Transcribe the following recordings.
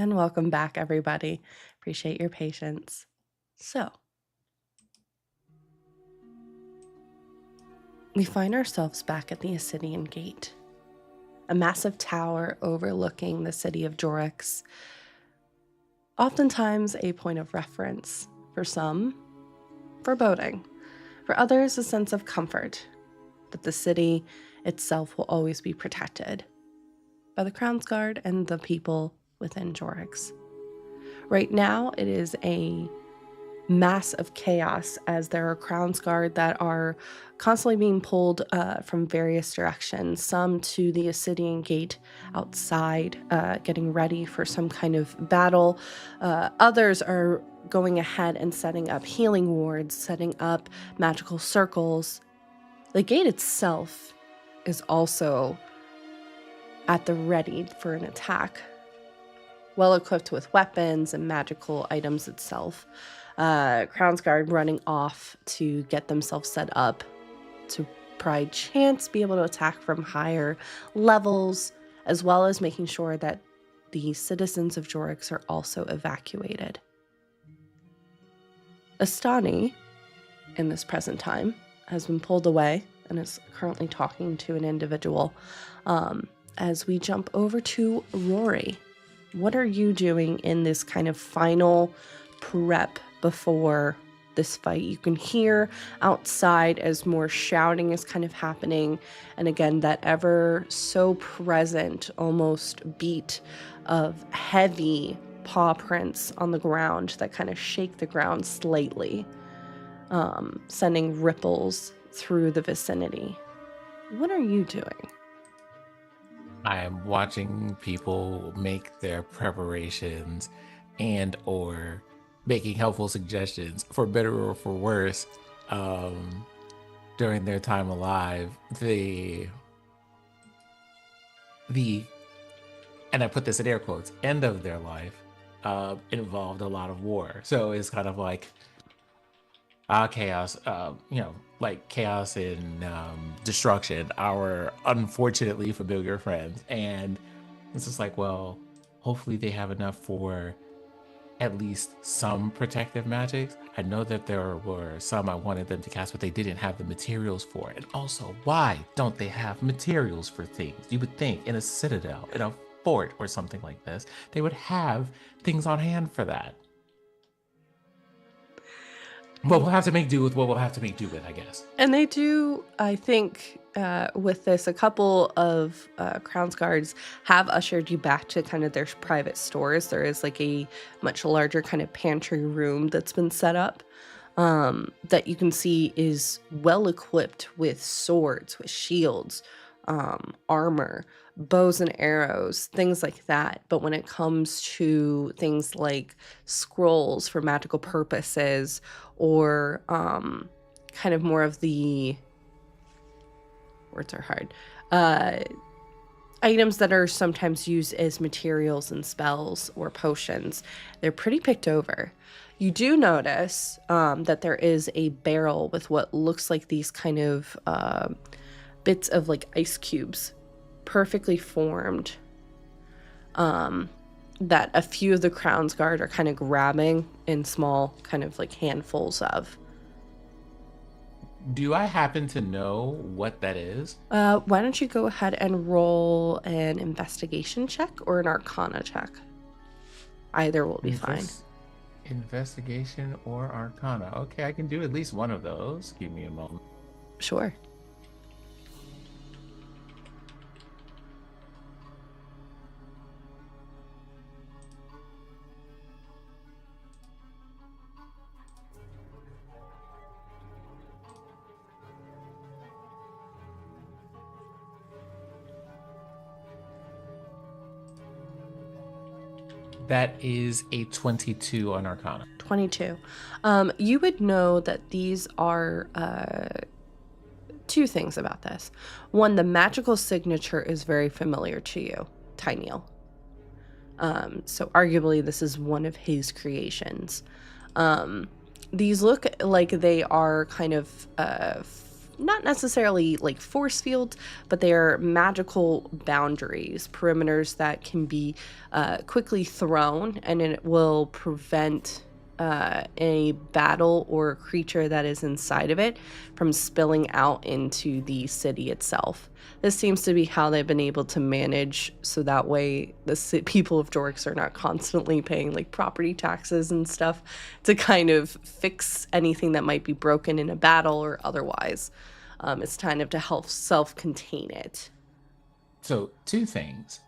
And welcome back, everybody. Appreciate your patience. So, we find ourselves back at the Acidian Gate, a massive tower overlooking the city of Jorix. Oftentimes a point of reference for some, foreboding, for others a sense of comfort that the city itself will always be protected by the Crown's Guard and the people within Jorix. Right now, it is a mass of chaos as there are Crown's Guard that are constantly being pulled from various directions, some to the Acidian Gate outside, getting ready for some kind of battle. Others are going ahead and setting up healing wards, setting up magical circles. The gate itself is also at the ready for an attack, well equipped with weapons and magical items itself. Crown's Guard running off to get themselves set up to provide chance be able to attack from higher levels, as well as making sure that the citizens of Jorix are also evacuated. Astani, in this present time, has been pulled away and is currently talking to an individual. As we jump over to Rory, what are you doing in this kind of final prep before this fight? You can hear outside as more shouting is kind of happening. And again, that ever so present, almost beat of heavy paw prints on the ground that kind of shake the ground slightly, sending ripples through the vicinity. What are you doing? I am watching people make their preparations and or making helpful suggestions, for better or for worse, during their time alive. The and I put this in air quotes, end of their life involved a lot of war. So it's kind of like chaos, like chaos and destruction, our unfortunately familiar friends. And it's just like, well, hopefully they have enough for at least some protective magics. I know that there were some I wanted them to cast, but they didn't have the materials for it. And also, why don't they have materials for things? You would think in a citadel, in a fort or something like this, they would have things on hand for that. But we'll have to make do with what we'll have to make do with, I guess. And they do, I think, with this, a couple of Crown's Guards have ushered you back to kind of their private stores. There is like a much larger kind of pantry room that's been set up that you can see is well equipped with swords, with shields, armor, bows and arrows, things like that. But when it comes to things like scrolls for magical purposes, or kind of more of the, words are hard, items that are sometimes used as materials in spells or potions, they're pretty picked over. You do notice that there is a barrel with what looks like these kind of bits of like ice cubes, perfectly formed, that a few of the Crown's Guard are kind of grabbing in small kind of like handfuls of. Do I happen to know what that is? Why don't you go ahead and roll an investigation check or an arcana check? Either will be fine. Investigation or arcana. Okay, I can do at least one of those. Give me a moment. Sure. That is a 22 on arcana. 22. You would know that these are two things about this. One, the magical signature is very familiar to you, Tyneal. So arguably this is one of his creations. These look like they are kind of not necessarily like force fields, but they are magical boundaries, perimeters that can be quickly thrown, and it will prevent a battle or creature that is inside of it from spilling out into the city itself. This seems to be how they've been able to manage, so that way the people of Jorks are not constantly paying like property taxes and stuff to kind of fix anything that might be broken in a battle or otherwise. It's kind of to help self-contain it. So 2 things.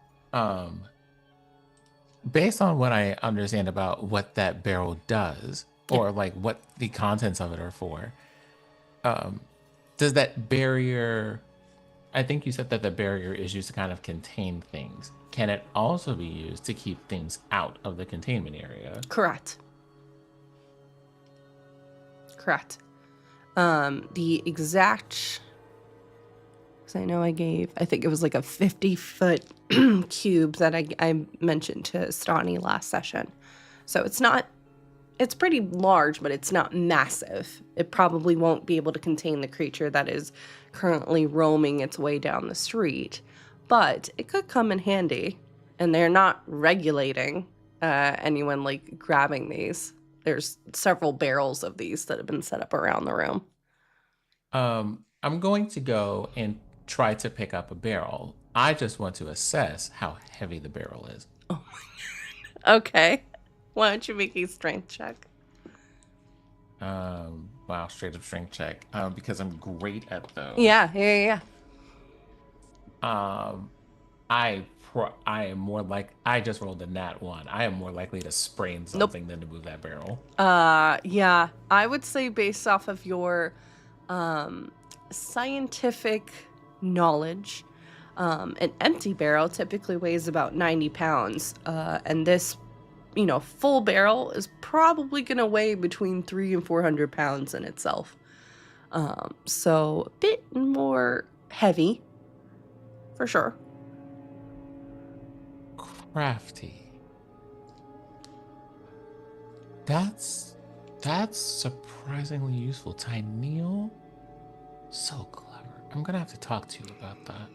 Based on what I understand about what that barrel does, or like what the contents of it are for, does that barrier, I think you said that the barrier is used to kind of contain things. Can it also be used to keep things out of the containment area? Correct. The exact, because I know I think it was like a 50-foot cube that I mentioned to Stani last session. So it's pretty large, but it's not massive. It probably won't be able to contain the creature that is currently roaming its way down the street, but it could come in handy, and they're not regulating anyone like grabbing these. There's several barrels of these that have been set up around the room. I'm going to go and try to pick up a barrel. I just want to assess how heavy the barrel is. Oh my god. Okay. Why don't you make a strength check? Wow, straight up strength check. Because I'm great at those. Yeah. I am more like, I just rolled a nat 1. I am more likely to sprain something than to move that barrel. Yeah. I would say based off of your scientific knowledge, an empty barrel typically weighs about 90 pounds. And this, full barrel is probably going to weigh between 300 and 400 pounds in itself. So a bit more heavy, for sure. Crafty. That's surprisingly useful. Tyneal, so clever. I'm gonna have to talk to you about that.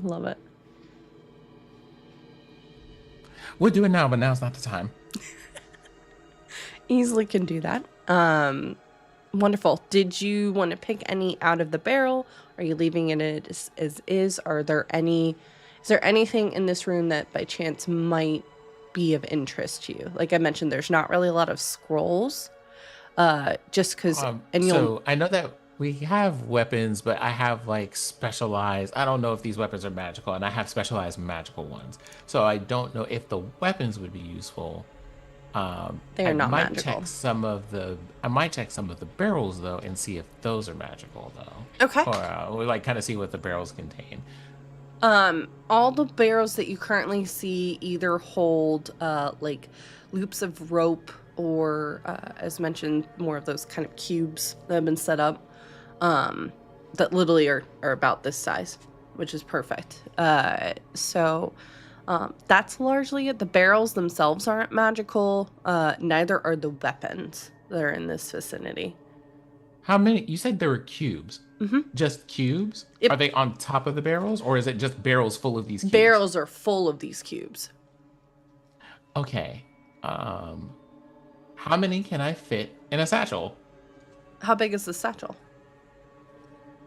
Love it. We'll do it now, but now's not the time. Easily can do that. Wonderful. Did you want to pick any out of the barrel? Are you leaving it as is? Is there anything in this room that by chance might be of interest to you? Like I mentioned, there's not really a lot of scrolls. Just because, so I know that we have weapons, but I have like specialized, I don't know if these weapons are magical, and I have specialized magical ones. So I don't know if the weapons would be useful. They're not magical. I might check some of the barrels though and see if those are magical though. Okay. Or we like kind of see what the barrels contain. All the barrels that you currently see either hold like loops of rope or as mentioned, more of those kind of cubes that have been set up that literally are about this size, which is perfect. So that's largely it. The barrels themselves aren't magical. Neither are the weapons that are in this vicinity. How many? You said there were cubes. Mm-hmm. Just cubes? Are they on top of the barrels, or is it just barrels full of these cubes? Barrels are full of these cubes. Okay. How many can I fit in a satchel? How big is the satchel?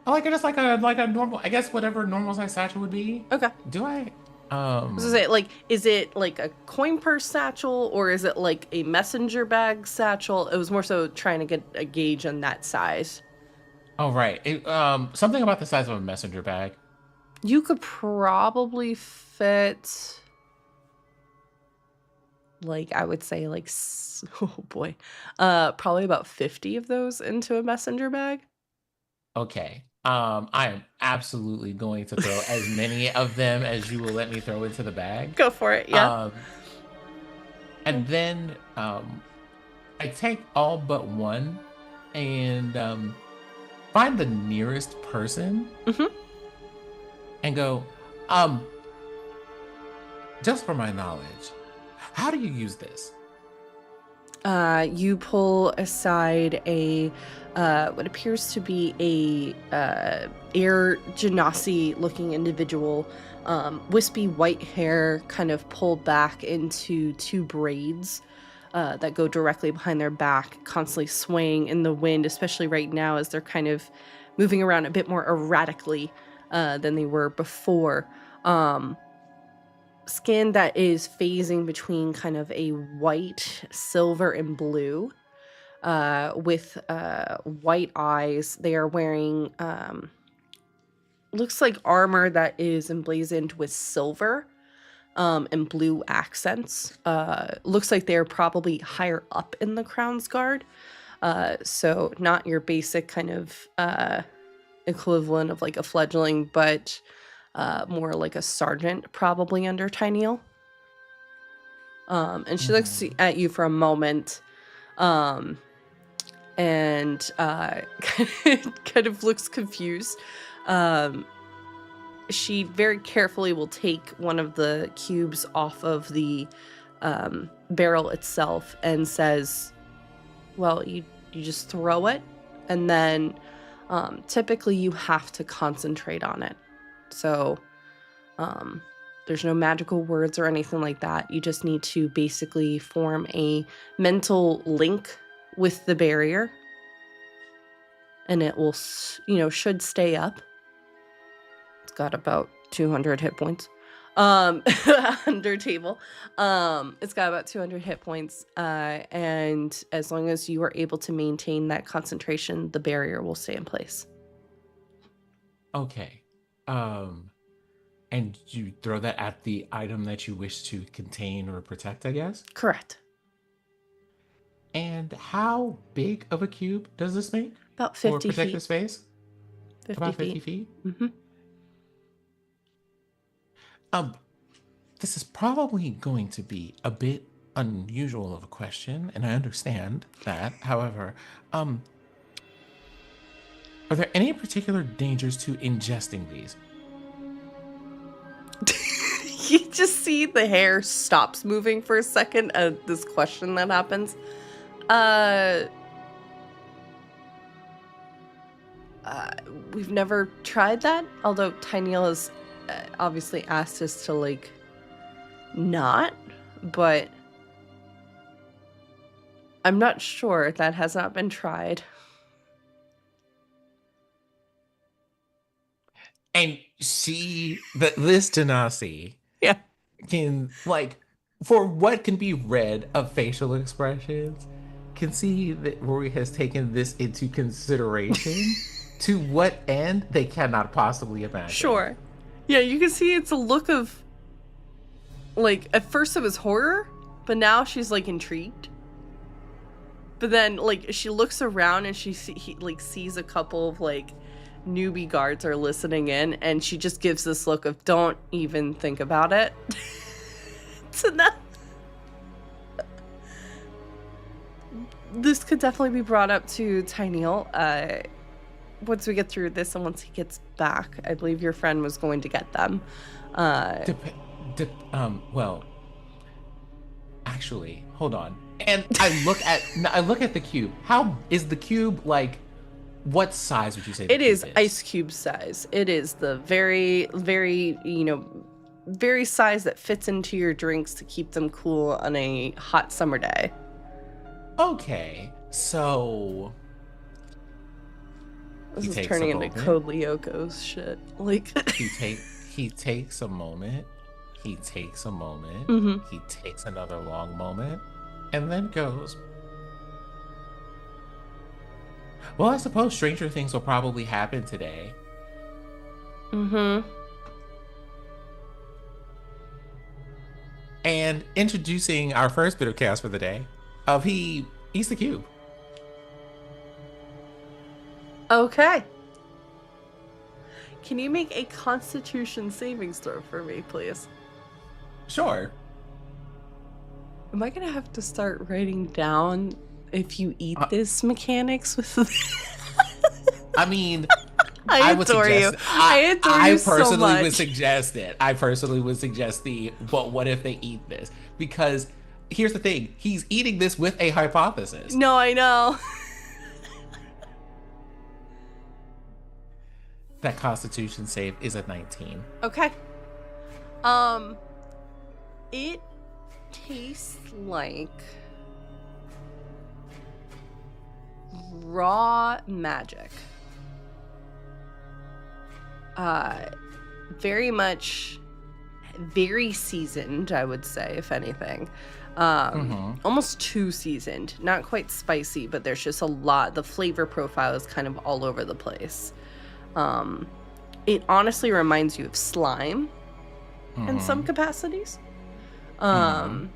Just like a normal, I guess whatever normal size satchel would be. Okay. Do I? Is it like a coin purse satchel, or is it like a messenger bag satchel? It was more so trying to get a gauge on that size. Oh, right. Something about the size of a messenger bag. You could probably fit, like, I would say, like, oh boy, probably about 50 of those into a messenger bag. Okay. I am absolutely going to throw as many of them as you will let me throw into the bag. Go for it, yeah. And then I take all but one and find the nearest person and go, just for my knowledge, how do you use this? You pull aside a what appears to be a air genasi looking individual, wispy white hair kind of pulled back into two braids that go directly behind their back, constantly swaying in the wind, especially right now as they're kind of moving around a bit more erratically than they were before. Skin that is phasing between kind of a white, silver, and blue, with white eyes. They are wearing looks like armor that is emblazoned with silver and blue accents. Looks like they're probably higher up in the Crown's Guard, so not your basic kind of equivalent of like a fledgling, but more like a sergeant probably under Tyneal. And she looks at you for a moment, and kind of looks confused. She very carefully will take one of the cubes off of the barrel itself and says, well, you just throw it, and then typically you have to concentrate on it. So there's no magical words or anything like that. You just need to basically form a mental link with the barrier, and it will, should stay up. It's got about 200 hit points under table. It's got about 200 hit points, and as long as you are able to maintain that concentration, the barrier will stay in place. Okay. And you throw that at the item that you wish to contain or protect, I guess? Correct. And how big of a cube does this make? About 50 feet. For protective feet. space? 50 About feet. 50 feet? Mm-hmm. This is probably going to be a bit unusual of a question, and I understand that. However, are there any particular dangers to ingesting these? You just see the hair stops moving for a second at this question that happens. We've never tried that, although Tyneal has obviously asked us to, like, not, but I'm not sure. That has not been tried. And see that this Genasi Yeah. can, like, for what can be read of facial expressions, can see that Rory has taken this into consideration. To what end, they cannot possibly imagine. Sure. Yeah, you can see it's a look of, like, at first it was horror, but now she's, like, intrigued. But then, like, she looks around and she sees a couple of, like, newbie guards are listening in, and she just gives this look of, don't even think about it. So now, this could definitely be brought up to Tyneal. Once we get through this and once he gets back, I believe your friend was going to get them. Well, actually, hold on. And I look at the cube. How is the cube, like, what size would you say it is? Ice cube size. It is the very, very, very size that fits into your drinks to keep them cool on a hot summer day. Okay, so this is turning into Code Lyoko's shit. Like he takes a moment. He takes a moment. Mm-hmm. He takes another long moment, and then goes, well, I suppose stranger things will probably happen today. Mm-hmm. And introducing our first bit of chaos for the day, he eats the cube. Okay. Can you make a Constitution savings throw for me, please? Sure. Am I gonna have to start writing down if you eat this mechanics with? I mean, I adore you. I adore you so much. I personally would suggest it. I personally would suggest but what if they eat this? Because here's the thing. He's eating this with a hypothesis. No, I know. That Constitution save is a 19. Okay. It tastes like raw magic. Very much, very seasoned, I would say, if anything. Almost too seasoned. Not quite spicy, but there's just a lot. The flavor profile is kind of all over the place. It honestly reminds you of slime in some capacities. And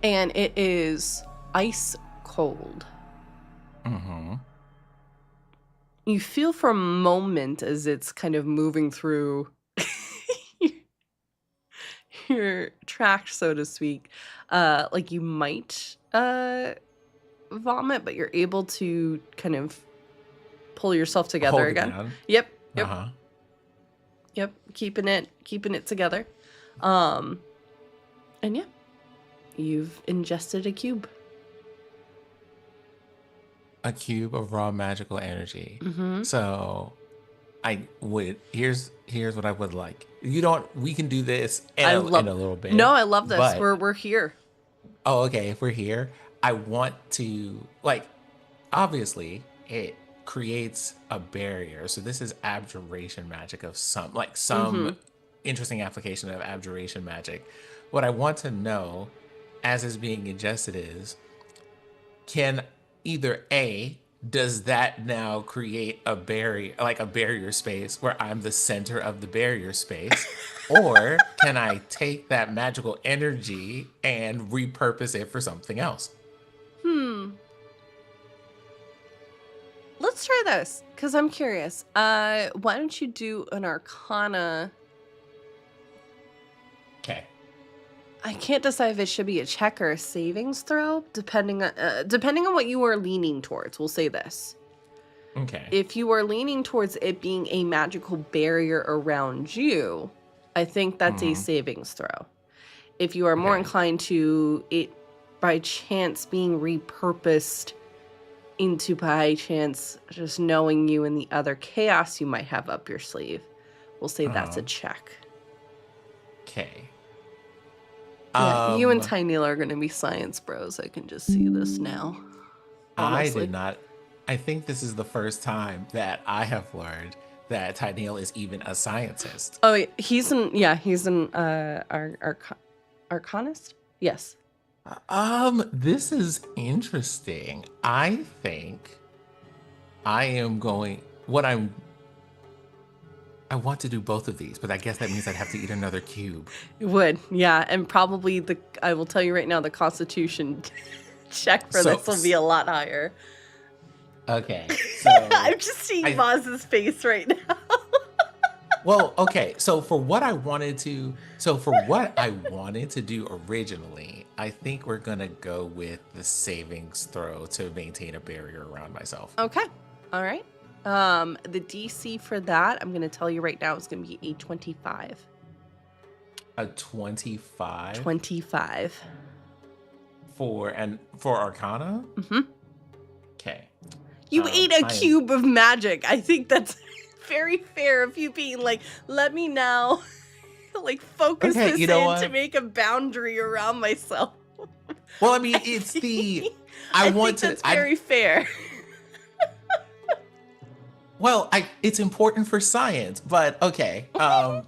it is ice cold. You feel for a moment as it's kind of moving through your tract, so to speak, like you might vomit, but you're able to kind of pull yourself together Hold it again. down. Yep. Uh-huh. Yep. Keeping it together. And yeah, you've ingested a cube. A cube of raw magical energy. So here's what I would like. We can do this in a little bit. No, I love this. But, We're here. oh, okay. If we're here, I want to, obviously it creates a barrier. So this is abjuration magic of some interesting application of abjuration magic. What I want to know as is being ingested is, can either A, does that now create a barrier space where I'm the center of the barrier space? Or can I take that magical energy and repurpose it for something else? Let's try this, because I'm curious. Why don't you do an Arcana? Okay. I can't decide if it should be a check or a savings throw, depending on what you are leaning towards. We'll say this. Okay. If you are leaning towards it being a magical barrier around you, I think that's a savings throw. If you are more inclined to it by chance being repurposed into by chance just knowing you and the other chaos you might have up your sleeve, we'll say that's a check. Okay. Yeah, you and Tyneal are going to be science bros. I can just see this now. Honestly. I did not. I think this is the first time that I have learned that Tyneal is even a scientist. Oh, he's an arcanist? Yes. This is interesting. I think I am going. I want to do both of these, but I guess that means I'd have to eat another cube. It would, yeah, and probably I will tell you right now, the Constitution check for this will be a lot higher. Okay, so I'm just seeing Moz's face right now. Well, okay, so for what I wanted to do originally, I think we're gonna go with the savings throw to maintain a barrier around myself. Okay, all right. The DC for that, I'm gonna tell you right now, is gonna be a 25. A 25? 25. For Arcana? Okay. You ate a cube of magic. I think that's very fair of you being like, let me now focus this in to make a boundary around myself. Well, I mean, it's the I think that's very fair. Well, it's important for science, but okay.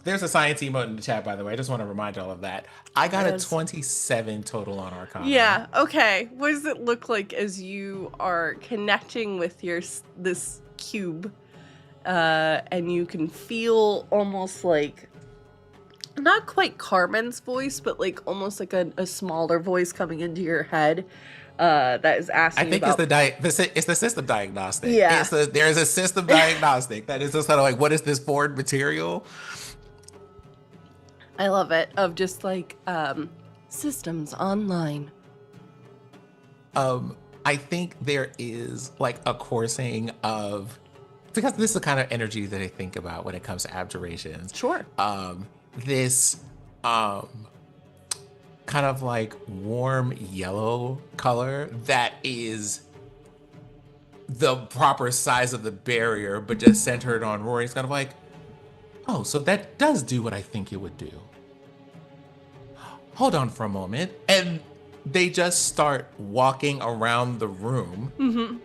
There's a science emote in the chat, by the way. I just want to remind all of that. I got a 27 total on Arcana. Yeah, okay. What does it look like as you are connecting with this cube? And you can feel almost like, not quite Carmen's voice, but almost like a smaller voice coming into your head. That is asking. I think it's the system diagnostic. Yeah, there's a system diagnostic that is just kind of like, what is this foreign material? I love it. Of just systems online. I think there is a coursing of, because this is the kind of energy that I think about when it comes to abjurations. Sure. kind of like warm yellow color that is the proper size of the barrier, but just centered on Rory. It's kind of like, oh, so that does do what I think it would do. Hold on for a moment. And they just start walking around the room. Mm-hmm.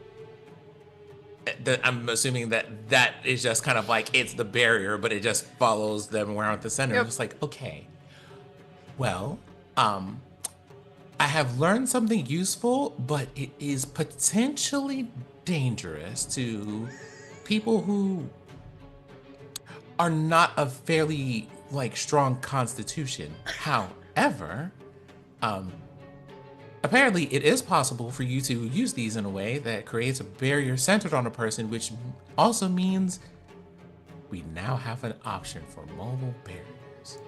I'm assuming that is just kind of like, it's the barrier, but it just follows them around the center. Yep. It's like, okay, well, I have learned something useful, but it is potentially dangerous to people who are not a fairly like strong constitution. However, apparently it is possible for you to use these in a way that creates a barrier centered on a person, which also means we now have an option for mobile barriers.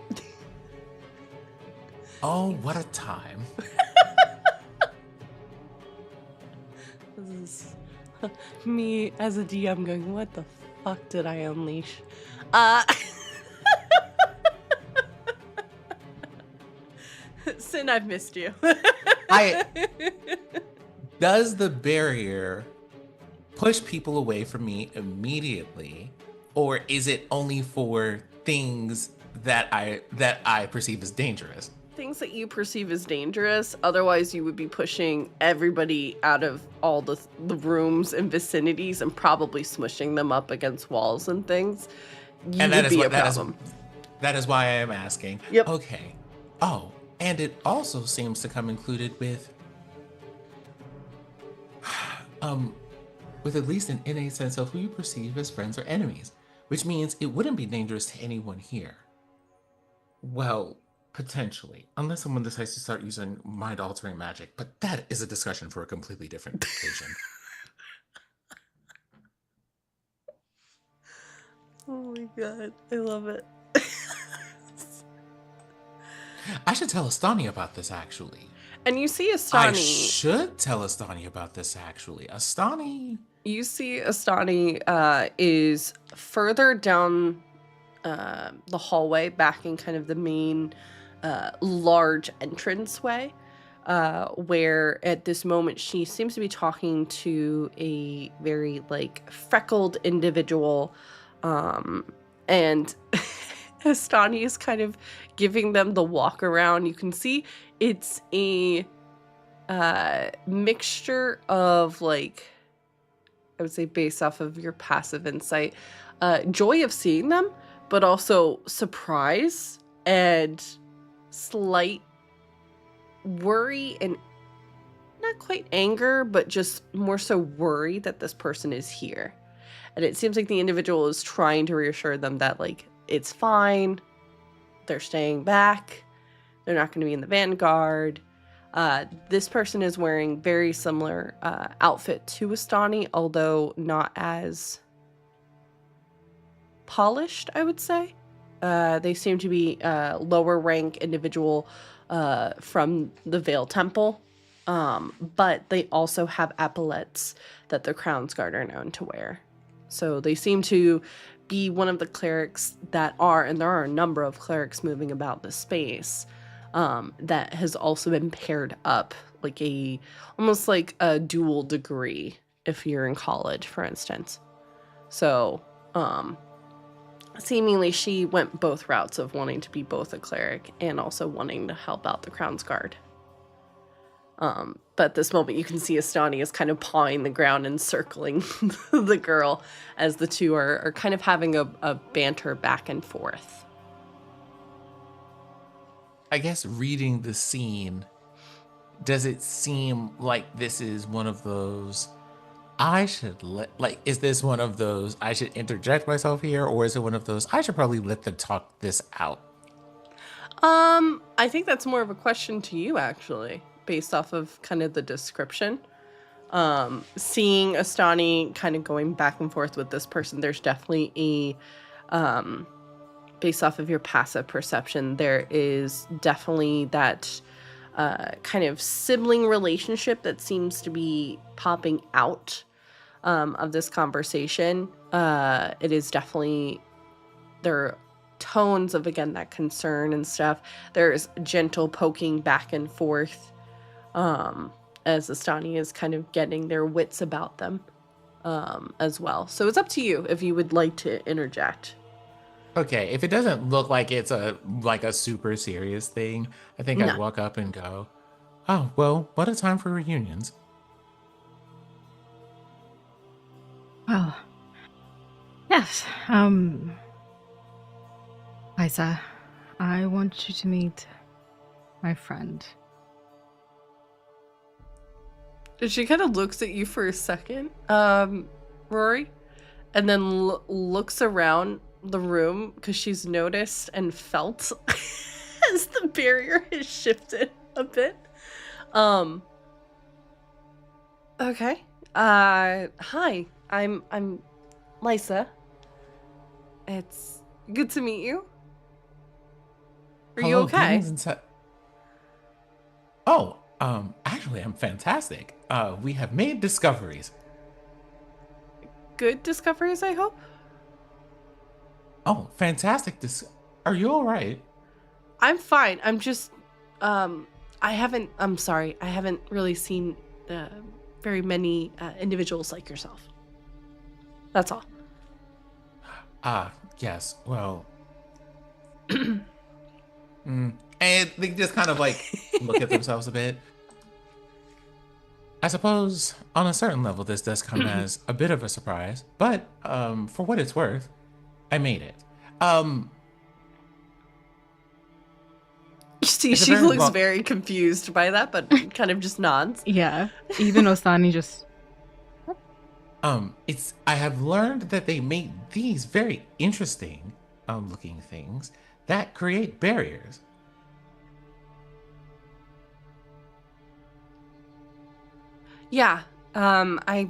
Oh, what a time. This is me as a DM going, what the fuck did I unleash? Sin, I've missed you. Does the barrier push people away from me immediately, or is it only for things that I perceive as dangerous? Things that you perceive as dangerous, otherwise you would be pushing everybody out of all the rooms and vicinities and probably smushing them up against walls and things. And that is be what a problem. That is why I am asking. Yep. Okay. Oh, and it also seems to come included with with at least an innate sense of who you perceive as friends or enemies, which means it wouldn't be dangerous to anyone here. Well, potentially, unless someone decides to start using mind-altering magic, but that is a discussion for a completely different occasion. Oh my god, I love it. I should tell Astani about this, actually. And you see Astani. I should tell Astani about this, actually. Astani. You see Astani is further down the hallway, back in kind of the main large entranceway, where at this moment she seems to be talking to a very like freckled individual, and Astani is kind of giving them the walk around. You can see it's a mixture of like, I would say based off of your passive insight, joy of seeing them, but also surprise and slight worry and not quite anger, but just more so worry that this person is here. And it seems like the individual is trying to reassure them that like, it's fine, they're staying back, they're not going to be in the vanguard. This person is wearing very similar outfit to Astani, although not as polished, I would say. They seem to be lower rank individual from the Vale Temple, but they also have epaulets that the Crown's Guard are known to wear. So they seem to be one of the clerics that are, and there are a number of clerics moving about the space, that has also been paired up, like almost like a dual degree if you're in college, for instance. So, seemingly she went both routes of wanting to be both a cleric and also wanting to help out the Crown's Guard. But at this moment you can see Astani is kind of pawing the ground and circling the girl as the two are kind of having a banter back and forth. I guess reading the scene, does it seem like this is one of those is this one of those I should interject myself here, or is it one of those I should probably let them talk this out? I think that's more of a question to you, actually, based off of kind of the description. Seeing Astani kind of going back and forth with this person, there's definitely based off of your passive perception, there is definitely that kind of sibling relationship that seems to be popping out of this conversation. It is definitely, they're tones of, again, that concern and stuff. There's gentle poking back and forth as Astani is kind of getting their wits about them as well. So it's up to you if you would like to interject. Okay, if it doesn't look like it's a super serious thing, I think I'd No. walk up and go, "Oh, well, what a time for reunions." Well, yes. Liza, I want you to meet my friend. She kind of looks at you for a second, Rory, and then looks around the room because she's noticed and felt as the barrier has shifted a bit. Okay. Hi. I'm Liza. It's good to meet you. Are you Hello, okay? greetings and Oh, actually, I'm fantastic. We have made discoveries. Good discoveries, I hope? Oh, fantastic. Are you all right? I'm fine. I'm just, I'm sorry. I haven't really seen very many individuals like yourself. That's all. Yes. Well, and they just kind of like look at themselves a bit. I suppose on a certain level, this does come as a bit of a surprise, but for what it's worth, I made it. You see, she looks very confused by that, but kind of just nods. Yeah, even Ostani just... I have learned that they made these very interesting looking things that create barriers. Yeah, I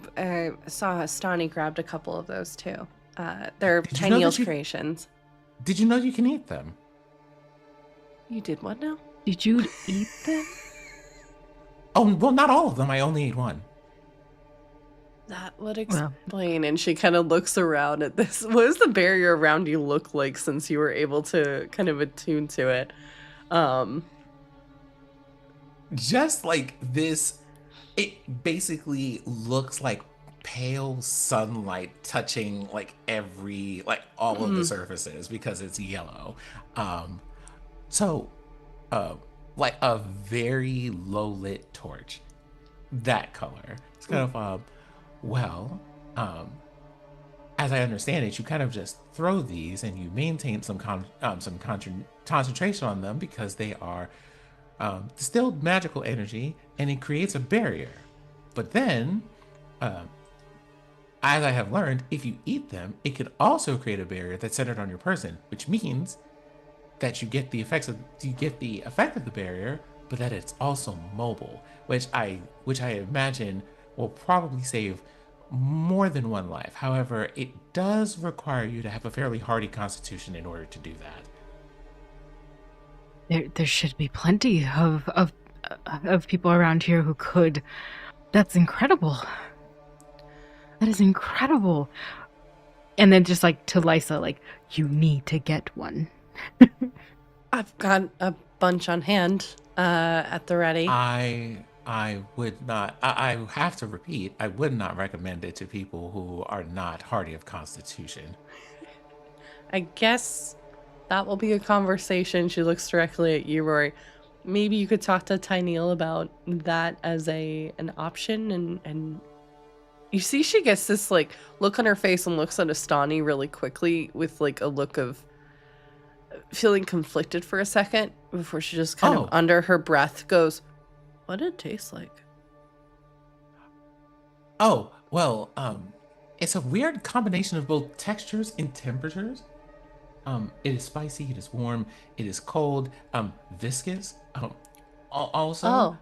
saw Astani grabbed a couple of those too. They're tiny creations. Did you know you can eat them? You did what now? Did you eat them? Oh, well, not all of them. I only ate one. That would explain. And she kind of looks around at this. What does the barrier around you look like since you were able to kind of attune to it? Just like this, it basically looks like pale sunlight touching like all of the surfaces because it's yellow. So like a very low lit torch, that color. It's kind of as I understand it, you kind of just throw these and you maintain some concentration on them because they are distilled magical energy, and it creates a barrier. But then, as I have learned, if you eat them, it could also create a barrier that's centered on your person, which means that you get the effect of the barrier, but that it's also mobile, which I imagine will probably save more than one life. However, it does require you to have a fairly hardy constitution in order to do that. There should be plenty of people around here who could. That's incredible. That is incredible. And then just like to Lysa, like, you need to get one. I've got a bunch on hand at the ready. I would not, I have to repeat, I would not recommend it to people who are not hardy of constitution. I guess that will be a conversation. She looks directly at you, Rory. Maybe you could talk to Tyneal about that as an option, and you see she gets this like look on her face and looks at Astani really quickly with like a look of feeling conflicted for a second before she just kind of under her breath goes, "What did it taste like?" Oh, well, it's a weird combination of both textures and temperatures. It is spicy, it is warm, it is cold, viscous, also,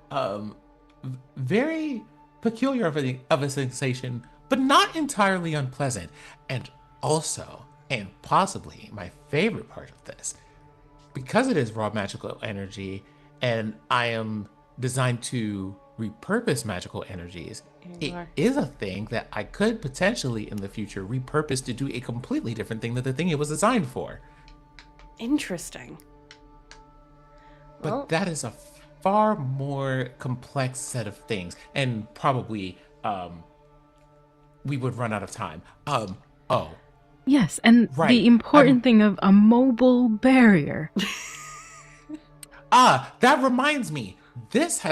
very peculiar of a sensation, but not entirely unpleasant. And also, and possibly my favorite part of this, because it is raw magical energy, and I am designed to repurpose magical energies, it is a thing that I could potentially in the future repurpose to do a completely different thing than the thing it was designed for. Interesting. But Well, that is a far more complex set of things, and probably we would run out of time. Oh, Yes, and right. the important thing of a mobile barrier. That reminds me. This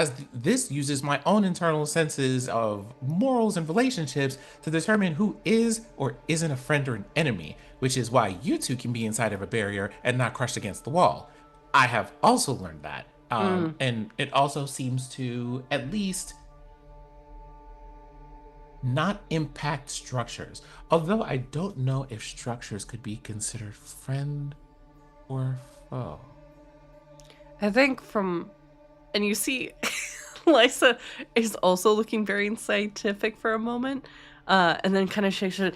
uses my own internal senses of morals and relationships to determine who is or isn't a friend or an enemy, which is why you two can be inside of a barrier and not crushed against the wall. I have also learned that. And it also seems to at least not impact structures. Although I don't know if structures could be considered friend or foe. I think and you see, Lysa is also looking very scientific for a moment, and then kind of shakes it.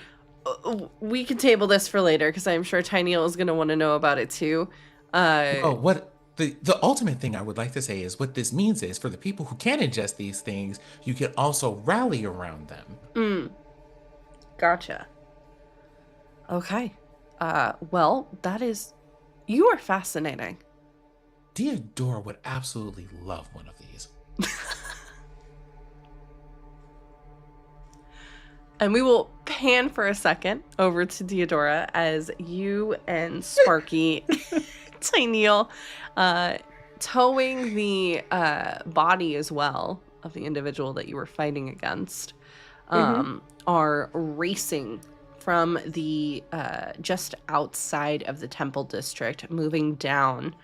We can table this for later because I'm sure Tinyl is going to want to know about it too. What the ultimate thing I would like to say is what this means is for the people who can ingest these things, you can also rally around them. Gotcha. Okay. Well, you are fascinating. Theodora would absolutely love one of these. And we will pan for a second over to Theodora as you and Sparky, Tinyl, towing the body as well of the individual that you were fighting against, are racing from the just outside of the temple district, moving down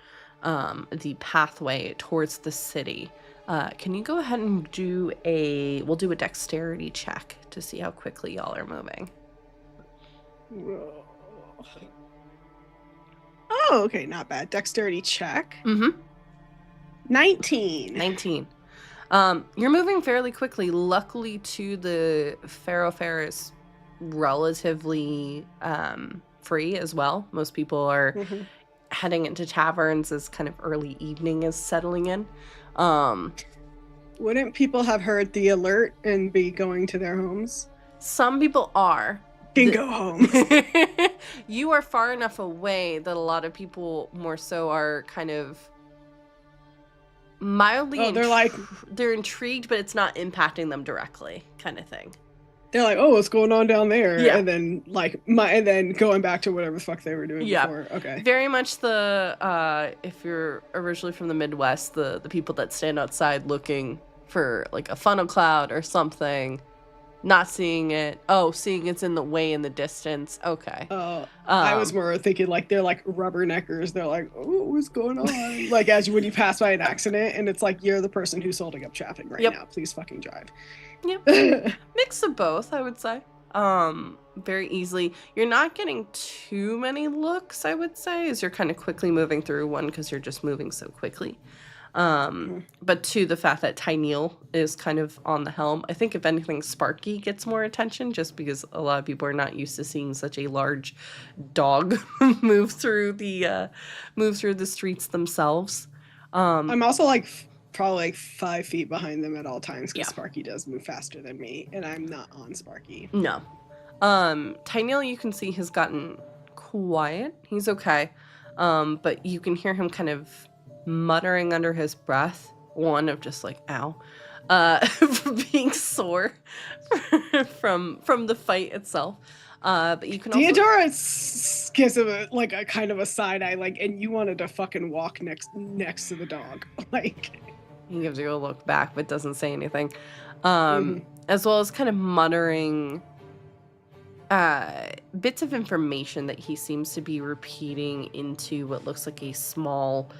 the pathway towards the city. Can you go ahead and we'll do a dexterity check to see how quickly y'all are moving. Oh, okay, not bad. Dexterity check. 19. You're moving fairly quickly. Luckily to the Pharaoh Fair is relatively free as well. Most people are heading into taverns as kind of early evening is settling in. Wouldn't people have heard the alert and be going to their homes? Some people are. Can go home. You are far enough away that a lot of people more so are kind of mildly they're intrigued, but it's not impacting them directly, kind of thing. They're like, oh, what's going on down there? Yeah. And then and then going back to whatever the fuck they were doing before. Okay. Very much the if you're originally from the Midwest, the people that stand outside looking for like a funnel cloud or something, not seeing it. Oh, seeing it's in the way in the distance. Okay. I was more thinking like they're like rubberneckers. They're like, oh, what's going on? Like when you pass by an accident and it's like you're the person who's holding up traffic right now. Please fucking drive. Yep. Mix of both, I would say. Very easily. You're not getting too many looks, I would say, as you're kind of quickly moving through. One, because you're just moving so quickly. But two, the fact that Tinyl is kind of on the helm. I think if anything, Sparky gets more attention just because a lot of people are not used to seeing such a large dog move through the streets themselves. I'm also probably 5 feet behind them at all times because Sparky does move faster than me, and I'm not on Sparky. No. Tinyl, you can see, has gotten quiet. He's okay. But you can hear him kind of muttering under his breath. One of just like, ow. Being sore from the fight itself. But you can also... Theodora gives him a kind of a side eye, and you wanted to fucking walk next to the dog. He gives you a look back, but doesn't say anything. As well as kind of muttering bits of information that he seems to be repeating into what looks like a small,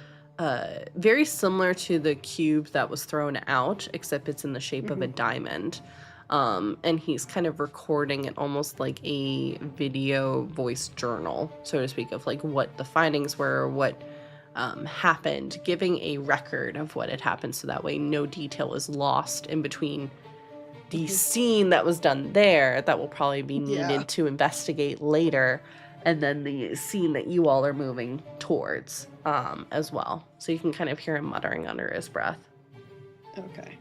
very similar to the cube that was thrown out, except it's in the shape of a diamond. And he's kind of recording it almost like a video voice journal, so to speak, of what the findings were, what happened, giving a record of what had happened, so that way no detail is lost in between the scene that was done there that will probably be needed to investigate later, and then the scene that you all are moving towards as well. So you can kind of hear him muttering under his breath. Okay.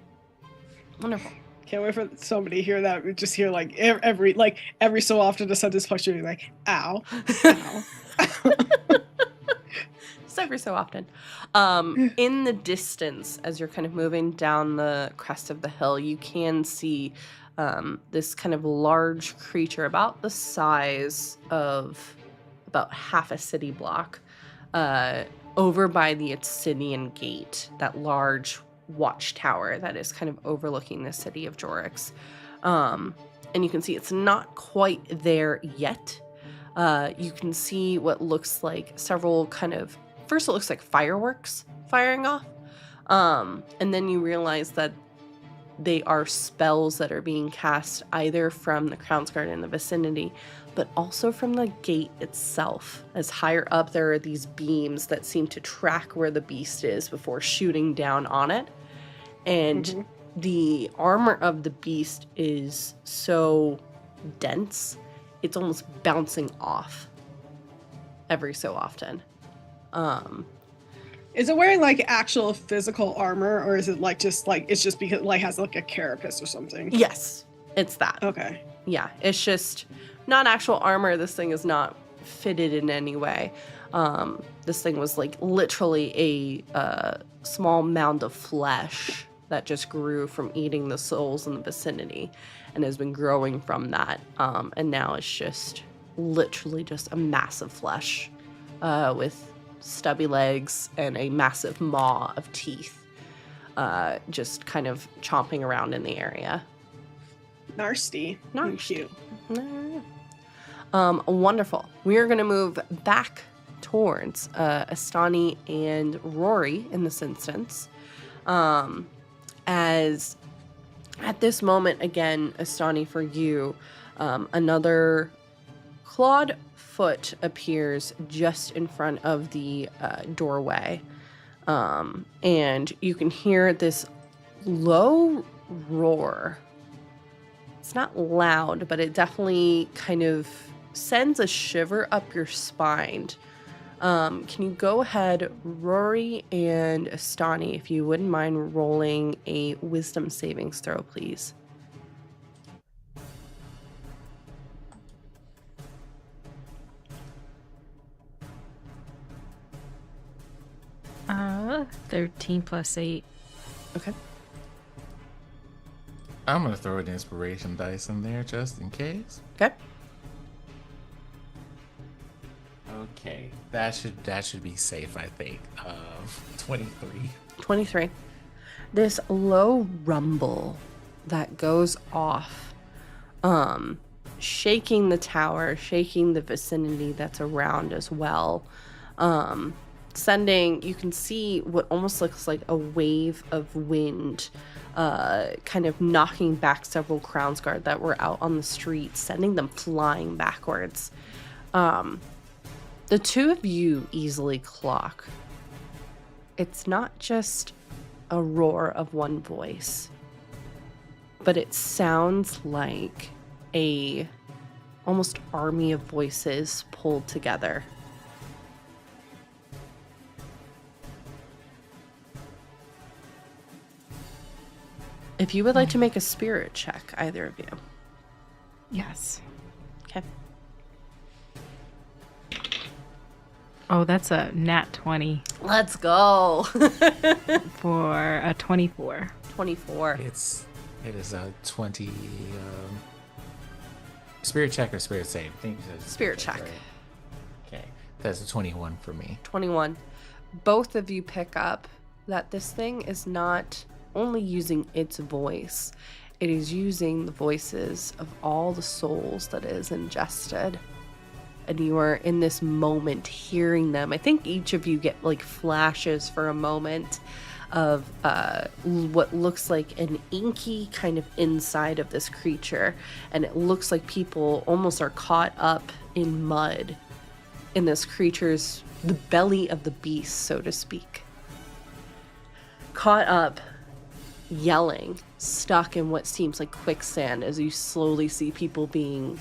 Wonderful. Can't wait for somebody to hear that. We just hear every so often a sentence punctuating ow, ow. every so often. In the distance, as you're kind of moving down the crest of the hill, you can see this kind of large creature about the size of about half a city block over by the Acidian gate, that large watchtower that is kind of overlooking the city of Jorix. And you can see it's not quite there yet. You can see what looks like several kind of, first it looks like fireworks firing off. And then you realize that they are spells that are being cast either from the Crownsguard in the vicinity, but also from the gate itself. As higher up, there are these beams that seem to track where the beast is before shooting down on it. And the armor of the beast is so dense, it's almost bouncing off every so often. Is it wearing like actual physical armor, or is it like just like it's just because like has like a carapace or something? Yes, it's that. Okay. Yeah, it's just not actual armor. This thing is not fitted in any way. This thing was like literally a small mound of flesh that just grew from eating the souls in the vicinity and has been growing from that. And now it's just literally just a massive flesh with stubby legs and a massive maw of teeth just kind of chomping around in the area. Nasty. Not Cute. Wonderful. We are going to move back towards Astani and Rory in this instance. As at this moment, again, Astani, for you, another clawed foot appears just in front of the doorway. And you can hear this low roar. It's not loud, but it definitely kind of sends a shiver up your spine. Can you go ahead, Rory and Astani, if you wouldn't mind rolling a wisdom savings throw, please? Uh, 13 plus 8. Okay. I'm gonna throw an inspiration dice in there just in case. Okay. Okay, that should be safe, I think. 23. 23. This low rumble that goes off, shaking the tower, shaking the vicinity that's around as well. Sending, you can see what almost looks like a wave of wind, kind of knocking back several Crownsguard that were out on the street, sending them flying backwards. The two of you easily clock. It's not just a roar of one voice, but it sounds like a almost army of voices pulled together. If you would like to make a spirit check, either of you. Yes. Okay. Oh, that's a nat 20 Let's go. for a 24. 24. It is a 20 spirit check or spirit save. I think it's a Spirit check. right? Okay, that's a 21 for me. 21. Both of you pick up that this thing is not only using its voice, it is using the voices of all the souls that it is ingested. And you are in this moment hearing them. I think each of you get like flashes for a moment of what looks like an inky kind of inside of this creature. And it looks like people almost are caught up in mud in this creature's, the belly of the beast, so to speak. Caught up, yelling, stuck in what seems like quicksand as you slowly see people being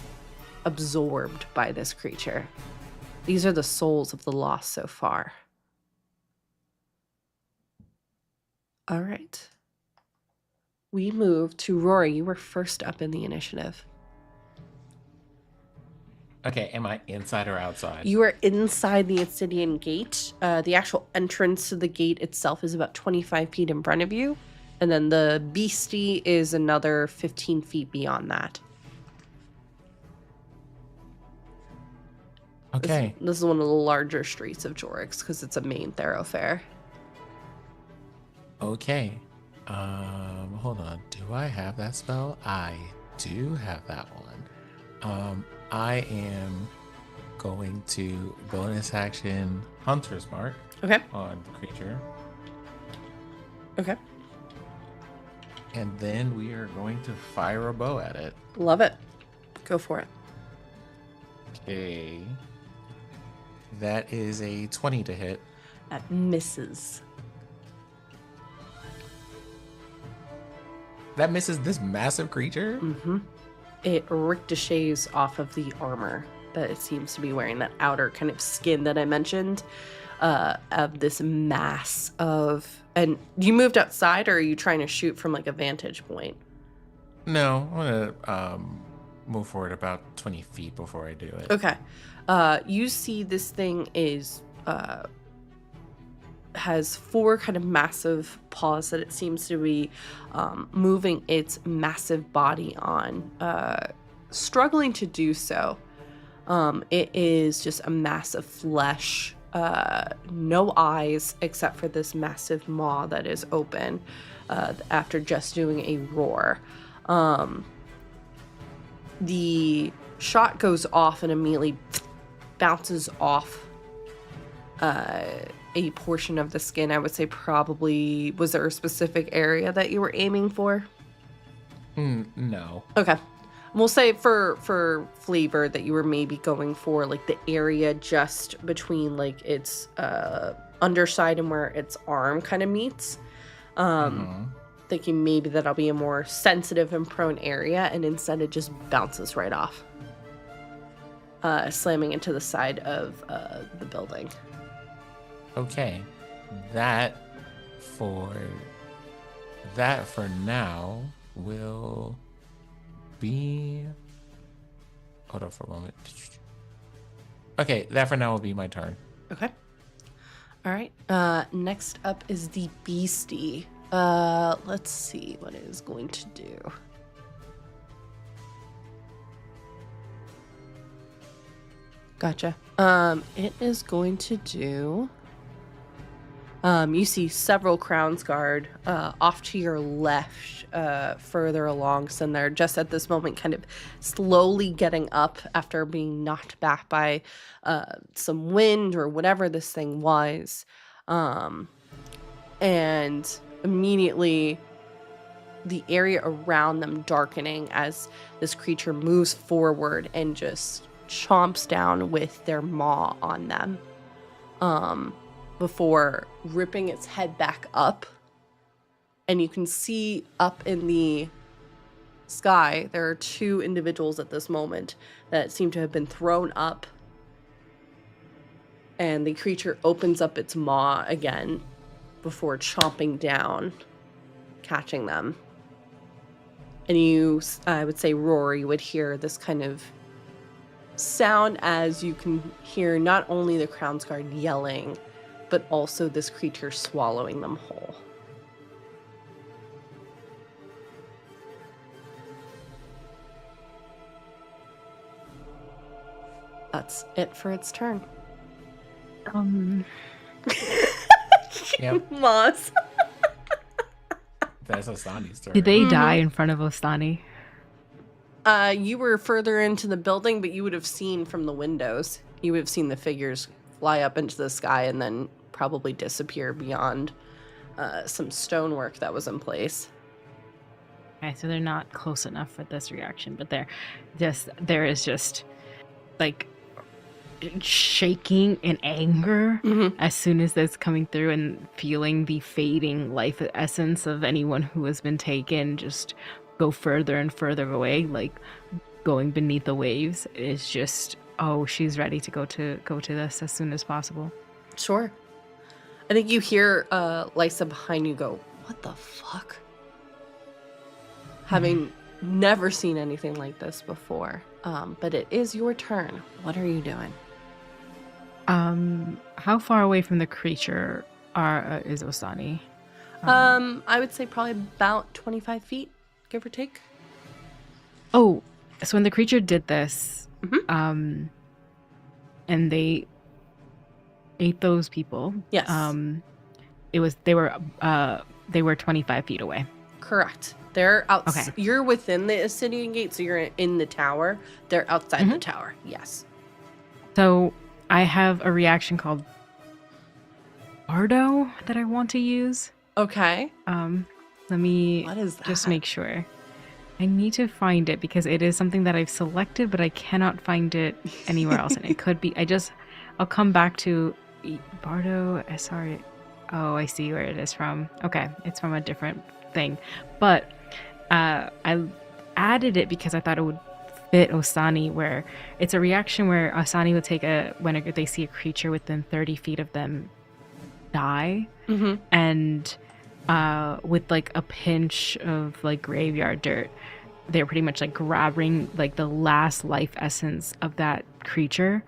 absorbed by this creature. These are the souls of the lost so far. All right. We move to Rory. You were first up in the initiative. Okay, am I inside or outside? You are inside the Acidian gate. The actual entrance to the gate itself is about 25 feet in front of you. And then the beastie is another 15 feet beyond that. Okay. This is one of the larger streets of Jorix because it's a main thoroughfare. Okay. Hold on. Do I have that spell? I do have that one. I am going to bonus action Hunter's Mark Okay. on the creature. Okay. And then we are going to fire a bow at it. Love it. Go for it. Okay. That is a 20 to hit. That misses. That misses this massive creature? Mm-hmm. It ricochets off of the armor that it seems to be wearing, that outer kind of skin that I mentioned, of this mass of... And you moved outside, or are you trying to shoot from like a vantage point? No, I'm going to move forward about 20 feet before I do it. Okay. You see this thing is... has four kind of massive paws that it seems to be moving its massive body on, struggling to do so. It is just a mass of flesh, no eyes except for this massive maw that is open after just doing a roar. The shot goes off and immediately bounces off a portion of the skin. I would say probably, was there a specific area that you were aiming for? No. Okay. We'll say for flavor that you were maybe going for like the area just between like its underside and where its arm kind of meets. Thinking maybe that'll be a more sensitive and prone area, and instead it just bounces right off, slamming into the side of the building. Okay, that for now will be... Hold on for a moment. Okay, that for now will be my turn. Okay. All right. Next up is the beastie. Let's see what it is going to do. Gotcha. It is going to do... you see several Crown's Guard off to your left, further along. So they're just at this moment kind of slowly getting up after being knocked back by some wind or whatever this thing was. And immediately the area around them darkening as this creature moves forward and just chomps down with their maw on them. Before ripping its head back up. And you can see up in the sky, there are two individuals at this moment that seem to have been thrown up. And the creature opens up its maw again before chomping down, catching them. And you, I would say, Rory would hear this kind of sound as you can hear not only the Crown's Guard yelling, but also this creature swallowing them whole. That's it for its turn. Yep. Moss. That's Ostani's turn. Did they die in front of Ostani? You were further into the building, but you would have seen from the windows. You would have seen the figures fly up into the sky and then probably disappear beyond some stonework that was in place. Okay, so they're not close enough for this reaction, but there is just like shaking in anger as soon as that's coming through, and feeling the fading life essence of anyone who has been taken just go further and further away, like going beneath the waves. It's just, oh, she's ready to go to this as soon as possible. Sure. I think you hear Lysa behind you go, "What the fuck?" Having never seen anything like this before. But it is your turn. What are you doing? How far away from the creature is Osani? I would say probably about 25 feet, give or take. Oh, so when the creature did this, Mhm. And they ate those people. Yes. They were 25 feet away. Correct. They're out. Okay. You're within the Acidian gate, so you're in the tower. They're outside the tower. Yes. So I have a reaction called Bardo that I want to use. Okay. Let me What is just that? make sure. I need to find it because it is something that I've selected, but I cannot find it anywhere else. And it could be, I'll come back to Bardo SR. Oh, I see where it is from. Okay. It's from a different thing. But I added it because I thought it would fit Osani, where it's a reaction where Osani would take when they see a creature within 30 feet of them die. Mm-hmm. And with like a pinch of like graveyard dirt, they're pretty much like grabbing like the last life essence of that creature,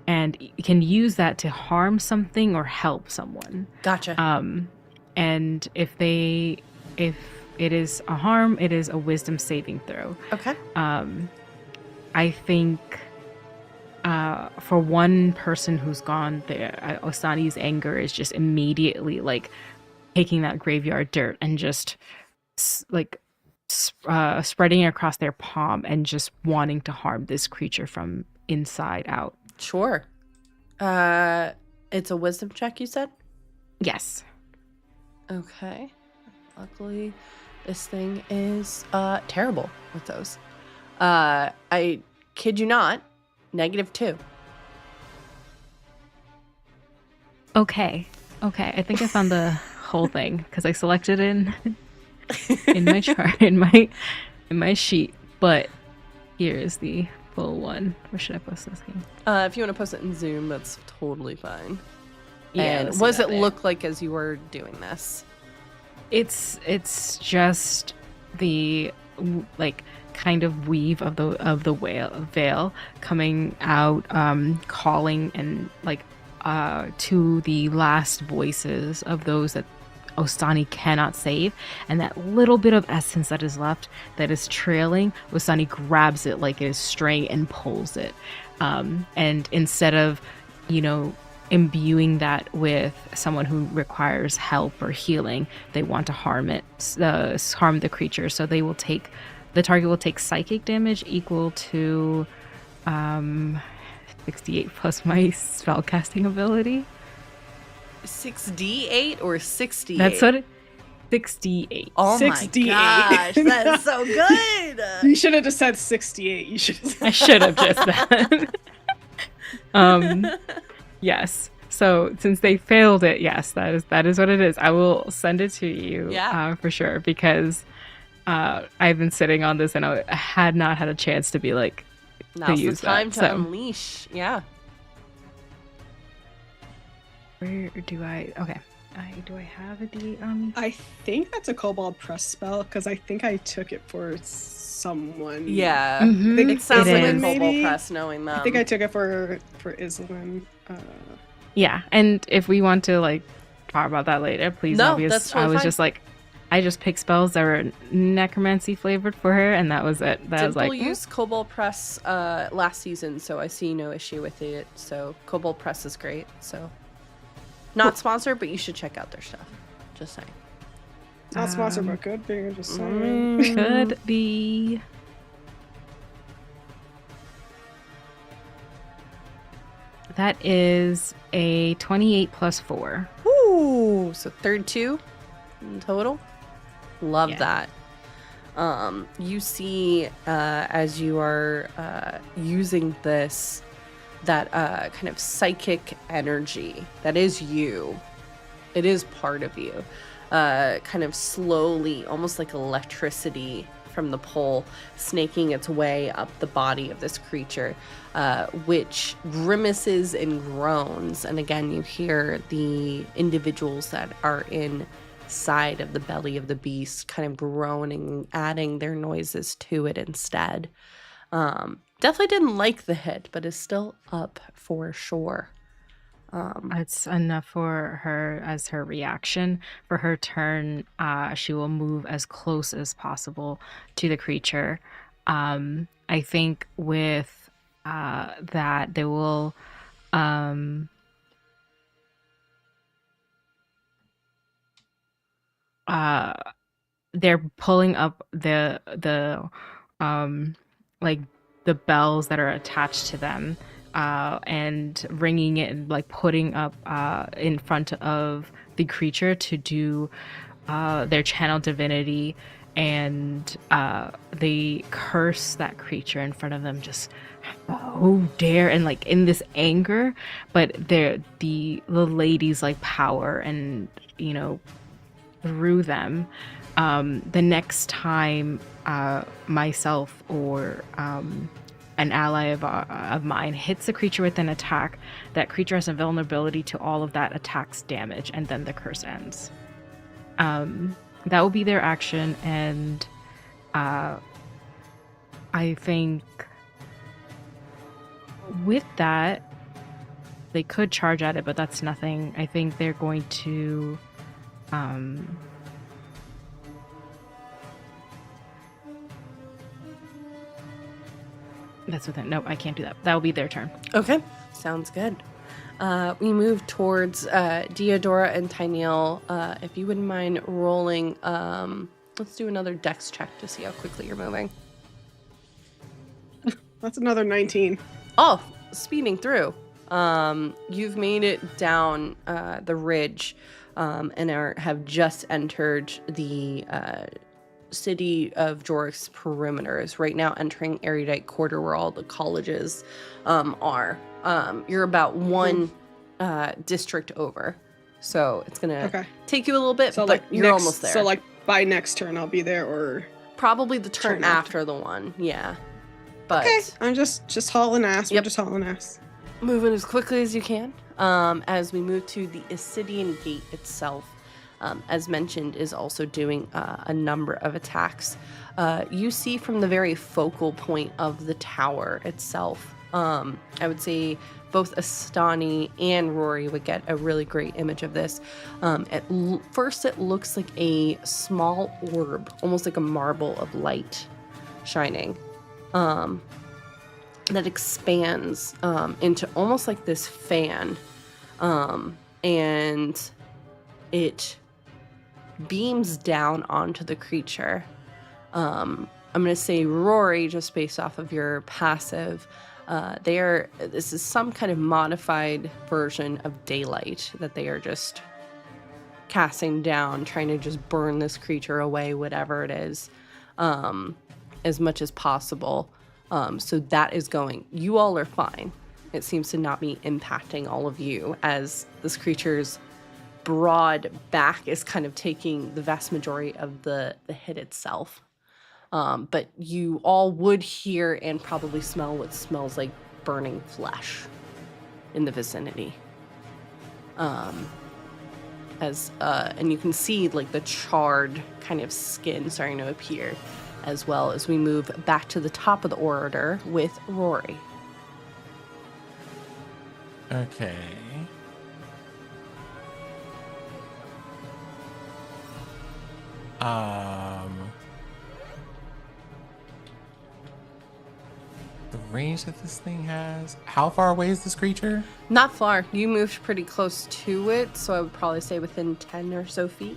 and you can use that to harm something or help someone. Gotcha. And if it is a harm, it is a wisdom saving throw. Okay. I think for one person who's gone there, Osani's anger is just immediately like taking that graveyard dirt and just spreading it across their palm and just wanting to harm this creature from inside out. Sure. It's a wisdom check, you said? Yes. Okay. Luckily, this thing is terrible with those. I kid you not, -2. Okay. I think I found the whole thing because I selected in my chart in my sheet. But here's the full one. Where should I post this thing? If you want to post it in Zoom, that's totally fine. Yeah. And what does it look like as you were doing this? It's just the like kind of weave of the veil coming out, calling and like to the last voices of those that Osani cannot save, and that little bit of essence that is left that is trailing, Osani grabs it like it is string and pulls it, and instead of imbuing that with someone who requires help or healing, they want to harm the creature. So the target will take psychic damage equal to 68 plus my spellcasting ability. 6d8 or 68? That's what 68. Oh 68. My gosh, that is so good. You should have just said 68. I should have just that. Yes. So since they failed it, yes, that is what it is. I will send it to you, for sure, because I've been sitting on this and I had not had a chance to be like, now's to use the time that, to unleash. Yeah. Where do I? Okay. Do I have a D on me? I think that's a Kobold Press spell because I think I took it for someone. Yeah. Mhm. It sounds like a Islin, Kobold maybe? Press knowing them. I think I took it for Islin. Yeah, and if we want to like talk about that later, please. No, obvious. that's totally I was fine. just like, I just picked spells that were necromancy flavored for her, and that was it. That was Dimple like used Kobold Press last season, so I see no issue with it. So Kobold Press is great. So not sponsored, but you should check out their stuff. Just saying. Not sponsored, but could be. Just saying. could be. That is a 28 plus 4. Ooh, so 32 in total. Love Yeah. that. You see, as you are using this, that kind of psychic energy that is you. It is part of you. Kind of slowly, almost like electricity from the pole, snaking its way up the body of this creature, which grimaces and groans. And again, you hear the individuals that are inside of the belly of the beast kind of groaning, adding their noises to it instead. Definitely didn't like the hit, but is still up for sure. It's enough for her as her reaction. For her turn, she will move as close as possible to the creature. I think with that, they will. They're pulling up the like the bells that are attached to them, and ringing it and like putting up in front of the creature to do their channel divinity, and they curse that creature in front of them, just oh dare, and like in this anger, but they're the lady's like power and through them. The next time myself or an ally of mine hits a creature with an attack, that creature has a vulnerability to all of that attack's damage, and then the curse ends. That will be their action, and I think with that, they could charge at it, but that's nothing. I think they're going to that's with it. Nope, I can't do that. That will be their turn. Okay, sounds good. We move towards Deodora and Tyneal. If you wouldn't mind rolling, let's do another dex check to see how quickly you're moving. That's another 19. Oh, speeding through. You've made it down the ridge and have just entered the city of Jorik's perimeters. Right now entering Erudite Quarter, where all the colleges are. You're about one district over. So it's going to take you a little bit, but you're almost there. So like by next turn I'll be there, or... Probably the turn after the one, yeah. But okay, I'm just hauling ass. We're just hauling ass. Moving as quickly as you can. As we move to the Acidian gate itself, as mentioned, is also doing a number of attacks. You see from the very focal point of the tower itself, I would say both Astani and Rory would get a really great image of this. At first, it looks like a small orb, almost like a marble of light shining. That expands into almost like this fan, and it beams down onto the creature. I'm going to say, Rory, just based off of your passive, this is some kind of modified version of daylight that they are just casting down, trying to just burn this creature away, whatever it is, as much as possible. So that is going. You all are fine. It seems to not be impacting all of you, as this creature's broad back is kind of taking the vast majority of the hit itself. But you all would hear and probably smell what smells like burning flesh in the vicinity. And you can see like the charred kind of skin starting to appear, as well as we move back to the top of the order with Rory. Okay. The range that this thing has. How far away is this creature? Not far. You moved pretty close to it, so I would probably say within 10 or so feet.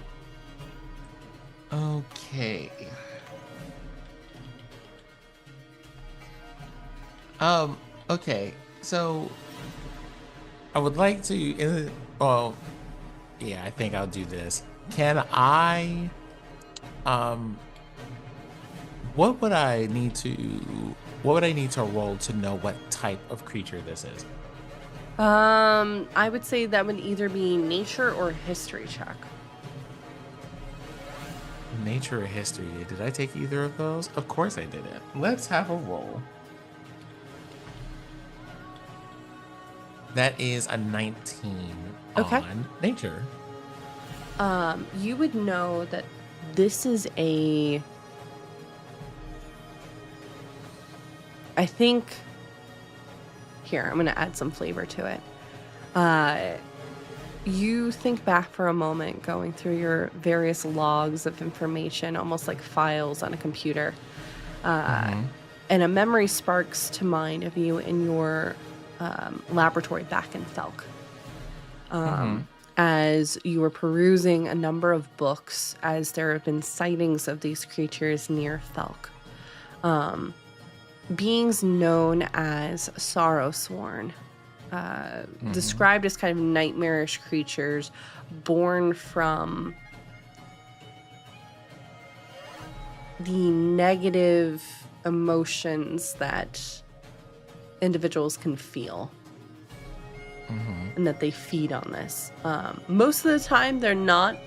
Okay. Okay, so I would like to, I think I'll do this. Can I, what would I need to roll to know what type of creature this is? I would say that would either be nature or history check. Nature or history? Did I take either of those? Of course I didn't. Let's have a roll. That is a 19 on nature. You would know that this is I I think here, I'm going to add some flavor to it. You think back for a moment, going through your various logs of information, almost like files on a computer. And a memory sparks to mind of you in your laboratory back in Felk. As you were perusing a number of books, as there have been sightings of these creatures near Felk. Beings known as Sorrowsworn, described as kind of nightmarish creatures born from the negative emotions that individuals can feel. And that they feed on this. Most of the time, they're not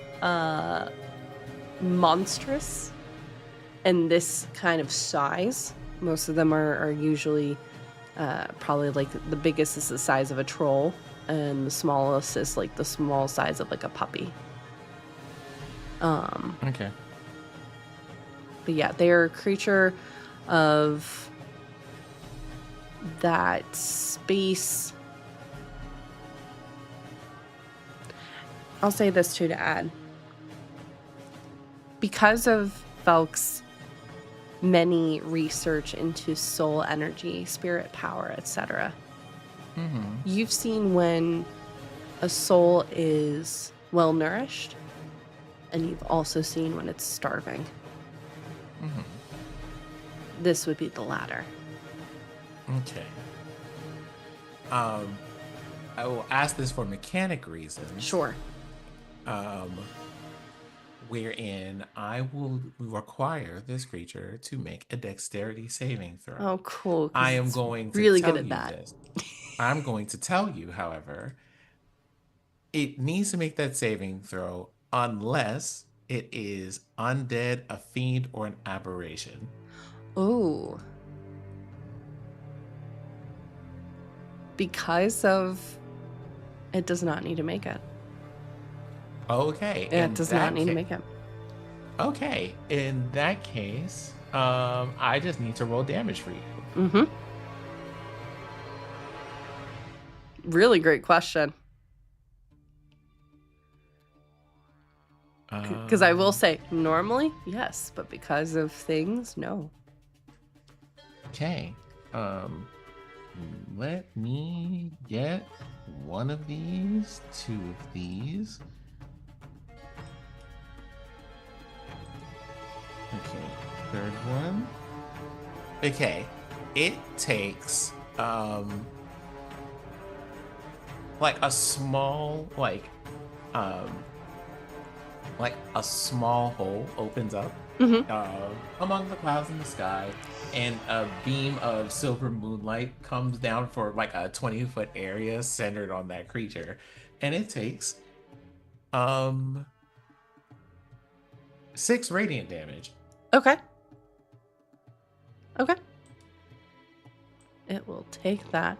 monstrous in this kind of size. Most of them are usually probably like the biggest is the size of a troll, and the smallest is like the small size of like a puppy. Okay. But yeah, they're a creature of that space. I'll say this too to add. Because of Felk's many research into soul energy, spirit power, etc., you've seen when a soul is well nourished, and you've also seen when it's starving. This would be the latter. Okay. I will ask this for mechanic reasons. Sure. Wherein I will require this creature to make a dexterity saving throw. Oh, cool. 'Cause I am it's going to really tell good at you that. this. I'm going to tell you, however, it needs to make that saving throw unless it is undead, a fiend, or an aberration. Oh. Because of... It does not need to make it. Okay. It does not need to make it. Okay. In that case, I just need to roll damage for you. Really great question. Because I will say, normally, yes, but because of things, no. Okay. Let me get one of these, two of these. Okay, third one. Okay, it takes like a small a small hole opens up among the clouds in the sky, and a beam of silver moonlight comes down for like a 20-foot area centered on that creature, and it takes 6 radiant damage. Okay. Okay. It will take that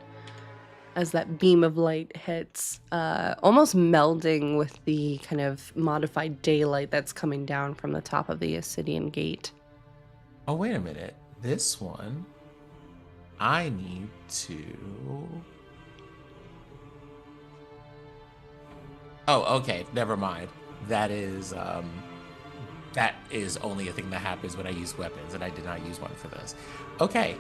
as that beam of light hits, almost melding with the kind of modified daylight that's coming down from the top of the Acidian gate. Oh, wait a minute. This one, I need to... Oh, okay. Never mind. That is only a thing that happens when I use weapons, and I did not use one for this. Okay.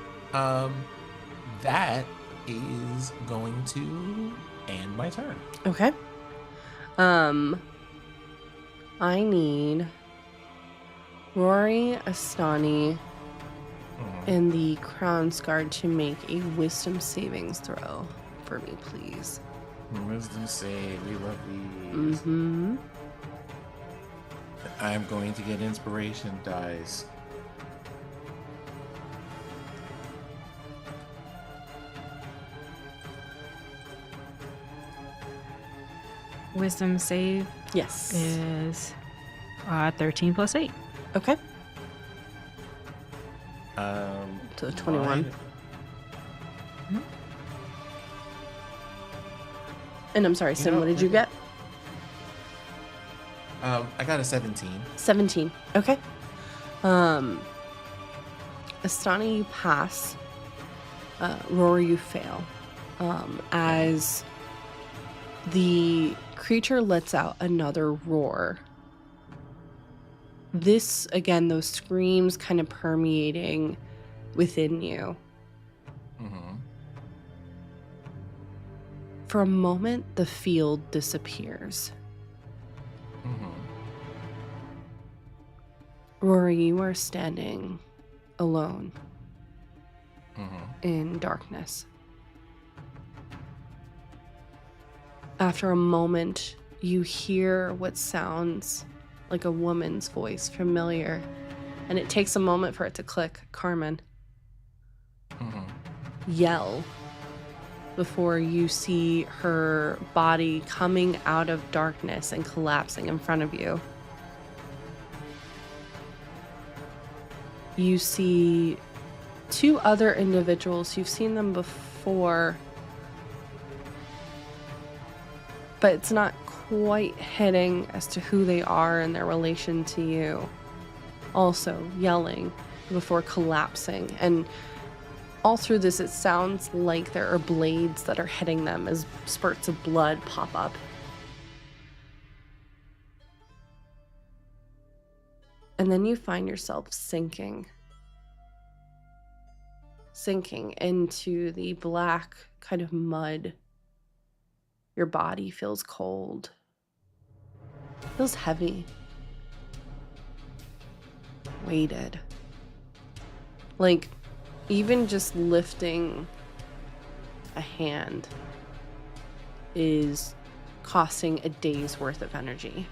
That is going to end my turn. Okay. I need Rory, Astani, and the Crown's Guard to make a wisdom savings throw for me, please. Wisdom save. We love these. Mm-hmm. I'm going to get inspiration dice. Wisdom save Yes. is 13 plus 8. Okay. Um, To 21. mine- And I'm sorry, Sim, what did you get? I got a 17. 17. Okay. Astani, you pass. Rory, you fail. As the creature lets out another roar. This, again, those screams kind of permeating within you. Mm-hmm. For a moment, the field disappears. Mm-hmm. Rory, you are standing alone Mm-hmm. in darkness. After a moment, you hear what sounds like a woman's voice, familiar, and it takes a moment for it to click. Carmen, Mm-hmm. yell before you see her body coming out of darkness and collapsing in front of you. You see two other individuals. You've seen them before, but it's not quite hitting as to who they are and their relation to you. Also yelling before collapsing. And all through this, it sounds like there are blades that are hitting them as spurts of blood pop up. And then you find yourself sinking into the black kind of mud. Your body feels cold, feels heavy, weighted. Like even just lifting a hand is costing a day's worth of energy.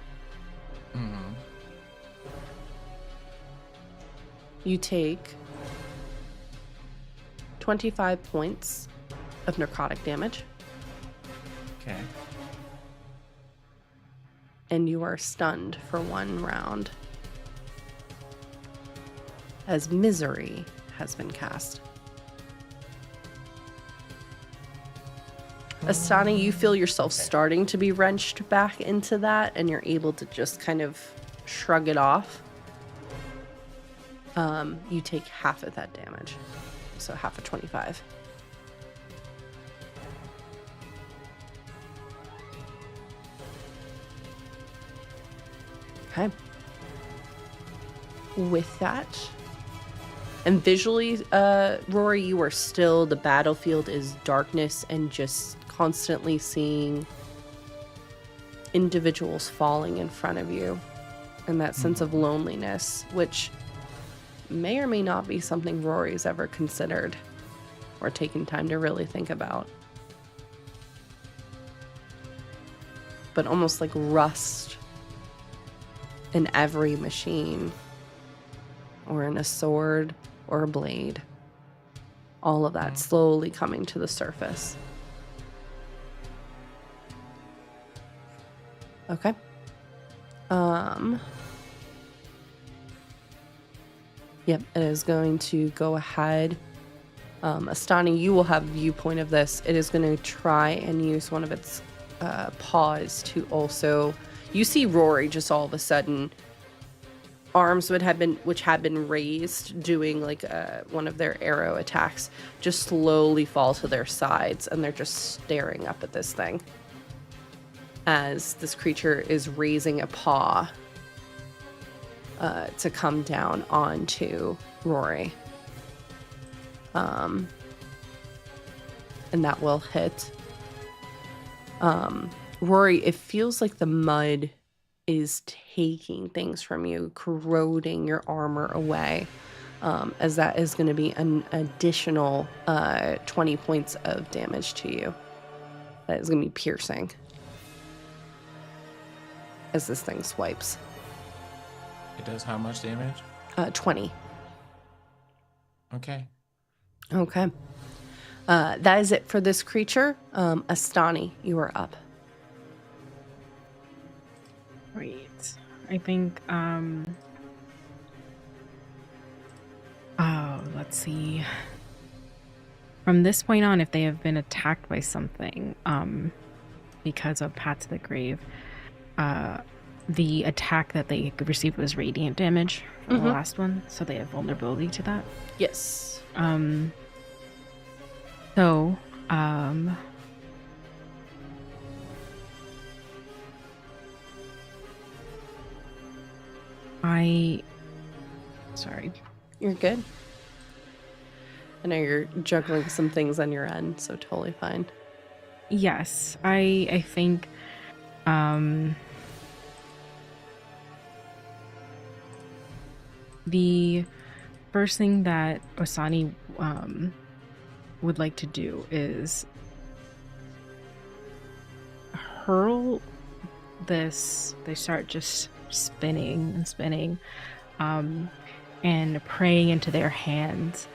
Mm-hmm. You take 25 points of necrotic damage. Okay. And you are stunned for 1 round as misery has been cast. Astani, you feel yourself starting to be wrenched back into that, and you're able to just kind of shrug it off. You take half of that damage, so half of 25. Okay. With that, and visually, Rory, you are still, the battlefield is darkness and just constantly seeing individuals falling in front of you, and that sense of loneliness, which may or may not be something Rory's ever considered or taken time to really think about. But almost like rust in every machine, or in a sword or a blade. All of that slowly coming to the surface. Okay. Yep, it is going to go ahead. Astani, you will have a viewpoint of this. It is going to try and use one of its paws to also... You see Rory just all of a sudden, arms which had been raised, doing like one of their arrow attacks, just slowly fall to their sides, and they're just staring up at this thing as this creature is raising a paw to come down onto Rory. And that will hit. Rory, it feels like the mud is taking things from you, corroding your armor away, as that is going to be an additional 20 points of damage to you. That is going to be piercing as this thing swipes. It does how much damage? 20. Okay. Okay. That is it for this creature. Astani, you are up. Great. I think, let's see. From this point on, if they have been attacked by something, because of Path to the Grave, the attack that they received was radiant damage from the last one, so they have vulnerability to that. Yes. So, sorry. You're good. I know you're juggling some things on your end, so totally fine. Yes, I think, the first thing that Osani, would like to do is hurl this. They start just spinning and spinning, and praying into their hands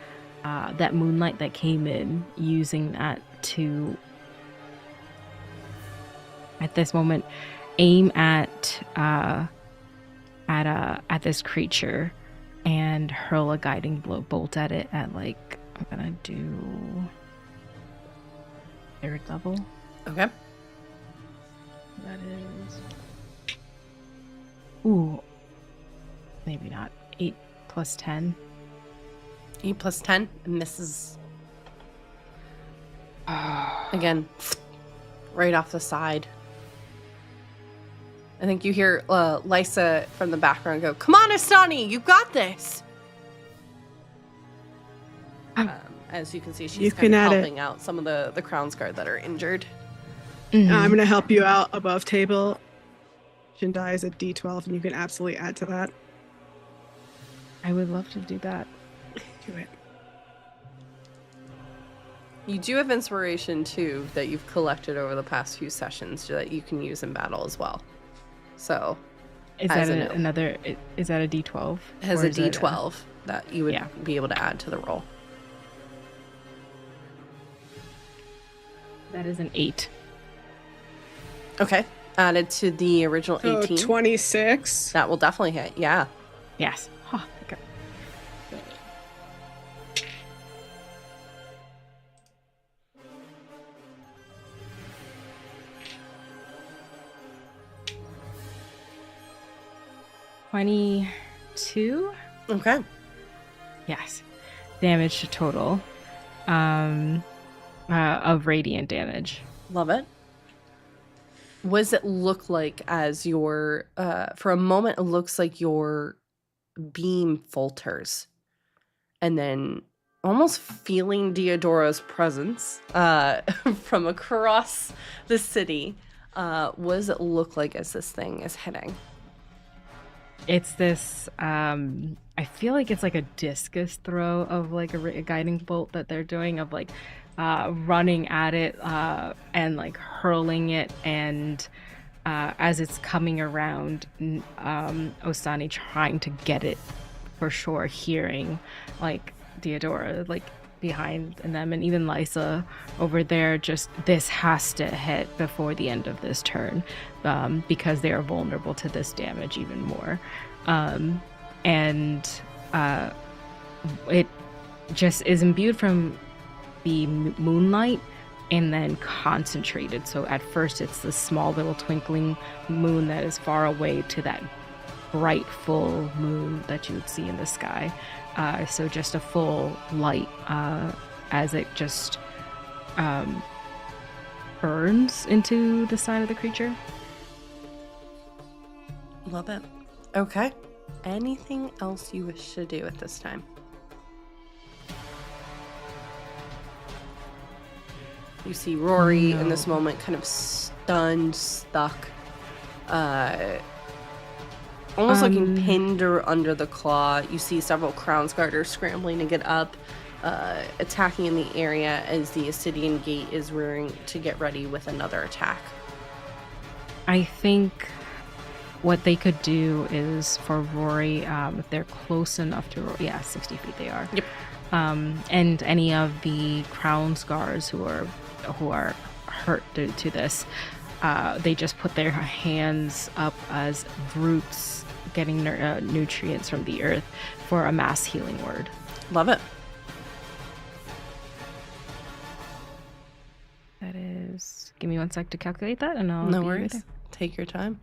that moonlight that came in, using that to, at this moment, aim at this creature and hurl a guiding bolt at it at, like, I'm gonna do third level. Okay. That is, ooh, maybe not. 8 plus 10. 8 plus 10 misses. Again, right off the side. I think you hear Lysa from the background go, "Come on, Astani, you got this!" As you can see, she's kind of helping out some of the Crown's Guard that are injured. Mhm. I'm going to help you out above table. Shindai is a D12, and you can absolutely add to that. I would love to do that. Do it. You do have inspiration, too, that you've collected over the past few sessions that you can use in battle as well. So, Is as that a note. another? Is that a D12? It has Or a is it D12 that you would Yeah. be able to add to the roll. That is an 8. Okay. Added to the original So 18. 26. That will definitely hit, yeah. Yes. Oh, okay. $22. Okay. Yes. Damage to total. Of radiant damage. Love it. What does it look like as your, for a moment, it looks like your beam falters. And then almost feeling Diodora's presence from across the city, what does it look like as this thing is hitting? It's this, I feel like it's like a discus throw of like a guiding bolt that they're doing, of like running at it and like hurling it, and as it's coming around, Osani trying to get it for sure, hearing like Diodora like behind them, and even Lysa over there, just this has to hit before the end of this turn, because they are vulnerable to this damage even more. And it just is imbued from the moonlight and then concentrated. So at first it's the small little twinkling moon that is far away to that bright full moon that you would see in the sky. So just a full light as it just burns into the side of the creature. Love it. Okay. Anything else you wish to do at this time? You see Rory in this moment kind of stunned, stuck, almost looking pinned or under the claw. You see several Crown's Guarders scrambling to get up, attacking in the area as the Acidian gate is rearing to get ready with another attack. I think what they could do is for Rory, if they're close enough to Rory, 60 feet they are. Yep. And any of the Crown Scars who are hurt due to this, they just put their hands up as roots getting nutrients from the earth for a mass healing word. Love it. That is, give me 1 sec to calculate that, and I'll No be right worries. there. Take your time.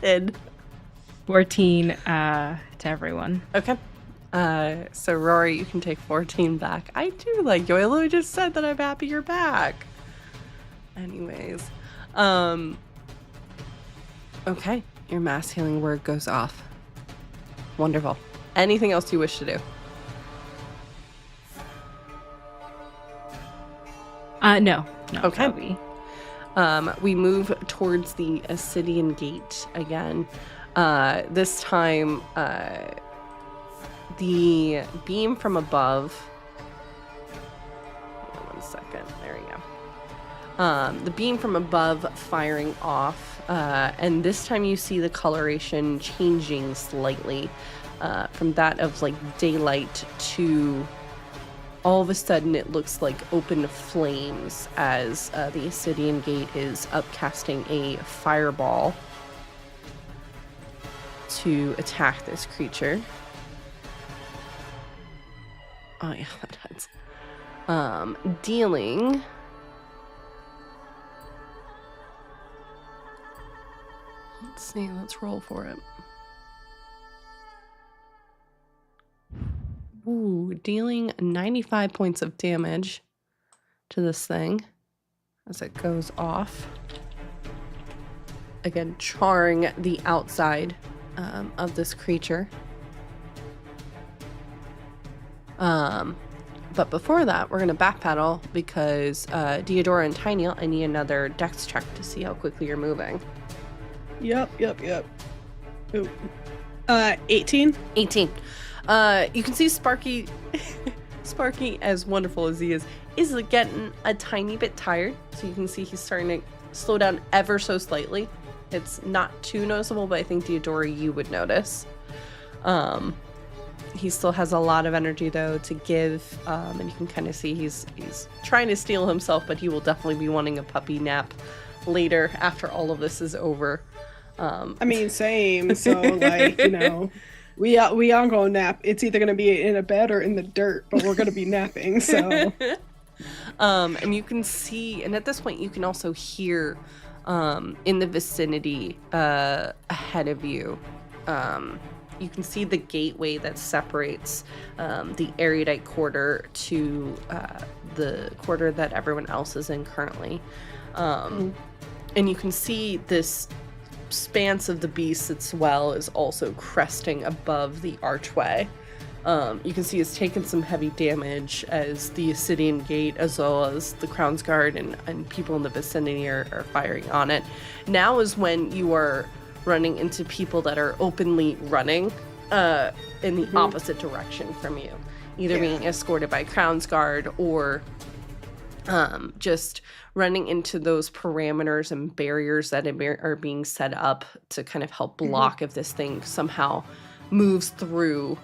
Sid. 14 to everyone. Okay. So Rory, you can take 14 back. I do like you. I literally just said that I'm happy you're back. Anyways. Okay. Your mass healing word goes off. Wonderful. Anything else you wish to do? No. Okay. Toby. We move towards the Acidian gate again. This time, the beam from above. Hang on 1 second. There we go. The beam from above firing off, and this time you see the coloration changing slightly from that of like daylight to all of a sudden it looks like open flames as the Acidian gate is upcasting a fireball to attack this creature. Oh yeah, that hurts. Dealing let's see, let's roll for it. Ooh, dealing 95 points of damage to this thing as it goes off. Again, charring the outside of this creature. But before that, we're going to backpedal because Deodora and Tiny, I need another dex check to see how quickly you're moving. Yep. Ooh. 18. 18. You can see Sparky, Sparky, as wonderful as he is getting a tiny bit tired. So you can see he's starting to slow down ever so slightly. It's not too noticeable, but I think Deodora, you would notice. He still has a lot of energy though to give, and you can kind of see he's trying to steel himself, but he will definitely be wanting a puppy nap later after all of this is over. I mean, same. So like, you know, we aren't gonna nap. It's either gonna be in a bed or in the dirt, but we're gonna be napping. So, and you can see, and at this point, you can also hear, in the vicinity, ahead of you. You can see the gateway that separates the erudite quarter to the quarter that everyone else is in currently. And you can see this expanse of the beast as well is also cresting above the archway. You can see it's taken some heavy damage as the Acidian gate as well as the Crown's Guard and people in the vicinity are firing on it. Now is when you are running into people that are openly running in the opposite direction from you, either being escorted by Crown's Guard or just running into those parameters and barriers that are being set up to kind of help block if this thing somehow moves through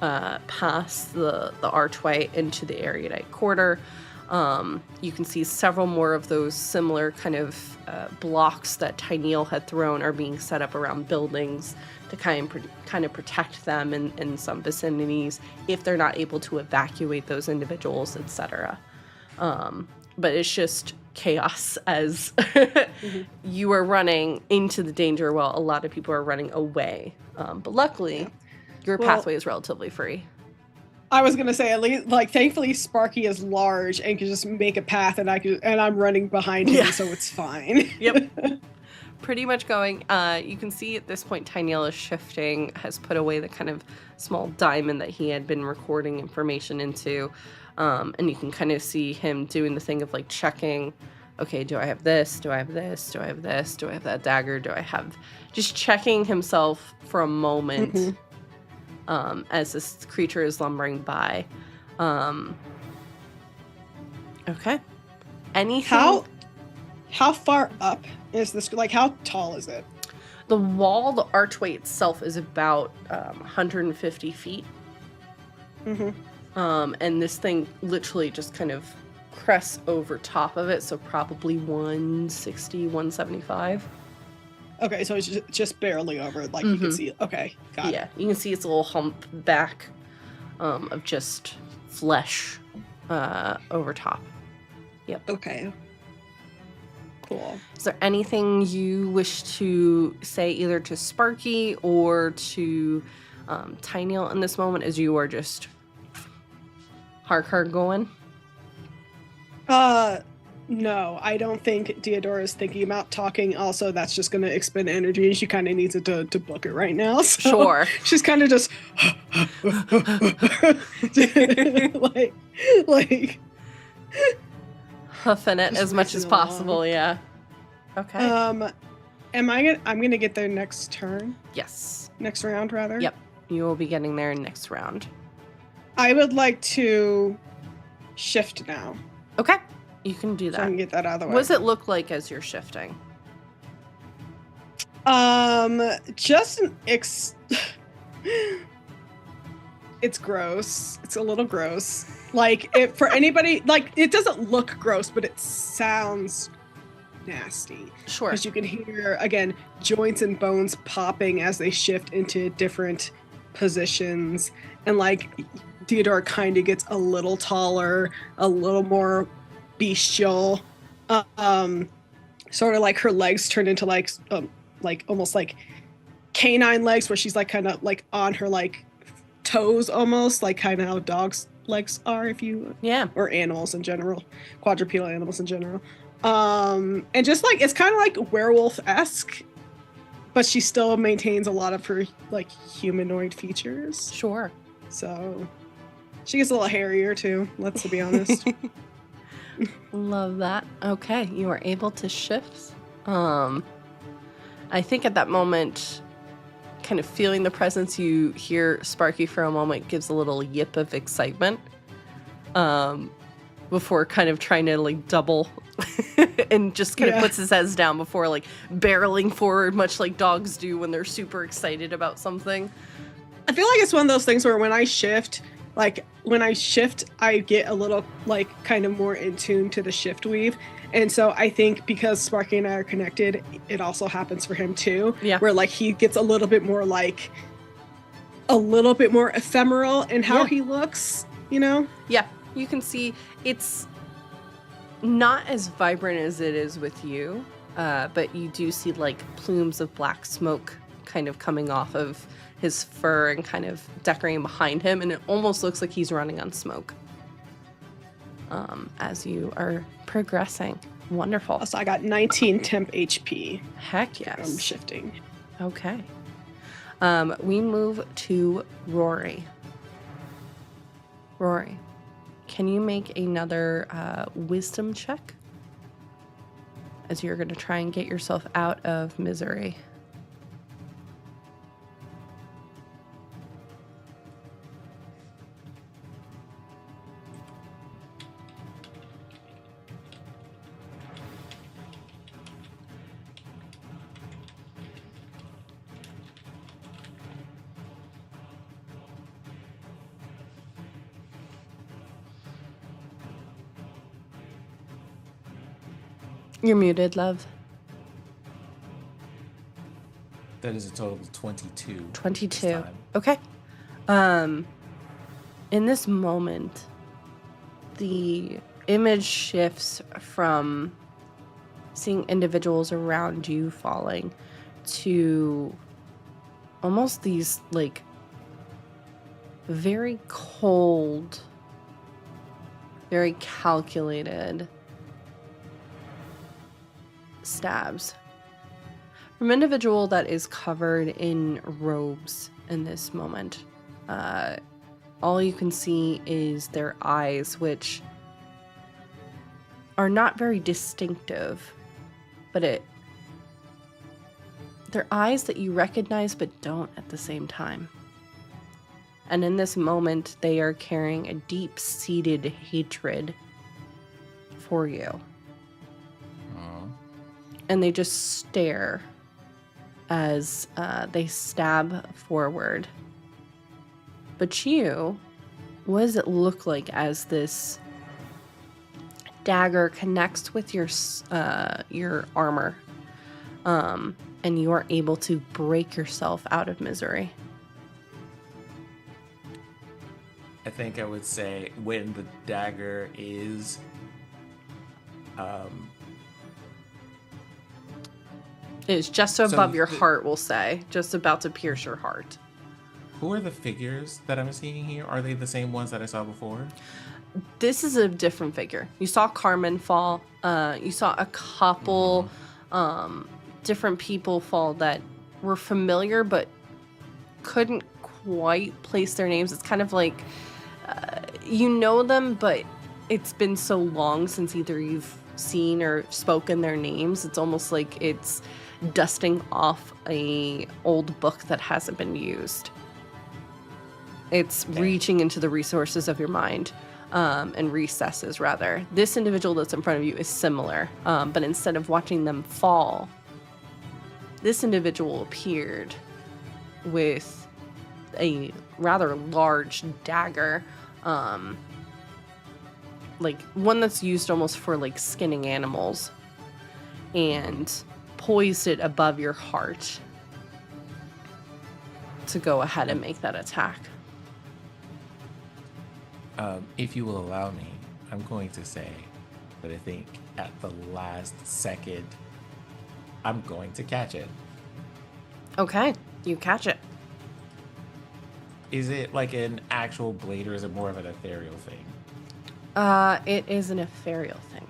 past the archway into the erudite quarter. You can see several more of those similar kind of blocks that Tyneal had thrown are being set up around buildings to kind of protect them in some vicinities if they're not able to evacuate those individuals, etc. But it's just chaos as you are running into the danger while a lot of people are running away. But luckily, your pathway is relatively free. I was gonna say, at least, like, thankfully Sparky is large and can just make a path, and I'm running behind him, so it's fine. Yep. Pretty much going. You can see at this point Tyneal is shifting, has put away the kind of small diamond that he had been recording information into. And you can kind of see him doing the thing of like checking, okay, do I have this? Do I have this? Do I have this? Do I have that dagger? Do I have... Just checking himself for a moment as this creature is lumbering by. Okay. Anything... How far up is this? Like, how tall is it? The wall, the archway itself is about 150 feet. And this thing literally just kind of crests over top of it, so probably 160, 175. Okay, so it's just barely over, like you can see. Okay, got it. Yeah, you can see its little hump back of just flesh over top. Yep. Okay. Cool. Is there anything you wish to say either to Sparky or to Tyneal in this moment as you are just hard going? No, I don't think Deodora is thinking about talking. Also, that's just going to expend energy, and she kind of needs it to book it right now. So Sure. She's kind of just like Huffing it just as much as racing possible, along. yeah. Okay. I'm gonna get there next turn. Yes. Next round, rather. Yep. You will be getting there next round. I would like to shift now, Okay. You can do so I that. can get that out of the way. What does it look like as you're shifting? Just it's gross. It's a little gross. Like, for anybody, like, it doesn't look gross, but it sounds nasty. Sure. Because you can hear, again, joints and bones popping as they shift into different positions. And, like, Theodore kind of gets a little taller, a little more bestial. Sort of like her legs turn into, like almost like canine legs, where she's, like, kind of, like, on her, like, toes almost, like kind of how dogs' legs are, if you... Yeah. Or animals in general. Quadrupedal animals in general. And just, like, it's kind of like werewolf-esque, but she still maintains a lot of her, like, humanoid features. Sure. So she gets a little hairier too, let's be honest. Love that. Okay, you are able to shift. I think at that moment, kind of feeling the presence, you hear Sparky for a moment gives a little yip of excitement. Before kind of trying to like double and just kind of puts his heads down before like barreling forward, much like dogs do when they're super excited about something. I feel like it's one of those things where when I shift, I get a little, like, kind of more in tune to the shift weave. And so I think because Sparky and I are connected, it also happens for him too. Yeah. Where, like, he gets a little bit more ephemeral in how he looks, you know? Yeah, you can see it's not as vibrant as it is with you, but you do see like plumes of black smoke kind of coming off of his fur and kind of decorating behind him, and it almost looks like he's running on smoke as you are progressing. Wonderful. So I got 19 temp HP. Heck yes. I'm shifting. Okay. We move to Rory. Rory, can you make another wisdom check? As you're going to try and get yourself out of misery. You're muted, love. That is a total of 22. 22. this time. Okay. In this moment, the image shifts from seeing individuals around you falling to almost these, like, very cold, very calculated stabs from an individual that is covered in robes in this moment. All you can see is their eyes, which are not very distinctive, but they're eyes that you recognize but don't at the same time. And in this moment, they are carrying a deep-seated hatred for you. And they just stare as they stab forward. But you, what does it look like as this dagger connects with your armor, and you are able to break yourself out of misery? I think I would say when the dagger is It's just above your heart, we'll say. Just about to pierce your heart. Who are the figures that I'm seeing here? Are they the same ones that I saw before? This is a different figure. You saw Carmen fall. You saw a couple different people fall that were familiar but couldn't quite place their names. It's kind of like you know them, but it's been so long since either you've seen or spoken their names. It's almost like it's dusting off a old book that hasn't been used. It's reaching into the resources of your mind. And recesses, rather. This individual that's in front of you is similar, but instead of watching them fall, this individual appeared with a rather large dagger, like one that's used almost for like skinning animals, and poised it above your heart to go ahead and make that attack. If you will allow me, I'm going to say that I think at the last second, I'm going to catch it. Okay, you catch it. Is it like an actual blade, or is it more of an ethereal thing? It is an ethereal thing.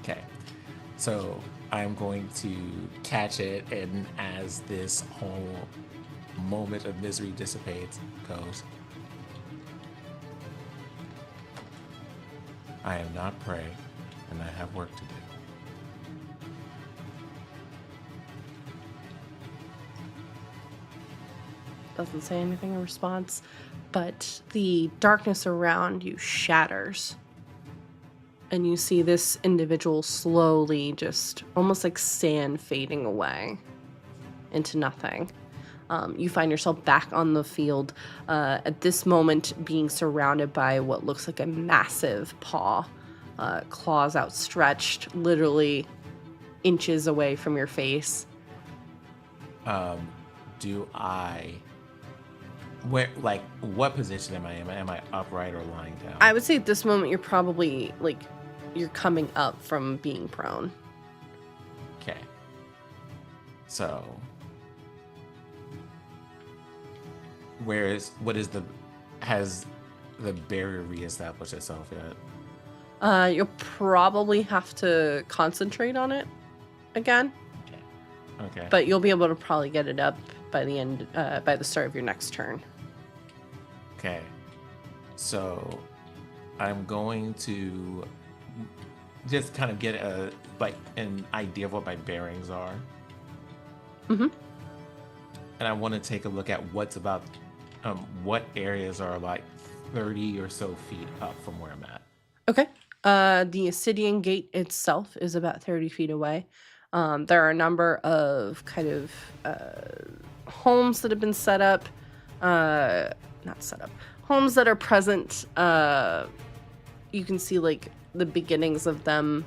Okay, so I'm going to catch it, and as this whole moment of misery dissipates, goes, I am not prey, and I have work to do. Doesn't say anything in response, but the darkness around you shatters. And you see this individual slowly, just almost like sand, fading away into nothing. You find yourself back on the field, at this moment being surrounded by what looks like a massive paw, claws outstretched, literally inches away from your face. What position am I in? Am I upright or lying down? I would say at this moment you're probably, you're coming up from being prone. Okay. So, has the barrier reestablished itself yet? You'll probably have to concentrate on it again. Okay. But you'll be able to probably get it up by the start of your next turn. Okay. So, I'm going to just kind of get an idea of what my bearings are. Mm-hmm. And I want to take a look at what areas are like 30 or so feet up from where I'm at. Okay. The Acidian gate itself is about 30 feet away. There are a number of kind of homes that have been set up. Homes that are present. You can see the beginnings of them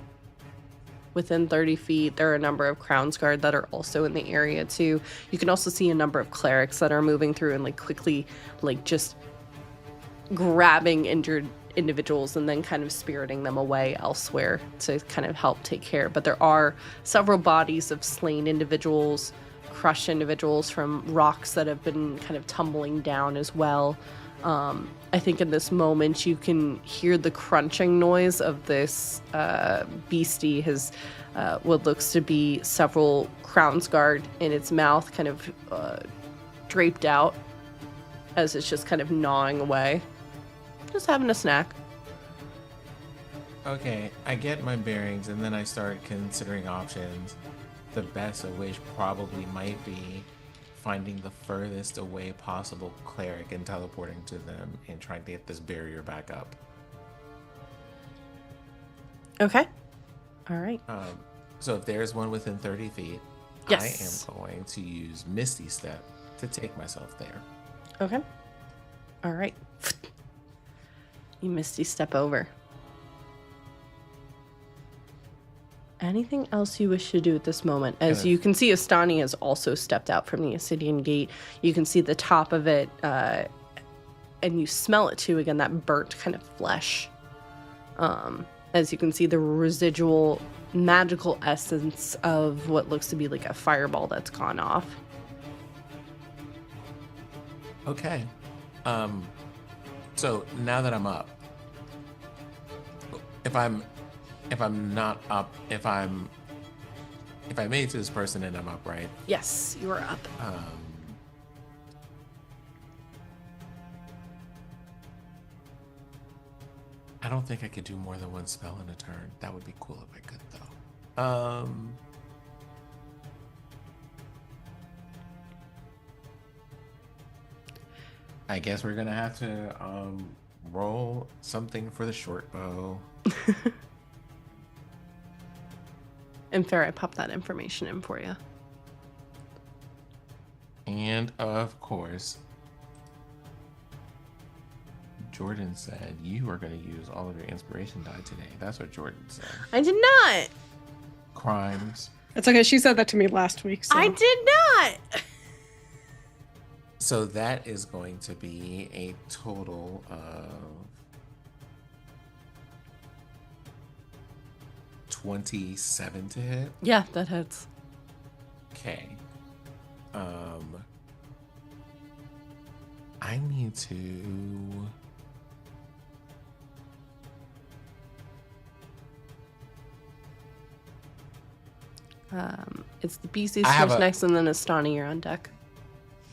within 30 feet. There are a number of Crownsguard that are also in the area too. You can also see a number of clerics that are moving through and quickly just grabbing injured individuals and then kind of spiriting them away elsewhere to kind of help take care. But there are several bodies of slain individuals, crushed individuals from rocks that have been kind of tumbling down as well. I think in this moment you can hear the crunching noise of this beastie has what looks to be several Crownsguard in its mouth, kind of draped out as it's just kind of gnawing away. Just having a snack. Okay, I get my bearings, and then I start considering options. The best of which probably might be finding the furthest away possible cleric and teleporting to them and trying to get this barrier back up. Okay. All right. So if there's one within 30 feet, yes. I am going to use Misty Step to take myself there. Okay. All right. You Misty Step over. Anything else you wish to do at this moment? As you can see, Astani has also stepped out from the Acidian gate. You can see the top of it, and you smell it too, again, that burnt kind of flesh. As you can see, the residual magical essence of what looks to be like a fireball that's gone off. Okay. So now that I'm up, if I made it to this person and I'm up, right? Yes, you are up. I don't think I could do more than one spell in a turn. That would be cool if I could, though. I guess we're gonna have to roll something for the short bow. And fair, I popped that information in for you. And of course, Jordan said you are going to use all of your inspiration die today. That's what Jordan said. I did not. Crimes. It's okay. She said that to me last week. So. I did not. So that is going to be a total of 27 to hit. Yeah, that hits. Okay. I need to. It's the beasties I have first a- next, and then Astani, you're on deck.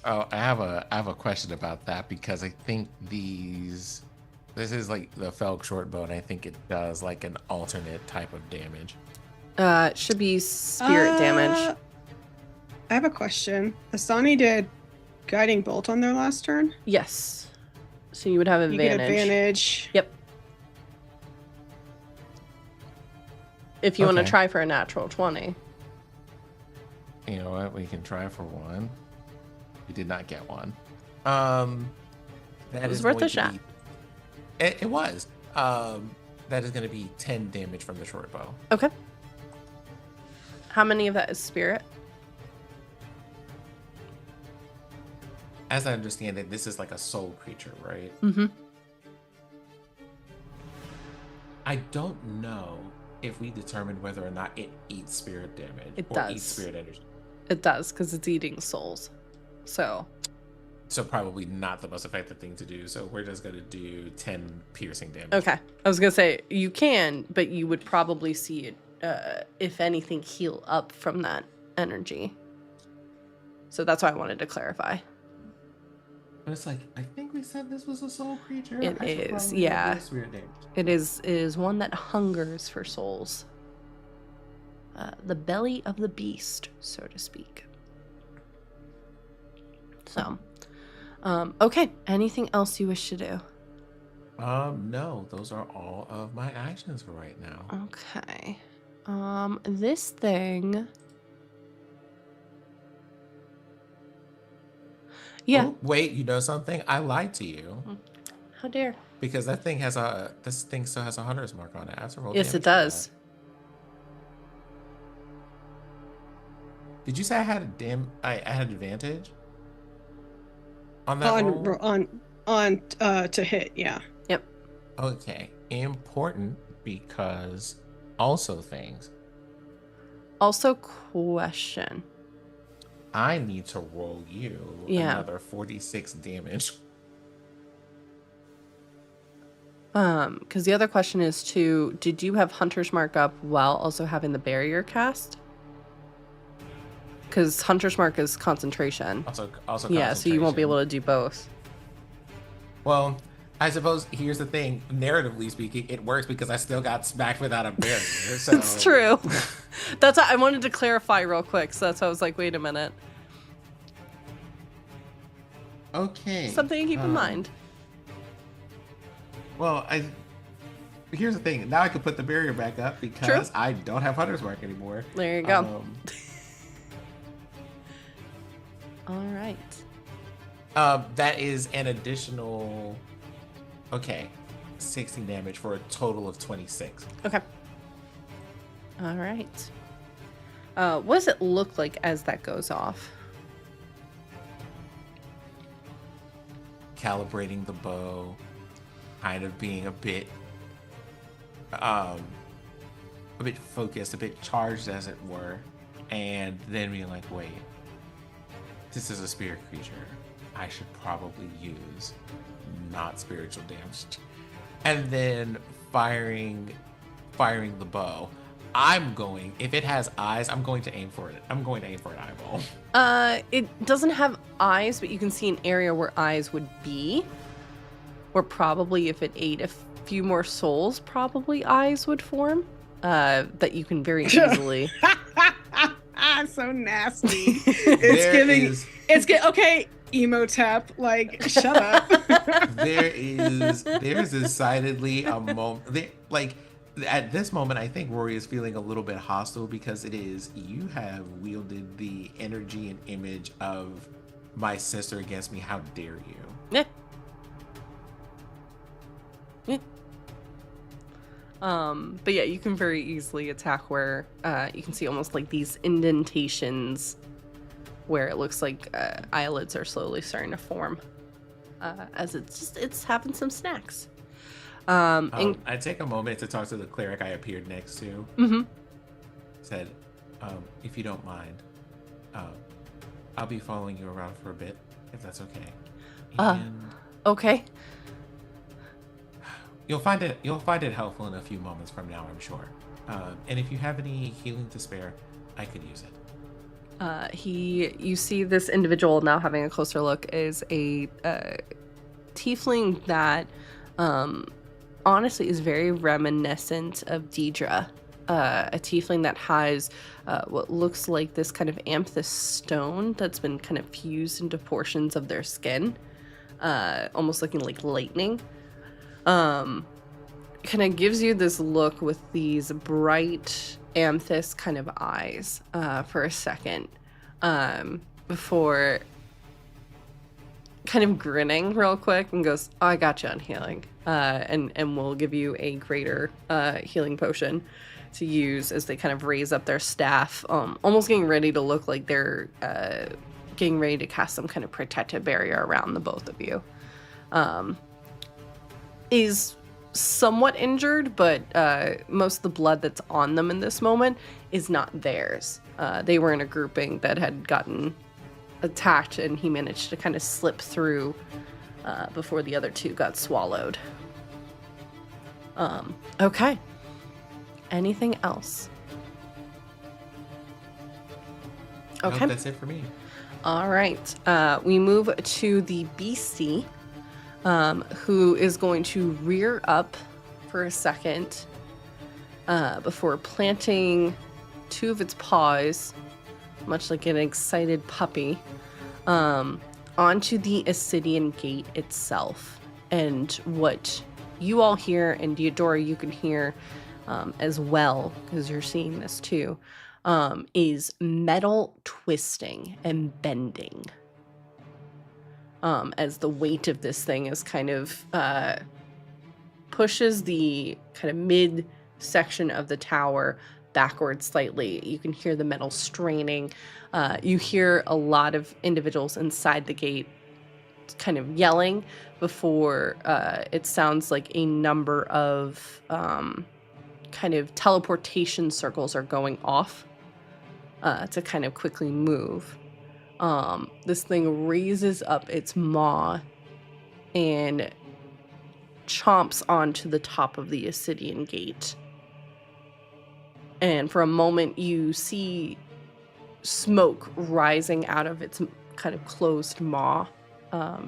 Oh, I have a question about that because I think this is like the Felk short bow, and I think it does like an alternate type of damage. It should be spirit damage. I have a question. Asani did guiding bolt on their last turn. Yes. So you would have You get advantage. advantage. Yep. If you want to Okay. try for a natural 20. You know what? We can try for one. We did not get one. That was is worth going a to shot. be- It was. That is going to be 10 damage from the short bow. Okay. How many of that is spirit? As I understand it, this is like a soul creature, right? Mm-hmm. I don't know if we determined whether or not it eats spirit damage It or does. eats spirit energy. It does, because it's eating souls. So, So probably not the most effective thing to do. So we're just going to do 10 piercing damage. okay. I was going to say, you can, but you would probably see it, if anything, heal up from that energy. So that's why I wanted to clarify. But it's like, I think we said this was a soul creature. It I should is, probably yeah. do spirit damage. It is one that hungers for souls. The belly of the beast, so to speak. So, okay. Anything else you wish to do? No, those are all of my actions for right now. Okay. This thing. Yeah. Oh, wait, you know something? I lied to you How dare? because this thing still has a hunter's mark on it. I have to roll Yes, it damage for that. does. Did you say I had I had advantage on that roll? on to hit. Yeah. Yep. Okay, important because also things. Also, question. I need to roll you Yeah. another 46 damage. Because the other question is too, did you have Hunter's Mark up while also having the barrier cast? Because Hunter's Mark is concentration. Also Yeah, so you won't be concentration. able to do both. Well, I suppose here's the thing. Narratively speaking, it works because I still got smacked without a barrier. So. It's true. That's why I wanted to clarify real quick, so that's why I was like, wait a minute. Okay. Something to keep in mind. Well, here's the thing. Now I can put the barrier back up because True. I don't have Hunter's Mark anymore. There you go. All right. That is an additional, 16 damage for a total of 26. Okay. All right. What does it look like as that goes off? Calibrating the bow, kind of being a bit bit focused, a bit charged, as it were, and then being like, wait, this is a spirit creature. I should probably use not spiritual damage. And then firing the bow. If it has eyes, I'm going to aim for it. I'm going to aim for an eyeball. It doesn't have eyes, but you can see an area where eyes would be. Or probably if it ate a few more souls, probably eyes would form. That you can very easily. So nasty. Okay, Emotep, like, shut up. There's decidedly a moment, like, at this moment, I think Rory is feeling a little bit hostile because you have wielded the energy and image of my sister against me. How dare you? Yeah. Yeah. But yeah, you can very easily attack where you can see almost like these indentations where it looks like eyelids are slowly starting to form as it's having some snacks. I take a moment to talk to the cleric I appeared next to. Mm-hmm. Said, if you don't mind, I'll be following you around for a bit, if that's okay. And Okay. You'll find it helpful in a few moments from now, I'm sure. And if you have any healing to spare, I could use it. You see this individual now having a closer look is a tiefling that honestly is very reminiscent of Deidre. A tiefling that has what looks like this kind of amethyst stone that's been kind of fused into portions of their skin, almost looking like lightning. Kind of gives you this look with these bright amethyst kind of eyes for a second before kind of grinning real quick and goes, "Oh, I got you on healing," and we'll give you a greater healing potion to use as they kind of raise up their staff, almost getting ready to look like they're getting ready to cast some kind of protective barrier around the both of you. Is somewhat injured, but most of the blood that's on them in this moment is not theirs. They were in a grouping that had gotten attacked, and he managed to kind of slip through before the other two got swallowed. Okay. Anything else? Okay. Nope, that's it for me. All right. We move to the beastie, who is going to rear up for a second before planting two of its paws, much like an excited puppy, onto the Acidian gate itself. And what you all hear, and Deodora, you can hear as well, because you're seeing this too, is metal twisting and bending. As the weight of this thing is kind of pushes the kind of mid section of the tower backwards slightly. You can hear the metal straining. You hear a lot of individuals inside the gate kind of yelling before it sounds like a number of kind of teleportation circles are going off to kind of quickly move. This thing raises up its maw and chomps onto the top of the Acidian gate. And for a moment, you see smoke rising out of its kind of closed maw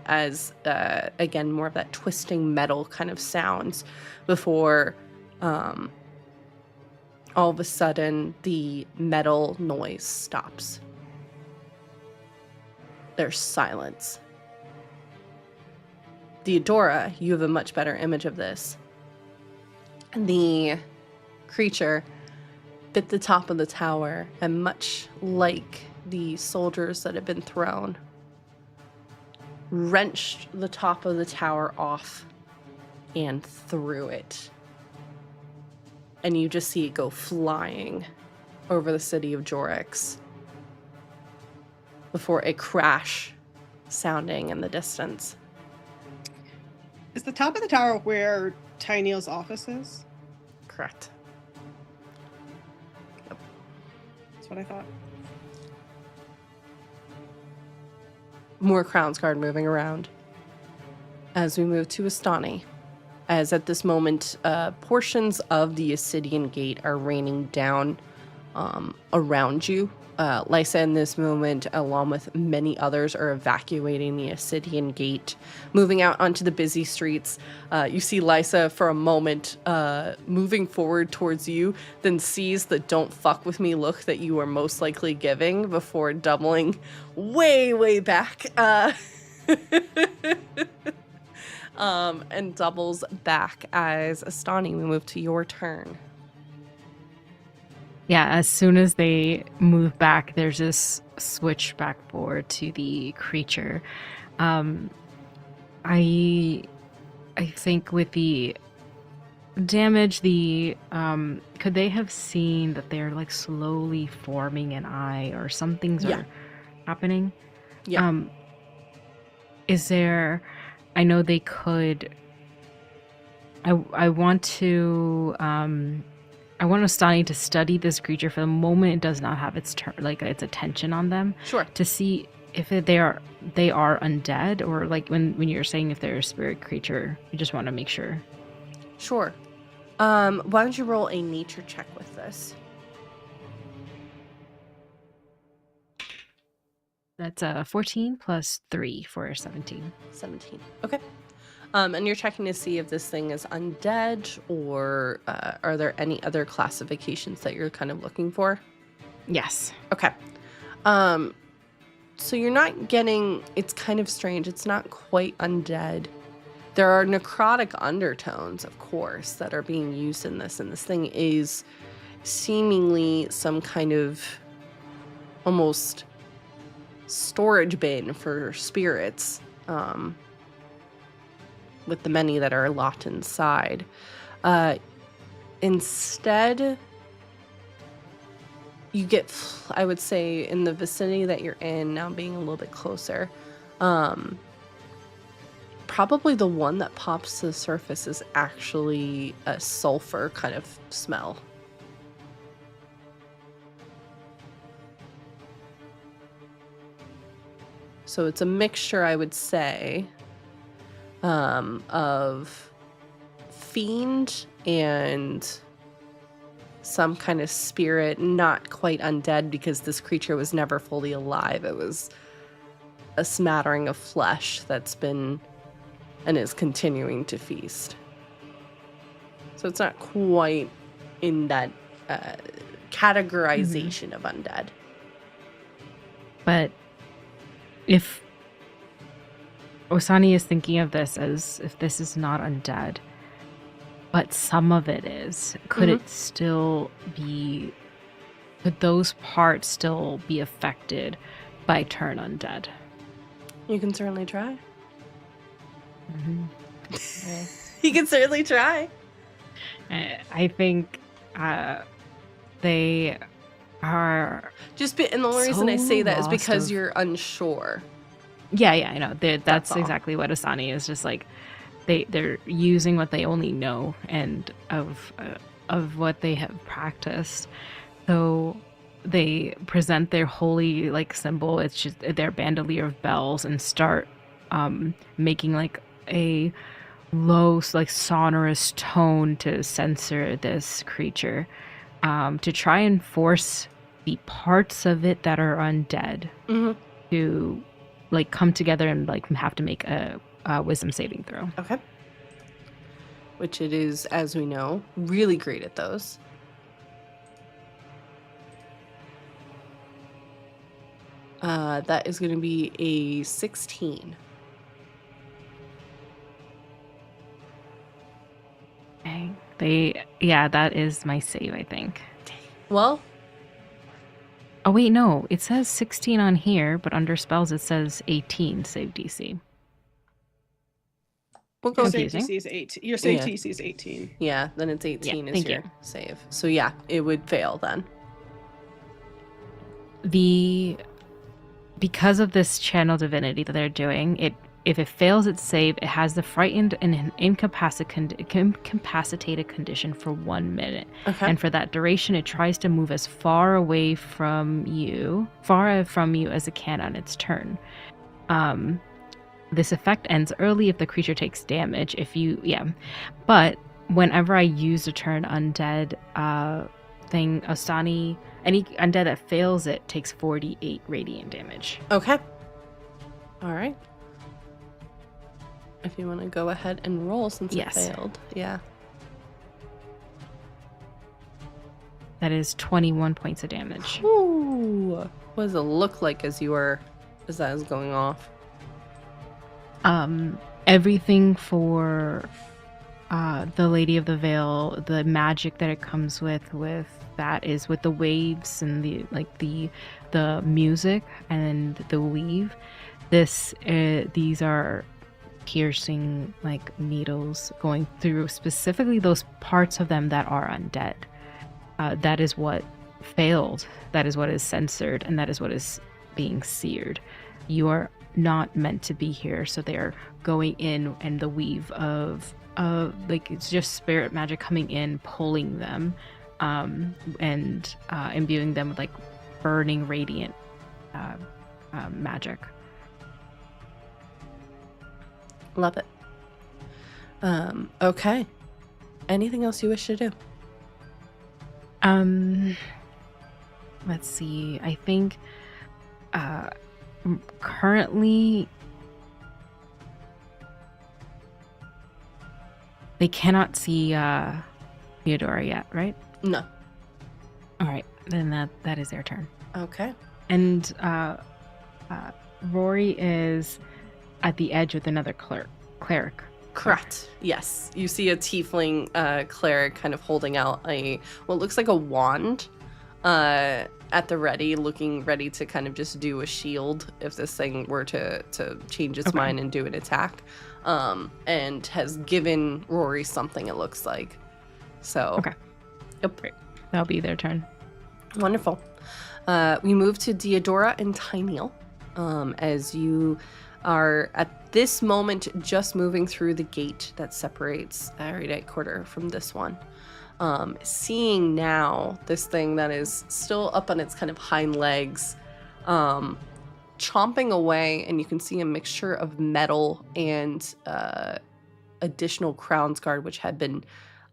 as, again, more of that twisting metal kind of sounds before all of a sudden the metal noise stops. There's silence. Deodora, you have a much better image of this. The creature bit the top of the tower, and much like the soldiers that had been thrown, wrenched the top of the tower off and threw it. And you just see it go flying over the city of Jorix before a crash sounding in the distance. Is the top of the tower where Tyneel's office is? Correct. what I thought. More Crownsguard moving around. As we move to Astani, as at this moment, portions of the Acidian gate are raining down around you. Lysa in this moment, along with many others, are evacuating the Acidian gate, moving out onto the busy streets. You see Lysa for a moment moving forward towards you, then sees the "don't fuck with me" look that you are most likely giving before doubling way back. And doubles back as Astani. We move to your turn. Yeah, as soon as they move back, there's this switch back forward to the creature. I think with the damage, could they have seen that they're like slowly forming an eye or some things are happening? Yeah. Is there? I know they could. I want to. I want Astani to study this creature for the moment it does not have its its attention on them. Sure. To see if they are undead, or like when you're saying if they're a spirit creature, you just want to make sure. Sure. Why don't you roll a nature check with this? That's 14 plus 3 for 17. 17. Okay. And you're checking to see if this thing is undead, or are there any other classifications that you're kind of looking for? Yes. Okay. So you're not getting, it's kind of strange. It's not quite undead. There are necrotic undertones, of course, that are being used in this. And this thing is seemingly some kind of almost storage bin for spirits. With the many that are locked inside. Instead, you get, I would say, in the vicinity that you're in, now being a little bit closer, probably the one that pops to the surface is actually a sulfur kind of smell. So it's a mixture, I would say, of fiend and some kind of spirit, not quite undead because this creature was never fully alive. It was a smattering of flesh that's been and is continuing to feast. So it's not quite in that categorization of undead. But if Osani is thinking of this as if this is not undead, but some of it is, could it still be, could those parts still be affected by turn undead? You can certainly try. Okay. You can certainly try. I think they are and the only reason I say that is because of... you're unsure. Yeah, I know. That's all. exactly what Asani is. Just like they're using what they only know and of what they have practiced. So they present their holy like symbol. It's just their bandolier of bells, and start making like a low, like sonorous tone to censor this creature, to try and force the parts of it that are undead to like come together and like have to make a wisdom saving throw. Okay. Which it is, as we know, really great at those. That is going to be a 16. Okay. That is my save, I think. Well, oh wait, no, it says 16 on here, but under spells it says 18 save DC. we'll go. Your Confusing. save DC is 18. Your save Yeah. DC is 18. Yeah, then it's 18 is thank your you. save. So yeah, it would fail then. Because of this channel divinity that they're doing, it If it fails its save, it has the frightened and incapacitated condition for 1 minute. Okay. And for that duration, it tries to move as far away from you as it can on its turn. This effect ends early if the creature takes damage. But whenever I use a turn undead thing, Ostani, any undead that fails it takes 48 radiant damage. Okay. All right. If you want to go ahead and roll since Yes. it failed. Yeah. That is 21 points of damage. Ooh. What does it look like as that is going off? Everything for the Lady of the Veil, the magic that it comes with that is with the waves and the music and the weave. These are piercing like needles going through specifically those parts of them that are undead. That is what failed. That is what is censored, and that is what is being seared. You are not meant to be here, so they are going in, and the weave of like it's just spirit magic coming in, pulling them, and imbuing them with like burning radiant magic. Love it. Okay. Anything else you wish to do? Let's see. I think currently they cannot see Theodora yet, right? No. All right, then that is their turn. Okay. And Rory is at the edge with another cleric. Correct. Yes. You see a tiefling cleric kind of holding out what looks like a wand at the ready, looking ready to kind of just do a shield if this thing were to change its mind and do an attack. And has given Rory something, it looks like. So. Okay. Yep. Great. That'll be their turn. Wonderful. We move to Deodora and Tyneal. As you are at this moment just moving through the gate that separates Erudite Quarter from this one. Seeing now this thing that is still up on its kind of hind legs, chomping away, and you can see a mixture of metal and additional Crown's Guard, which had been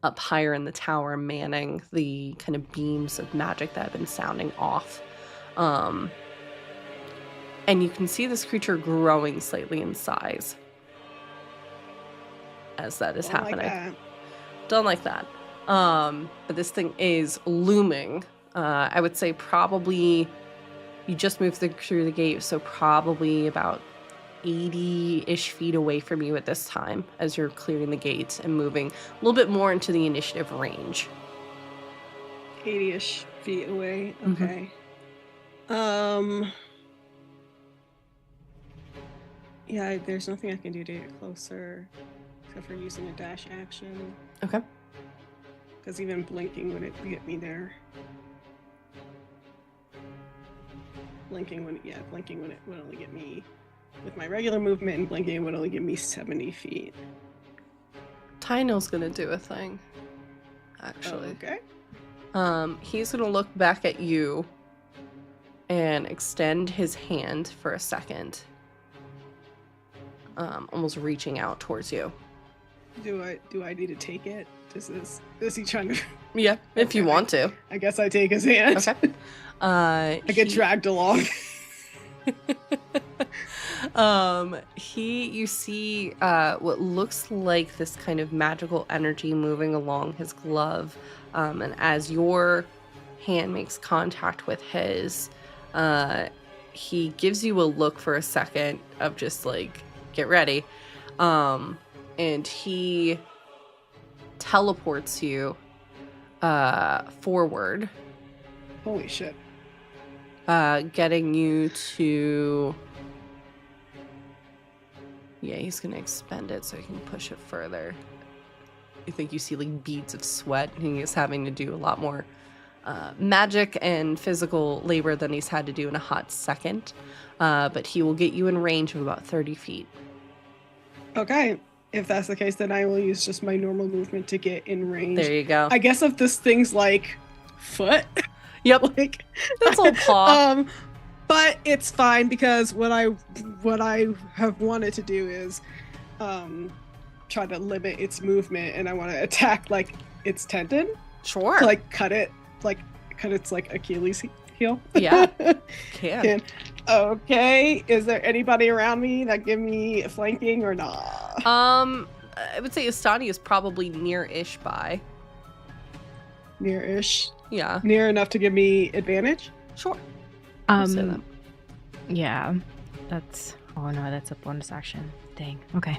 up higher in the tower, manning the kind of beams of magic that have been sounding off. And you can see this creature growing slightly in size as that is happening. Don't like that. But this thing is looming. I would say probably you just moved through the gate, so probably about 80-ish feet away from you at this time as you're clearing the gate and moving a little bit more into the initiative range. 80-ish feet away. Okay. Yeah, there's nothing I can do to get closer except for using a dash action. Okay. Because even blinking wouldn't get me there. Blinking would only get me with my regular movement, and blinking would only give me 70 feet. Tyneal's gonna do a thing, actually. Okay. He's gonna look back at you and extend his hand for a second. Almost reaching out towards you. Do I need to take it? Is he trying to? Yeah, if you want to. I guess I take his hand. Okay. I get dragged along. You see what looks like this kind of magical energy moving along his glove, and as your hand makes contact with his, he gives you a look for a second of just like, get ready, and he teleports you forward. Holy shit. Getting you to... Yeah, he's going to expend it so he can push it further. You think you see like beads of sweat, and he's having to do a lot more magic and physical labor than he's had to do in a hot second. But he will get you in range of about 30 feet. Okay. If that's the case, then I will use just my normal movement to get in range. There you go. I guess if this thing's like foot. Yep. Like That's all paw. But it's fine because what I have wanted to do is try to limit its movement, and I want to attack like its tendon. Sure. To, like cut its like Achilles heel. Yeah. Can. Okay. Is there anybody around me that give me flanking or not? I would say Astani is probably near-ish by. Near-ish. Yeah. Near enough to give me advantage? Sure. We'll say that. Yeah. That's a bonus action. Dang. Okay.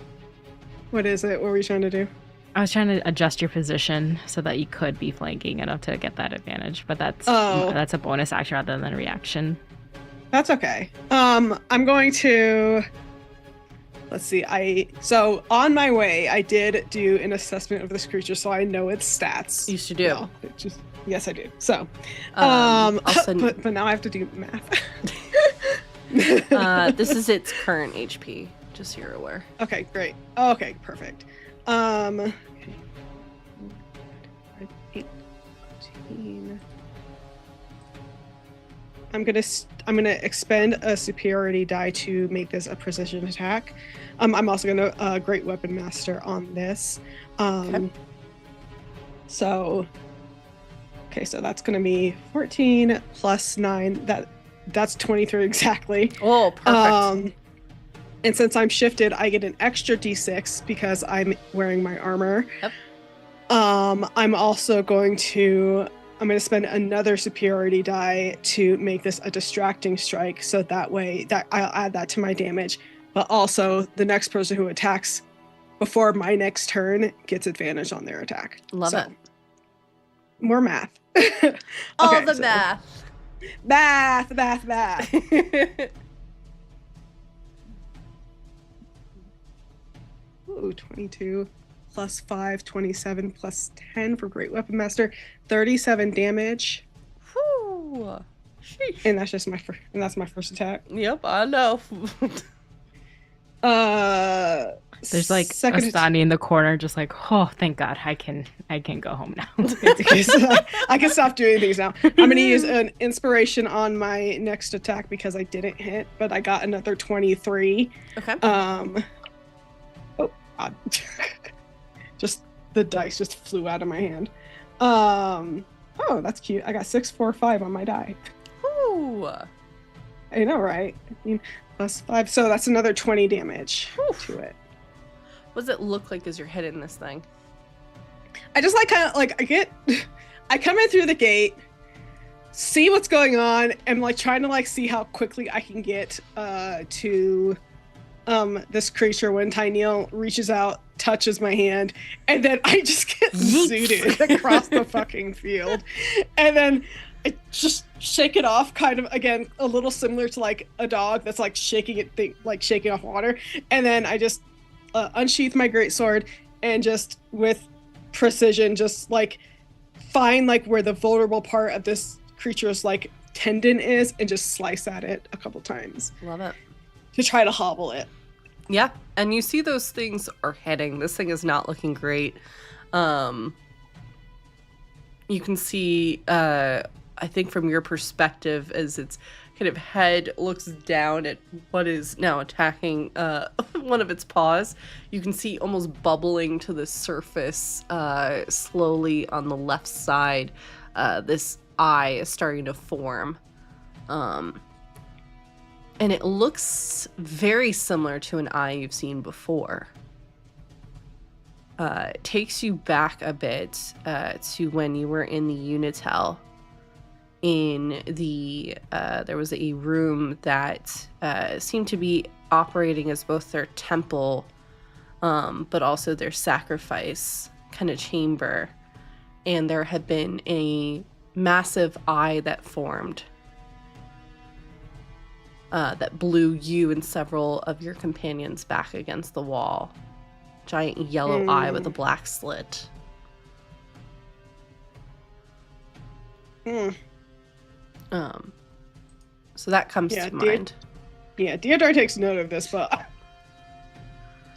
What is it? What were you trying to do? I was trying to adjust your position so that you could be flanking enough to get that advantage, but that's a bonus action rather than a reaction. That's okay. I'm going to let's see. So on my way, I did do an assessment of this creature, so I know its stats. You should do. Yes, I do. So, also, but now I have to do math. this is its current HP, just so you're aware. Okay, great. Okay, perfect. 18. I'm gonna expend a superiority die to make this a precision attack. I'm also gonna Great Weapon Master on this. Okay. So that's gonna be 14 plus 9. That's 23 exactly. Oh, perfect. And since I'm shifted, I get an extra d6 because I'm wearing my armor. Yep. I'm also going to spend another superiority die to make this a distracting strike, so that way that I'll add that to my damage. But also, the next person who attacks before my next turn gets advantage on their attack. Love it. More math. All the math. Math. Ooh, 22 plus 5, 27 plus 10 for Great Weapon Master, 37 damage. Whew. Sheesh. And that's just that's my first attack. Yep, I know. There's like Astani in the corner, just like, oh, thank God, I can go home now. I can stop doing things now. I'm gonna use an inspiration on my next attack because I didn't hit, but I got another 23. Okay. Oh God. Just the dice just flew out of my hand. Oh, that's cute. I got 6, 4, 5 on my die. Ooh. I know, right? Plus 5, so that's another 20 damage to it. What does it look like as you're hitting this thing? I just I come in through the gate, see what's going on, and like trying to like see how quickly I can get to this creature when Tyneal reaches out, touches my hand, and then I just get zooted across the fucking field. And then I just shake it off, kind of, again, a little similar to like a dog that's like shaking off water. And then I just unsheath my greatsword and just with precision just like find like where the vulnerable part of this creature's like tendon is and just slice at it a couple times. Love it. To try to hobble it. Yeah, and you see those things are heading. This thing is not looking great. You can see, I think from your perspective, as its kind of head looks down at what is now attacking one of its paws, you can see almost bubbling to the surface slowly on the left side. This eye is starting to form. And it looks very similar to an eye you've seen before. It takes you back a bit to when you were in the Unitel. In the there was a room that seemed to be operating as both their temple, but also their sacrifice kind of chamber. And there had been a massive eye that formed. That blew you and several of your companions back against the wall. Giant yellow eye with a black slit. So that comes to mind. Deodar takes note of this, but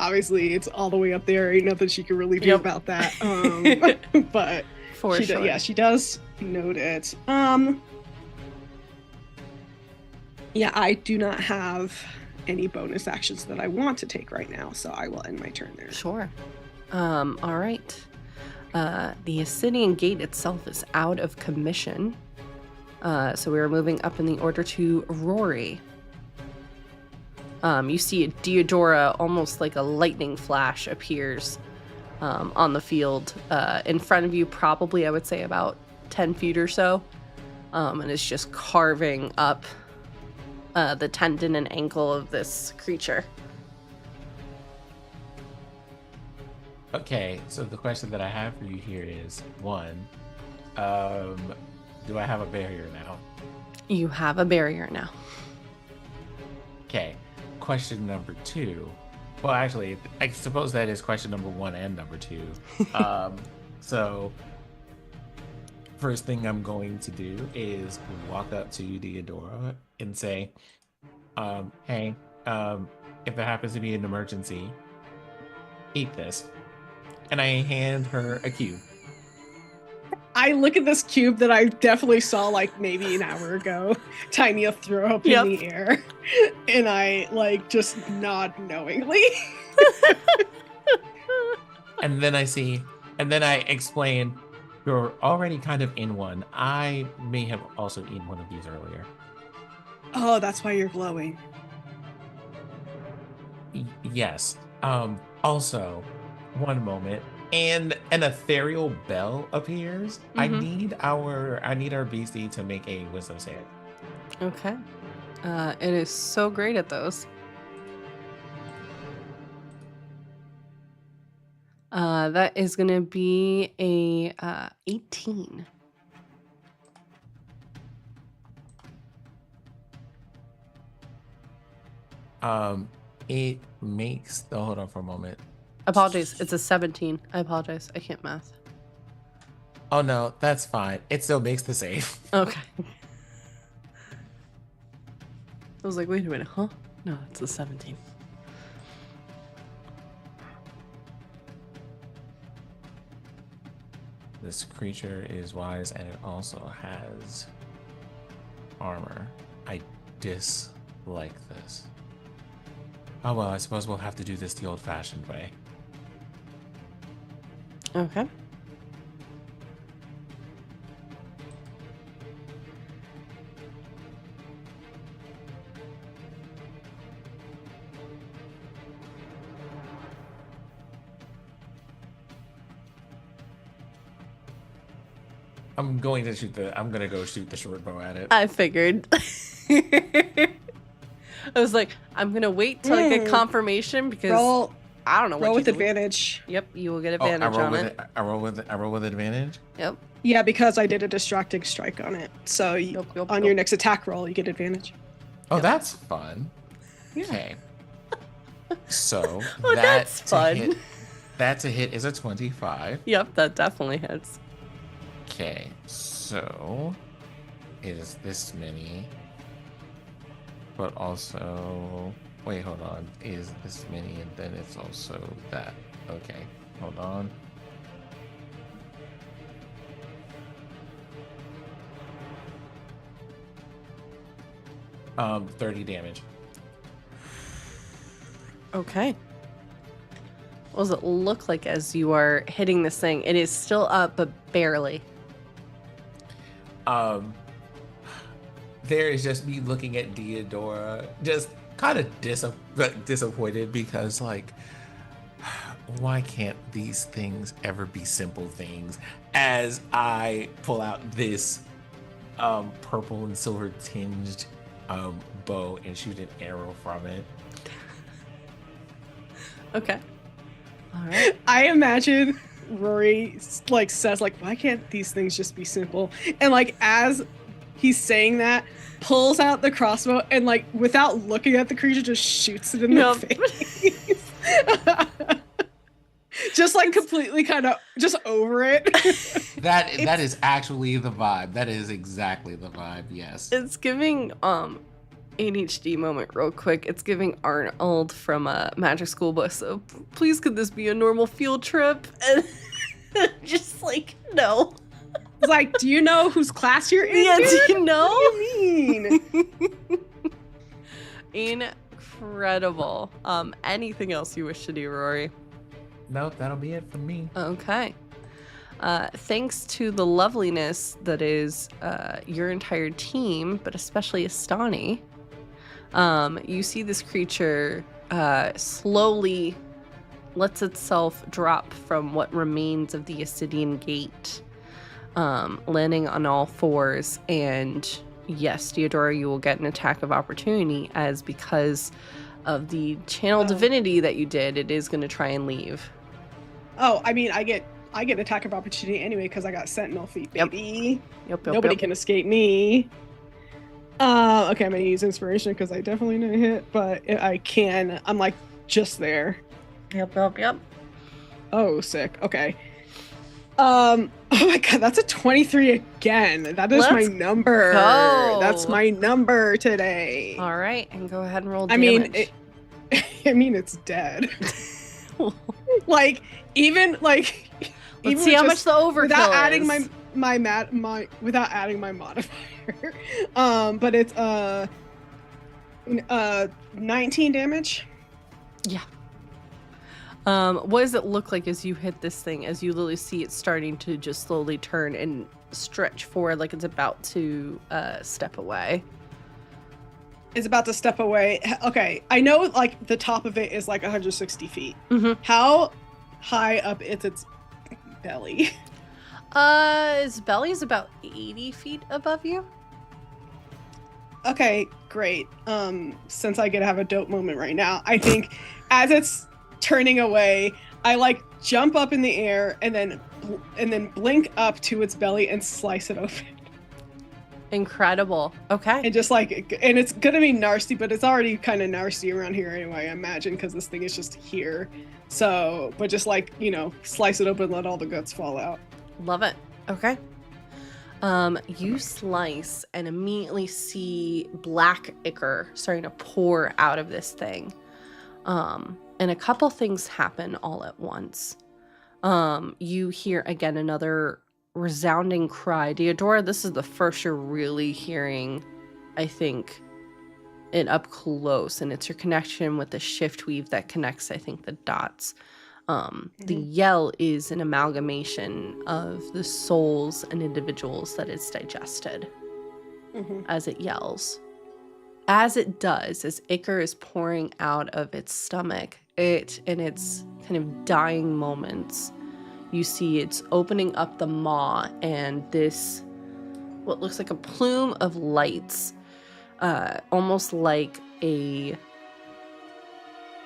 obviously it's all the way up there. Ain't nothing she can really do Yep. about that. But For sure. yeah, she does note it. Yeah, I do not have any bonus actions that I want to take right now, so I will end my turn there. Sure. All right. The Acidian gate itself is out of commission. So we are moving up in the order to Rory. You see Deodora, almost like a lightning flash, appears on the field in front of you, probably, I would say, about 10 feet or so. And is just carving up the tendon and ankle of this creature. Okay, so the question that I have for you here is, one, do I have a barrier now? You have a barrier now. Okay, question number two. Well, actually, I suppose that is question number one and number two. So, first thing I'm going to do is walk up to Deodora and say, hey, if there happens to be an emergency, eat this. And I hand her a cube. I look at this cube that I definitely saw like maybe an hour ago, Tanya throw up in the air, and I like just nod knowingly. And then I explain, you're already kind of in one. I may have also eaten one of these earlier. Oh, that's why you're glowing. Yes. Also, one moment. And an ethereal bell appears. I need our beastie to make a wisdom save. Okay. It is so great at those. That is going to be a 18. It makes hold on for a moment. Apologies, it's a 17. I apologize. I can't math. Oh no, that's fine. It still makes the save. Okay. I was like, wait a minute, huh? No, it's a 17. This creature is wise and it also has armor. I dislike this. Oh well, I suppose we'll have to do this the old-fashioned way. Okay. I'm gonna go shoot the short bow at it. I figured. I was like, I'm gonna wait till I get confirmation because I don't know what roll you with do. advantage. Yep, you will get advantage on it. I roll with advantage. Yep. Yeah, because I did a distracting strike on it. So on your next attack roll, you get advantage. Oh, that's fun. Yeah. Okay. So Oh, that's fun. That's a hit is a 25. Yep, that definitely hits. Okay, so it is this many, but also wait, hold on. Is this many and then it's also that. Okay, hold on. Um, 30 damage. Okay. What does it look like as you are hitting this thing? It is still up, but barely. There is just me looking at Deodora, just kind of disappointed because, like, why can't these things ever be simple things? As I pull out this purple and silver tinged bow and shoot an arrow from it. Okay. All right. I imagine Rory like says like, why can't these things just be simple? And like as he's saying that, pulls out the crossbow and like without looking at the creature just shoots it in the face. Just like completely kind of just over it. That is actually the vibe. That is exactly the vibe. Yes. It's giving ADHD moment real quick. It's giving Arnold from Magic School Bus. So please could this be a normal field trip? And just like, no. It's like, do you know whose class you're in? Yeah, dude? do you know? What do you mean? Incredible. Anything else you wish to do, Rory? Nope, that'll be it from me. Okay. Thanks to the loveliness that is your entire team, but especially Astani, you see this creature slowly lets itself drop from what remains of the Acidian gate, landing on all fours. And yes, Theodora, you will get an attack of opportunity, as because of the channel divinity that you did, it is going to try and leave. Oh, I mean, I get attack of opportunity anyway because I got Sentinel feet, baby. Yep. Nobody can escape me. Okay, I'm gonna use inspiration because I definitely didn't hit, but I can. I'm like just there. Yep. Oh, sick. Okay. Oh my god, that's a 23 again. That is my number. go. That's my number today. All right, and go ahead and roll I damage. mean, it's dead. Like, even like. Let's see how much the overkill without is. adding without adding my modifier. But it's 19 damage. Yeah. What does it look like as you hit this thing? As you literally see it starting to just slowly turn and stretch forward, like it's about to step away. Is about to step away. Okay, I know like the top of it is like 160 feet. Mm-hmm. How high up is its belly? His belly is about 80 feet above you. Okay, great. Since I get to have a dope moment right now, I think as it's turning away, I like jump up in the air and then blink up to its belly and slice it open. Incredible. Okay. And just like, and it's gonna be nasty, but it's already kind of nasty around here anyway, I imagine, because this thing is just here. So, but just like, you know, slice it open, let all the guts fall out. Love it. Okay. You slice and immediately see black ichor starting to pour out of this thing. And a couple things happen all at once. You hear again another resounding cry. Deodora, this is the first you're really hearing, I think, it up close, and it's your connection with the shift weave that connects, I think, the dots. The yell is an amalgamation of the souls and individuals that it's digested as it yells. As it does, as ichor is pouring out of its stomach, it, in its kind of dying moments, you see it's opening up the maw, and this, what looks like a plume of lights, almost like a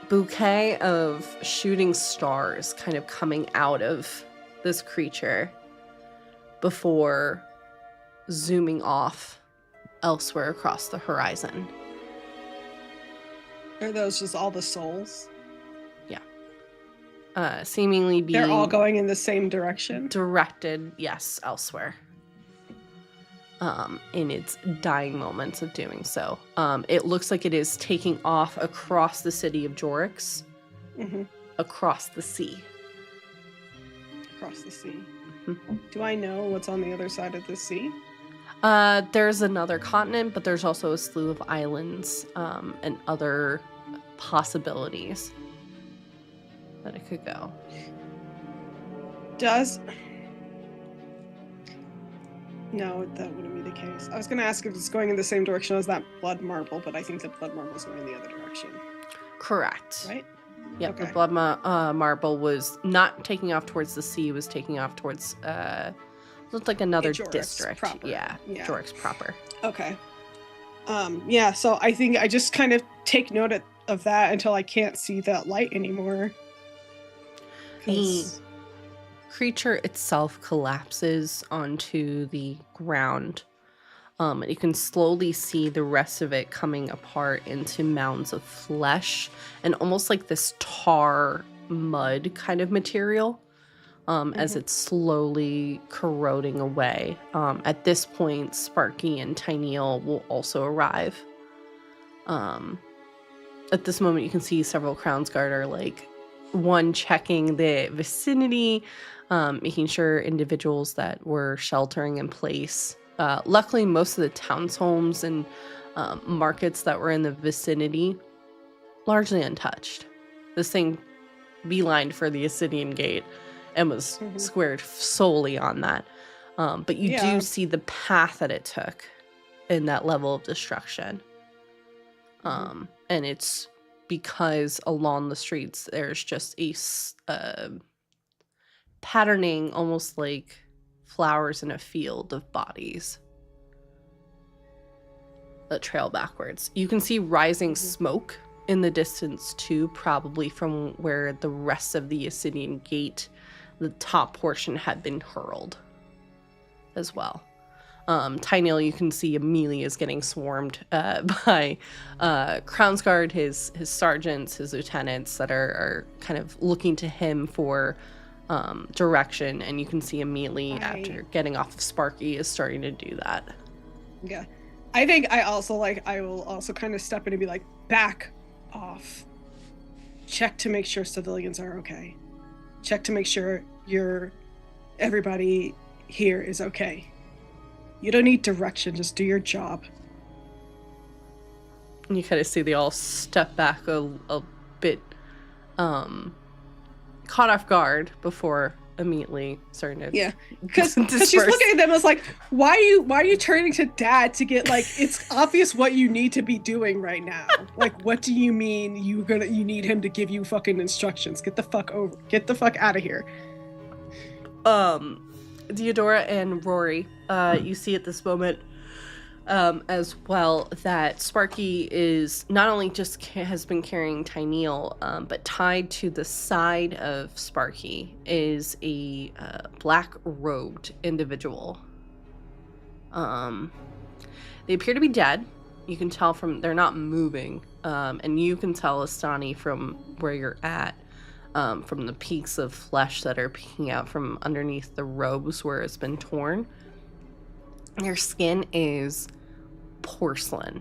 bouquet of shooting stars kind of coming out of this creature before zooming off elsewhere across the horizon. Are those just all the souls? Seemingly being... They're all going in the same direction? Directed, yes, elsewhere. In its dying moments of doing so. It looks like it is taking off across the city of Jorix, across the sea. Across the sea. Do I know what's on the other side of the sea? There's another continent, but there's also a slew of islands and other possibilities that it could go. No, that wouldn't be the case. I was going to ask if it's going in the same direction as that blood marble, but I think the blood marble is going in the other direction. Correct. Right? Yep, Okay. the blood marble was not taking off towards the sea, was taking off towards, looked like another Jorix district. proper. Yeah, Yeah. Jorix proper. Okay. Yeah, so I think I just kind of take note of that until I can't see that light anymore. The creature itself collapses onto the ground. You can slowly see the rest of it coming apart into mounds of flesh and almost like this tar mud kind of material as it's slowly corroding away. At this point, Sparky and Tinyal will also arrive. At this moment, you can see several Crownsguard are like one checking the vicinity, making sure individuals that were sheltering in place. Luckily, most of the townshomes and markets that were in the vicinity largely untouched. This thing beelined for the Acidian gate and was squared solely on that. But you do see the path that it took in that level of destruction. And it's because along the streets there's just a patterning, almost like flowers in a field of bodies that trail backwards. You can see rising smoke in the distance too, probably from where the rest of the Acidian gate, the top portion, had been hurled as well. Tyneal, you can see immediately is getting swarmed by Crownsguard, his sergeants, his lieutenants that are kind of looking to him for direction, and you can see immediately after getting off of Sparky is starting to do that. Yeah. I think I will also kind of step in and be like, back off. Check to make sure civilians are okay. Check to make sure everybody here is okay. You don't need direction, just do your job. And you kind of see they all step back a bit caught off guard before immediately starting to because she's looking at them as like, why are you turning to Dad to get, like, it's obvious what you need to be doing right now. Like, what do you mean you need him to give you fucking instructions? Get the fuck out of here. Theodora and Rory, you see at this moment as well that Sparky is not only just has been carrying Tyneal, but tied to the side of Sparky is a black-robed individual. They appear to be dead. You can tell they're not moving, and you can tell, Astani, from where you're at, from the peaks of flesh that are peeking out from underneath the robes where it's been torn. Their skin is porcelain,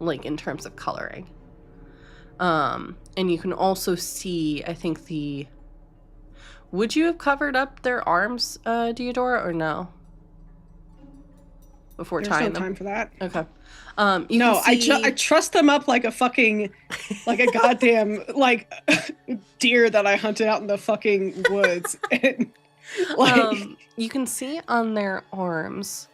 like in terms of coloring. And you can also see, I think would you have covered up their arms, Theodora, or no? Before There's tying no them? time for that. Okay. I trust them up like a fucking, like a goddamn, like, deer that I hunted out in the fucking woods. And, like, you can see on their arms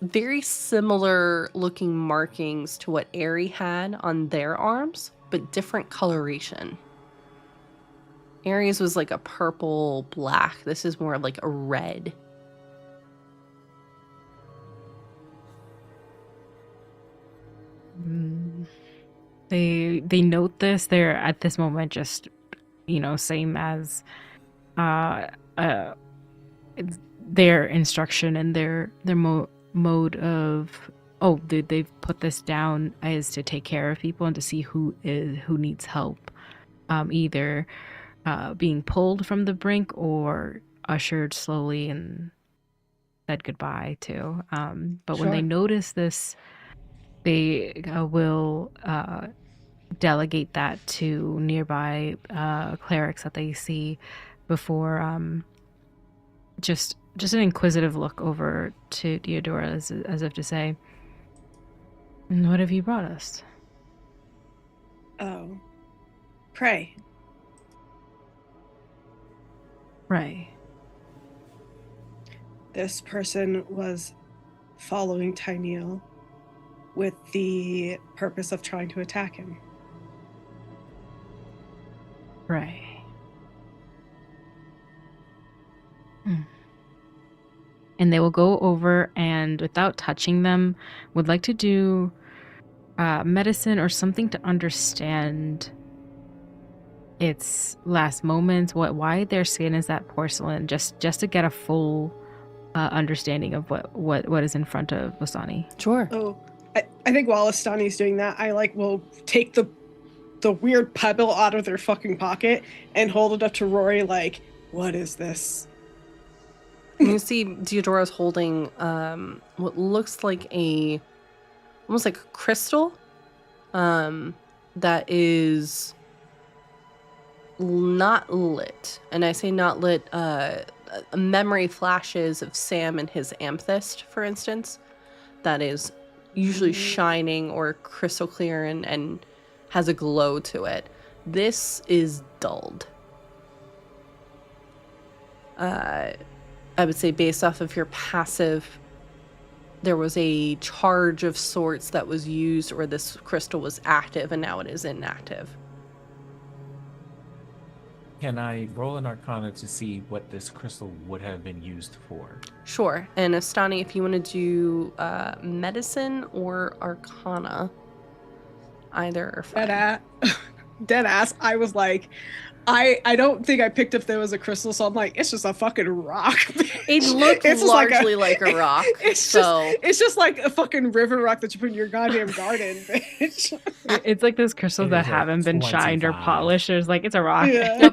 very similar looking markings to what Aerie had on their arms, but different coloration. Aerie's was like a purple black. This is more like a red. They note this. They're at this moment just, same as their instruction and their mode of they've put this down as to take care of people and to see who needs help, either being pulled from the brink or ushered slowly and said goodbye to. But when they notice this, they will delegate that to nearby clerics that they see before just an inquisitive look over to Theodora as if to say, "What have you brought us?" Oh. Pray. Right. This person was following Tyneal with the purpose of trying to attack him. Right. And they will go over and, without touching them, would like to do medicine or something to understand its last moments, why their skin is that porcelain, just to get a full understanding of what is in front of Wasani. Sure. Oh, I think while Astani's doing that, I will take the weird pebble out of their fucking pocket and hold it up to Rory like, what is this? You see Theodora's holding what looks like a almost like a crystal that is not lit. And I say not lit, memory flashes of Sam and his amethyst, for instance, that is usually shining or crystal clear and has a glow to it. This is dulled. I would say based off of your passive, there was a charge of sorts that was used, or this crystal was active and now it is inactive. Can I roll an Arcana to see what this crystal would have been used for? Sure. And Astani, if you want to do medicine or Arcana, either are fine. Dead ass. I was like, I don't think I picked up there was a crystal, so I'm like, it's just a fucking rock. It looked largely like a rock. It's just like a fucking river rock that you put in your goddamn garden, bitch. It's like those crystals that haven't been shined or polished. It's like, it's a rock. Yeah.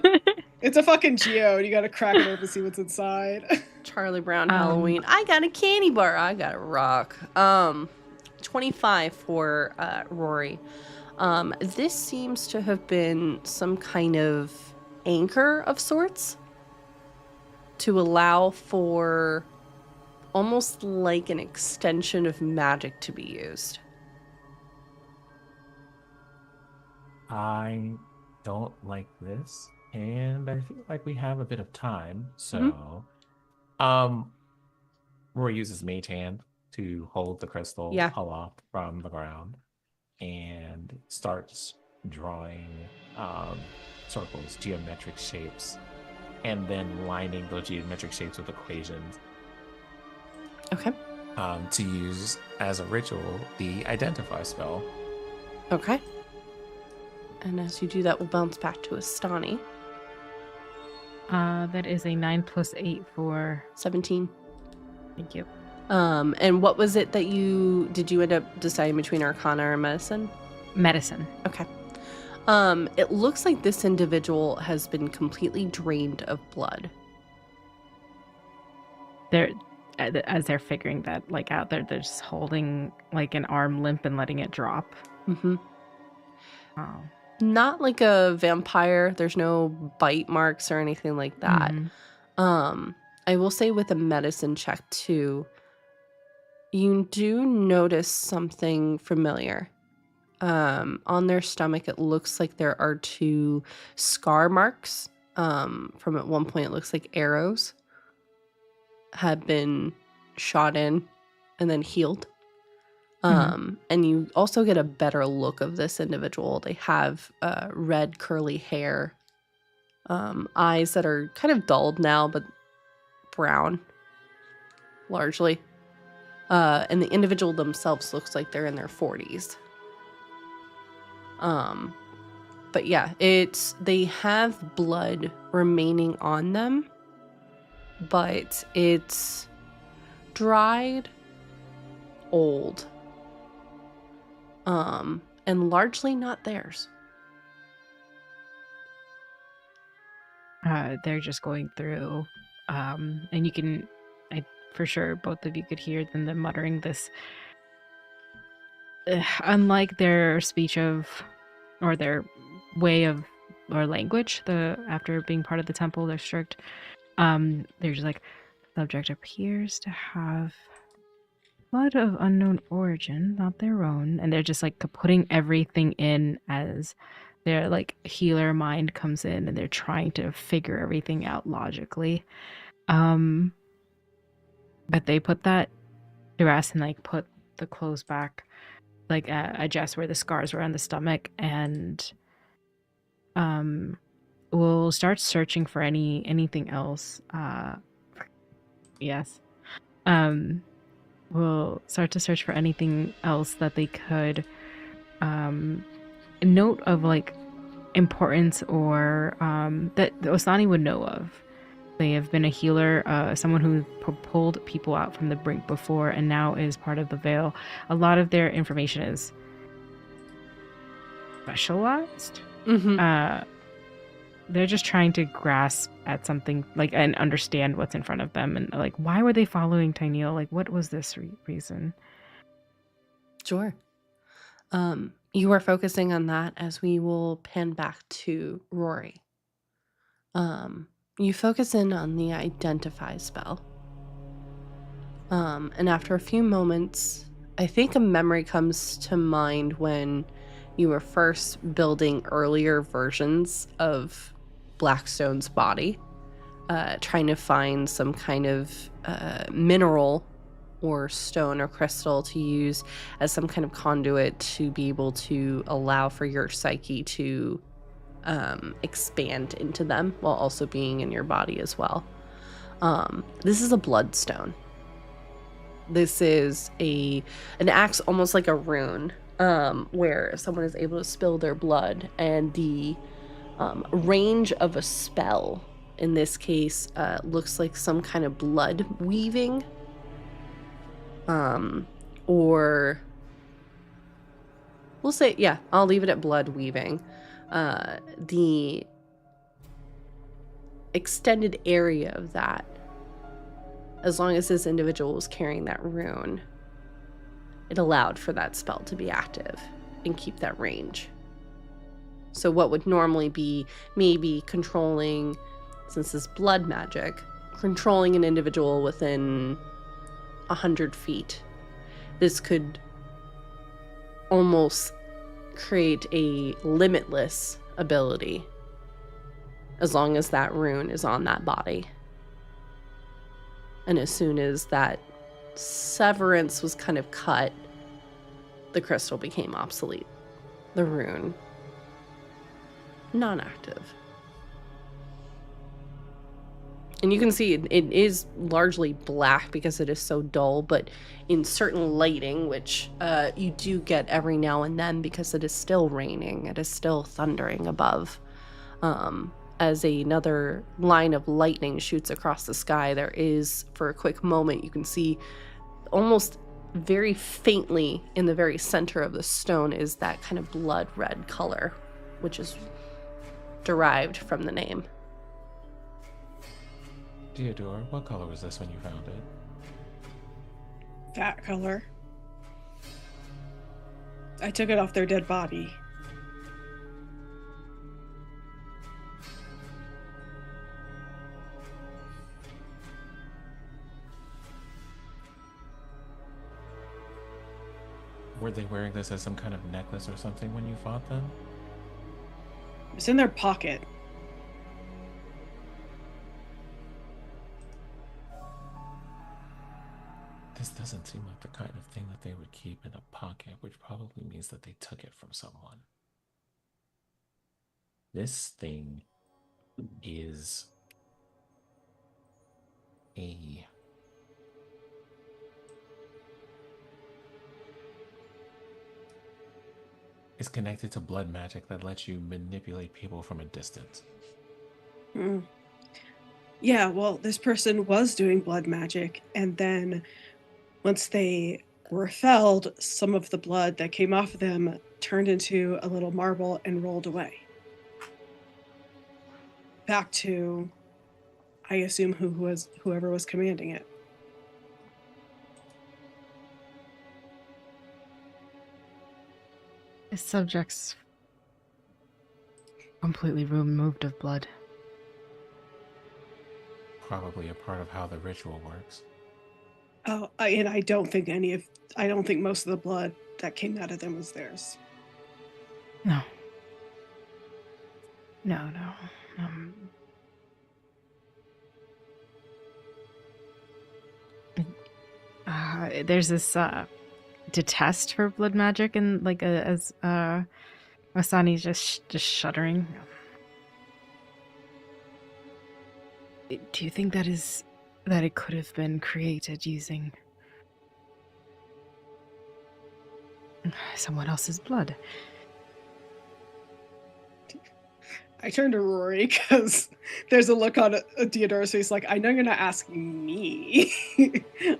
It's a fucking geode. You gotta crack it open and see what's inside. Charlie Brown Halloween. I got a candy bar. I got a rock. 25 for Rory. This seems to have been some kind of anchor of sorts to allow for almost like an extension of magic to be used. I don't like this, and I feel like we have a bit of time, so Rory uses Mage Hand to hold the crystal aloft from the ground and starts drawing circles, geometric shapes, and then lining those geometric shapes with equations. Okay. To use as a ritual the Identify spell. Okay. And as you do that, we'll bounce back to Astani. That is a 9 + 8 for 17. Thank you. And what was it that did you end up deciding between Arcana or Medicine? Medicine. Okay. It looks like this individual has been completely drained of blood. As they're figuring that like out, they're just holding like an arm limp and letting it drop. Mm-hmm. Oh. Not like a vampire. There's no bite marks or anything like that. Mm-hmm. I will say with a medicine check too, you do notice something familiar. On their stomach, it looks like there are 2 scar marks. From at one point, it looks like arrows had been shot in and then healed. And you also get a better look of this individual. They have red curly hair, eyes that are kind of dulled now, but brown, largely. And the individual themselves looks like they're in their 40s. But yeah, they have blood remaining on them, but it's dried, old, and largely not theirs. They're just going through, and you can, for sure, both of you could hear them muttering this. Unlike their speech or their way of, or language, after being part of the temple, they're strict. They're just like, subject appears to have blood of unknown origin, not their own, and they're just like putting everything in as their like healer mind comes in, and they're trying to figure everything out logically. But they put that to rest and like put the clothes back, like adjust where the scars were on the stomach, and we'll start searching for anything else. Yes. We'll start to search for anything else that they could note of like importance, or that Osani would know of. They have been a healer, someone who pulled people out from the brink before and now is part of the Veil. A lot of their information is specialized. Mm-hmm. They're just trying to grasp at something like and understand what's in front of them, and like, why were they following Tyneal? Like, what was this reason? Sure. You are focusing on that as we will pan back to Rory. You focus in on the identify spell. And after a few moments, I think a memory comes to mind when you were first building earlier versions of Blackstone's body, trying to find some kind of mineral or stone or crystal to use as some kind of conduit to be able to allow for your psyche to expand into them while also being in your body as well. This is a bloodstone. This is an acts almost like a rune, where someone is able to spill their blood, and the range of a spell in this case looks like some kind of blood weaving, or we'll say, yeah, I'll leave it at blood weaving. The extended area of that, as long as this individual was carrying that rune, it allowed for that spell to be active and keep that range. So what would normally be maybe controlling, since this blood magic, controlling an individual within 100 feet, this could almost create a limitless ability as long as that rune is on that body. And as soon as that severance was kind of cut, the crystal became obsolete. The rune, non-active. And you can see it is largely black because it is so dull, but in certain lighting, which you do get every now and then because it is still raining, it is still thundering above. As another line of lightning shoots across the sky, there is, for a quick moment, you can see almost very faintly in the very center of the stone is that kind of blood red color, which is derived from the name. Theodore, what color was this when you found it? That color. I took it off their dead body. Were they wearing this as some kind of necklace or something when you fought them? It's in their pocket. This doesn't seem like the kind of thing that they would keep in a pocket, which probably means that they took it from someone. This thing is is connected to blood magic that lets you manipulate people from a distance. Yeah, well, this person was doing blood magic, and then once they were felled, some of the blood that came off of them turned into a little marble and rolled away. Back to, I assume, whoever was commanding it. The subject's completely removed of blood. Probably a part of how the ritual works. Oh, and I don't think most of the blood that came out of them was theirs. No. There's this detest for blood magic, and like as Masani's just shuddering. Do you think that it could have been created using someone else's blood? I turned to Rory because there's a look on Theodore's face like, I know you're not asking me.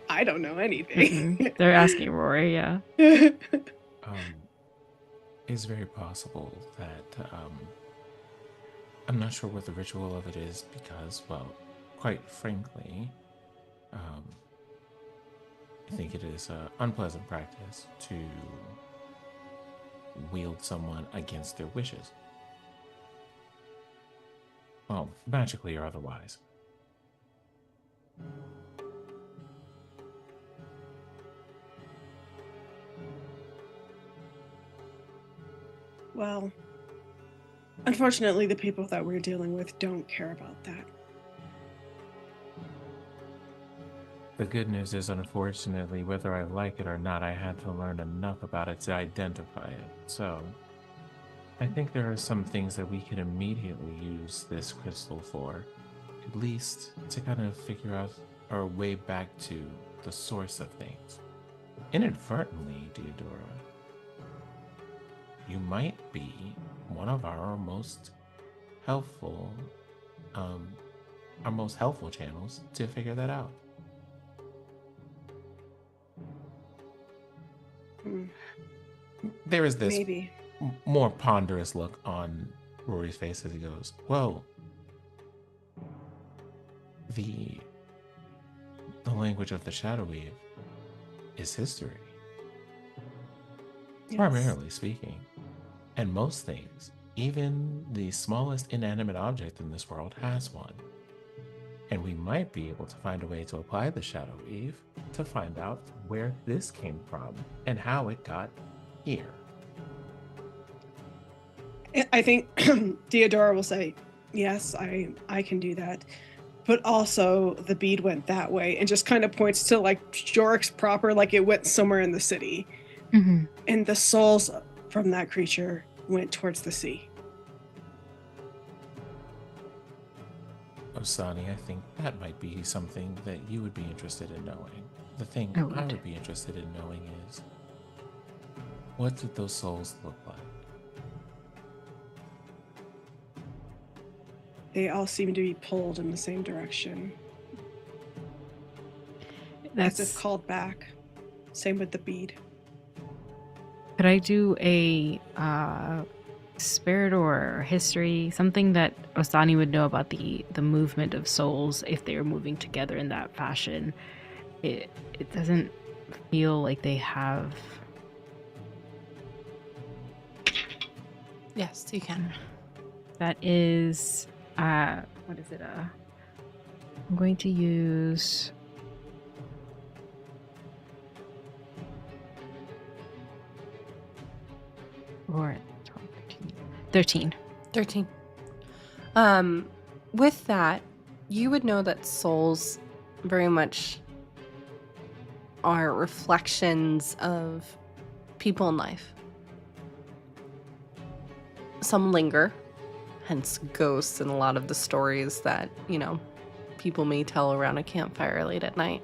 I don't know anything. Mm-hmm. They're asking Rory, yeah. It's very possible that I'm not sure what the ritual of it is because, well, quite frankly, I think it is an unpleasant practice to wield someone against their wishes. Well, magically or otherwise. Well, unfortunately, the people that we're dealing with don't care about that. The good news is, unfortunately, whether I like it or not, I had to learn enough about it to identify it. So, I think there are some things that we can immediately use this crystal for, at least to kind of figure out our way back to the source of things. Inadvertently, Deodora, you might be one of our most helpful channels to figure that out. There is this Maybe. more ponderous look on Rory's face as he goes, well, the language of the Shadow Weave is history, Yes. primarily speaking. And most things, even the smallest inanimate object in this world has one. And we might be able to find a way to apply the Shadow Weave to find out where this came from and how it got here. I think Deodora will say, yes, I can do that. But also the bead went that way and just kind of points to like Jorik's proper, like it went somewhere in the city. Mm-hmm. And the souls from that creature went towards the sea. Osani, I think that might be something that you would be interested in knowing. The thing I I would. would be interested in knowing is, what did those souls look like? They all seem to be pulled in the same direction. As if called back. Same with the bead. Could I do a spirit or history, something that Osani would know about the movement of souls if they were moving together in that fashion? It doesn't feel like they have. Yes, you can. That is, what is it? I'm going to use. Or 13. 13. With that, you would know that souls very much are reflections of people in life. Some linger, hence ghosts in a lot of the stories that, people may tell around a campfire late at night.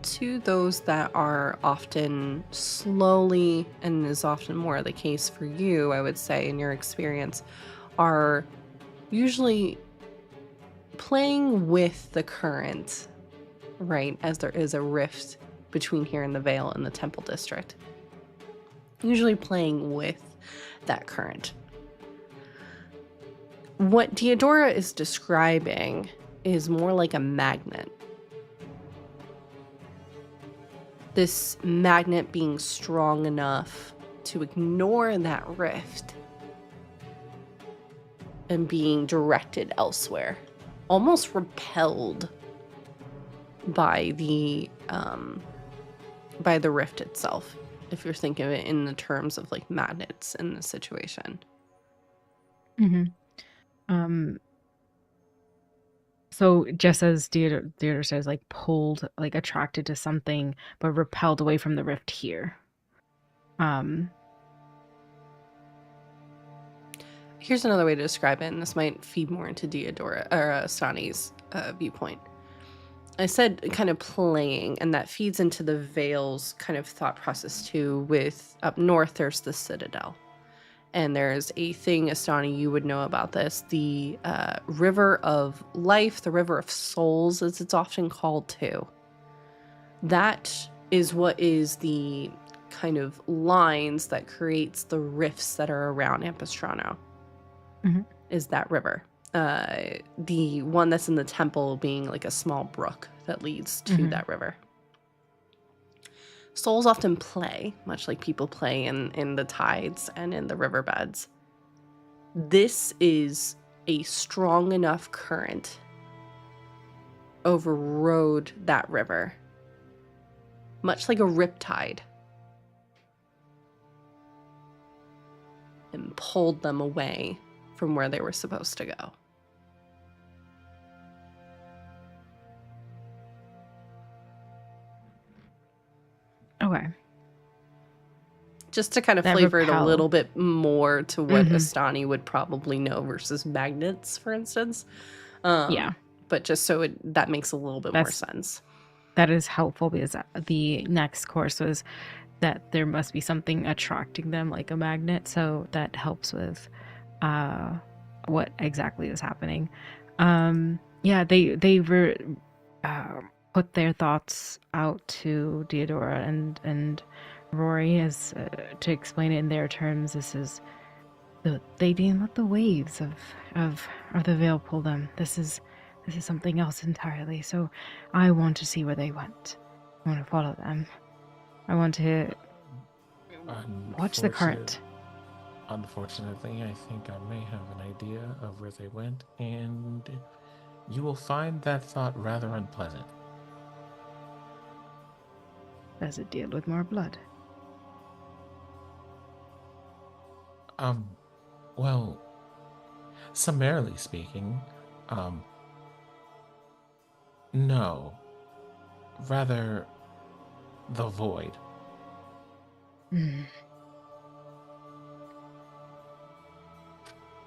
To those that are often slowly, and is often more the case for you, I would say, in your experience, are usually playing with the current, right, as there is a rift between here and the Vale and the Temple District. Usually playing with that current. What Deodora is describing is more like a magnet. This magnet being strong enough to ignore that rift and being directed elsewhere, almost repelled by the rift itself, if you're thinking of it in the terms of like magnets in this situation. Mm-hmm. So just as Deodora says, like pulled, like attracted to something, but repelled away from the rift here. Here's another way to describe it, and this might feed more into Deodora or Sani's viewpoint. I said kind of playing, and that feeds into the Vale's kind of thought process too. With up north, there's the Citadel. And there's a thing, Astani, you would know about this, the River of Life, the River of Souls, as it's often called too. That is what is the kind of lines that creates the rifts that are around Ampistrano, is that river. The one that's in the temple being like a small brook that leads to that river. Souls often play, much like people play in the tides and in the riverbeds. This is a strong enough current overrode that river, much like a riptide, and pulled them away from where they were supposed to go. Okay. Just to kind of That flavor it a repel. little bit more to what Mhm. Astani would probably know versus magnets, for instance. Yeah. But just so that makes a little bit more That's- sense. That is helpful because the next course was that there must be something attracting them like a magnet. So that helps with what exactly is happening. Yeah, they were put their thoughts out to Deodora and Rory as to explain it in their terms. This is they didn't let the waves of the veil pull them. This is something else entirely. So I want to see where they went. I want to follow them. I want to watch the current. Unfortunately, I think I may have an idea of where they went, and you will find that thought rather unpleasant. Does it deal with more blood? Well, summarily speaking, no. Rather, the void. Hmm.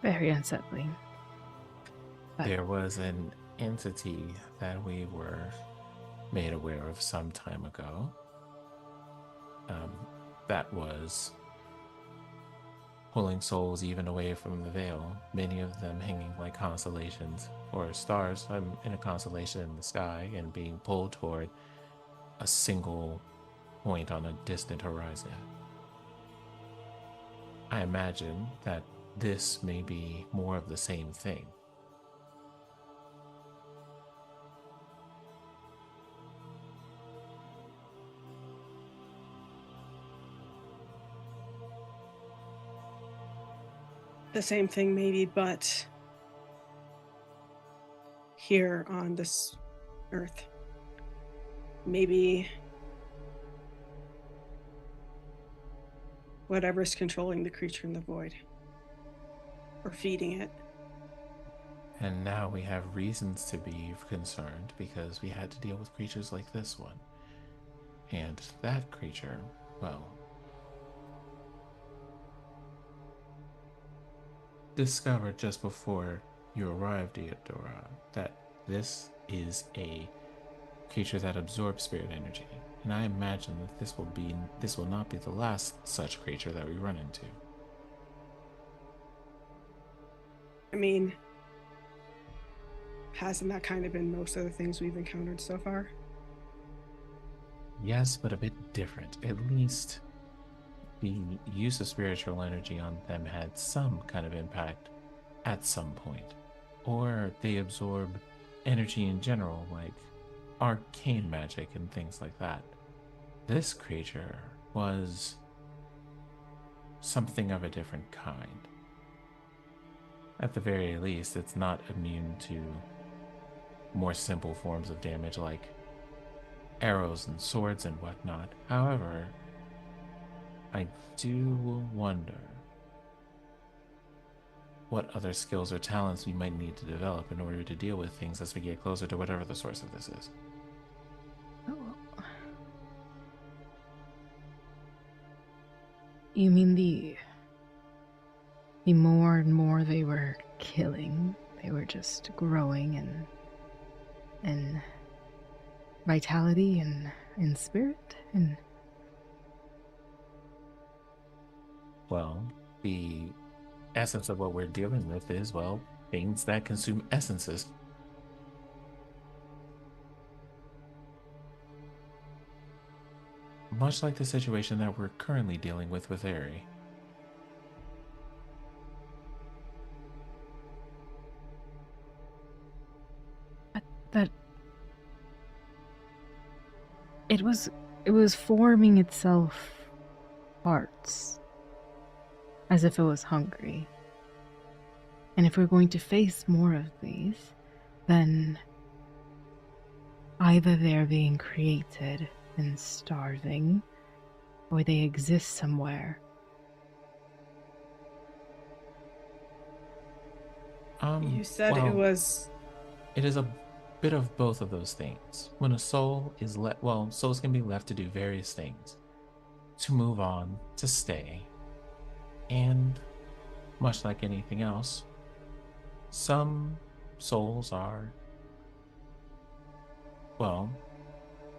Very unsettling. But There was an entity that we were made aware of some time ago. That was pulling souls even away from the veil, many of them hanging like constellations or stars in a constellation in the sky and being pulled toward a single point on a distant horizon. I imagine that this may be more of the same thing. The same thing, maybe, but here on this earth. Maybe whatever's controlling the creature in the void or feeding it. And now we have reasons to be concerned because we had to deal with creatures like this one. And that creature, well, discovered just before you arrived, Deodora, that this is a creature that absorbs spirit energy. And I imagine that this will not be the last such creature that we run into. I mean, hasn't that kind of been most of the things we've encountered so far? Yes, but a bit different. At least the use of spiritual energy on them had some kind of impact at some point. Or they absorb energy in general, like arcane magic and things like that. This creature was something of a different kind. At the very least, it's not immune to more simple forms of damage like arrows and swords and whatnot. However, I do wonder what other skills or talents we might need to develop in order to deal with things as we get closer to whatever the source of this is. oh, you mean the more and more they were killing, they were just growing in vitality and in spirit and Well, the essence of what we're dealing with is, well, things that consume essences. Much like the situation that we're currently dealing with Aerie. that it was It was forming itself parts, as if it was hungry. And if we're going to face more of these, then either they're being created and starving, or they exist somewhere. You said it well, was. It is a bit of both of those things. When a soul is souls can be left to do various things, to move on, to stay, and much like anything else, some souls are,